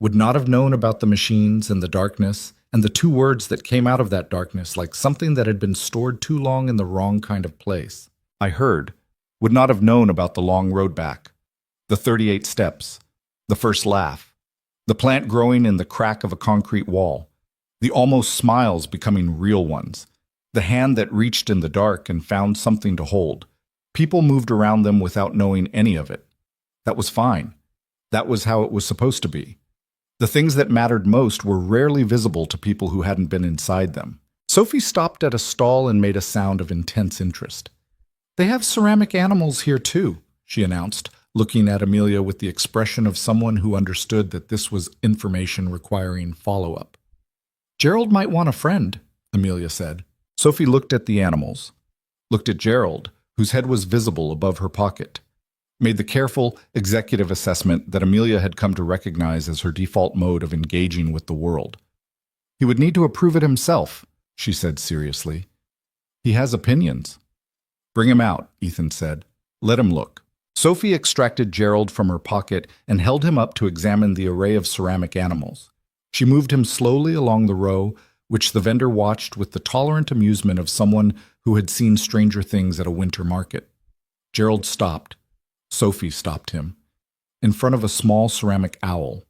Would not have known about the machines and the darkness and the 2 words that came out of that darkness like something that had been stored too long in the wrong kind of place. I heard. Would not have known about the long road back, the 38 steps, the first laugh, the plant growing in the crack of a concrete wall, the almost smiles becoming real ones, the hand that reached in the dark and found something to hold. People moved around them without knowing any of it. That was fine. That was how it was supposed to be. The things that mattered most were rarely visible to people who hadn't been inside them. Sophie stopped at a stall and made a sound of intense interest. "They have ceramic animals here too," she announced, looking at Amelia with the expression of someone who understood that this was information requiring follow-up. "Gerald might want a friend," Amelia said. Sophie looked at the animals, looked at Gerald, whose head was visible above her pocket, made the careful, executive assessment that Amelia had come to recognize as her default mode of engaging with the world. "He would need to approve it himself," she said seriously. "He has opinions." "Bring him out," Ethan said. "Let him look." Sophie extracted Gerald from her pocket and held him up to examine the array of ceramic animals. She moved him slowly along the row, which the vendor watched with the tolerant amusement of someone who had seen stranger things at a winter market. Gerald stopped. Sophie stopped him, in front of a small ceramic owl,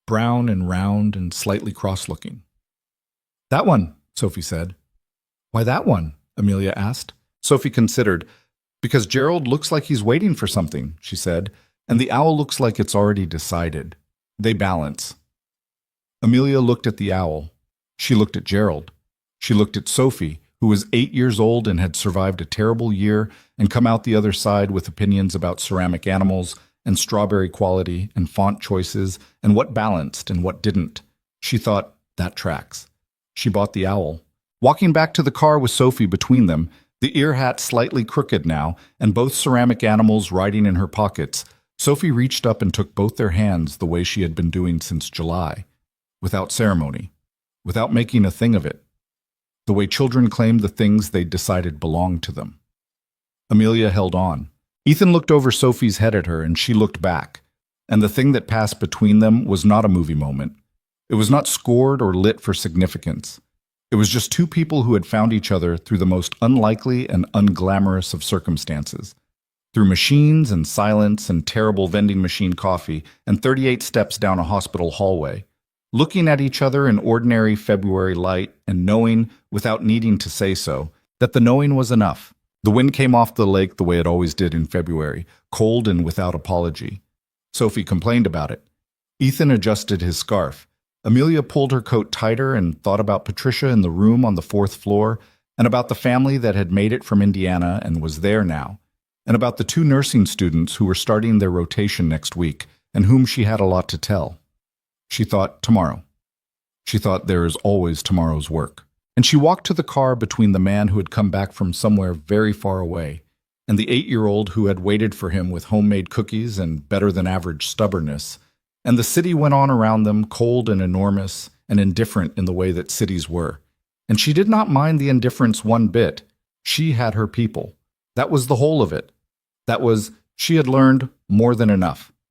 brown and round and slightly cross-looking. "That one," Sophie said. "Why that one?" Amelia asked. Sophie considered. "Because Gerald looks like he's waiting for something," she said, "and the owl looks like it's already decided. They balance." Amelia looked at the owl. She looked at Gerald. She looked at Sophie, who was 8 years old and had survived a terrible year and come out the other side with opinions about ceramic animals and strawberry quality and font choices and what balanced and what didn't. She thought, that tracks. She bought the owl. Walking back to the car with Sophie between them, the ear hat slightly crooked now, and both ceramic animals riding in her pockets, Sophie reached up and took both their hands the way she had been doing since July, without ceremony, without making a thing of it, the way children claimed the things they'd decided belonged to them. Amelia held on. Ethan looked over Sophie's head at her, and she looked back, and the thing that passed between them was not a movie moment. It was not scored or lit for significance. It was just 2 people who had found each other through the most unlikely and unglamorous of circumstances. through machines and silence and terrible vending machine coffee and 38 steps down a hospital hallway, looking at each other in ordinary February light and knowing, without needing to say so, that the knowing was enough. The wind came off the lake the way it always did in February, cold and without apology. Sophie complained about it. Ethan adjusted his scarf. Amelia pulled her coat tighter and thought about Patricia in the room on the fourth floor, and about the family that had made it from Indiana and was there now, and about the 2 nursing students who were starting their rotation next week and whom she had a lot to tell. She thought, tomorrow. She thought there is always tomorrow's work. And she walked to the car between the man who had come back from somewhere very far away and the 8-year-old who had waited for him with homemade cookies and better-than-average stubbornness. And the city went on around them, cold and enormous and indifferent in the way that cities were. And she did not mind the indifference one bit. She had her people. That was the whole of it. That was, she had learned more than enough.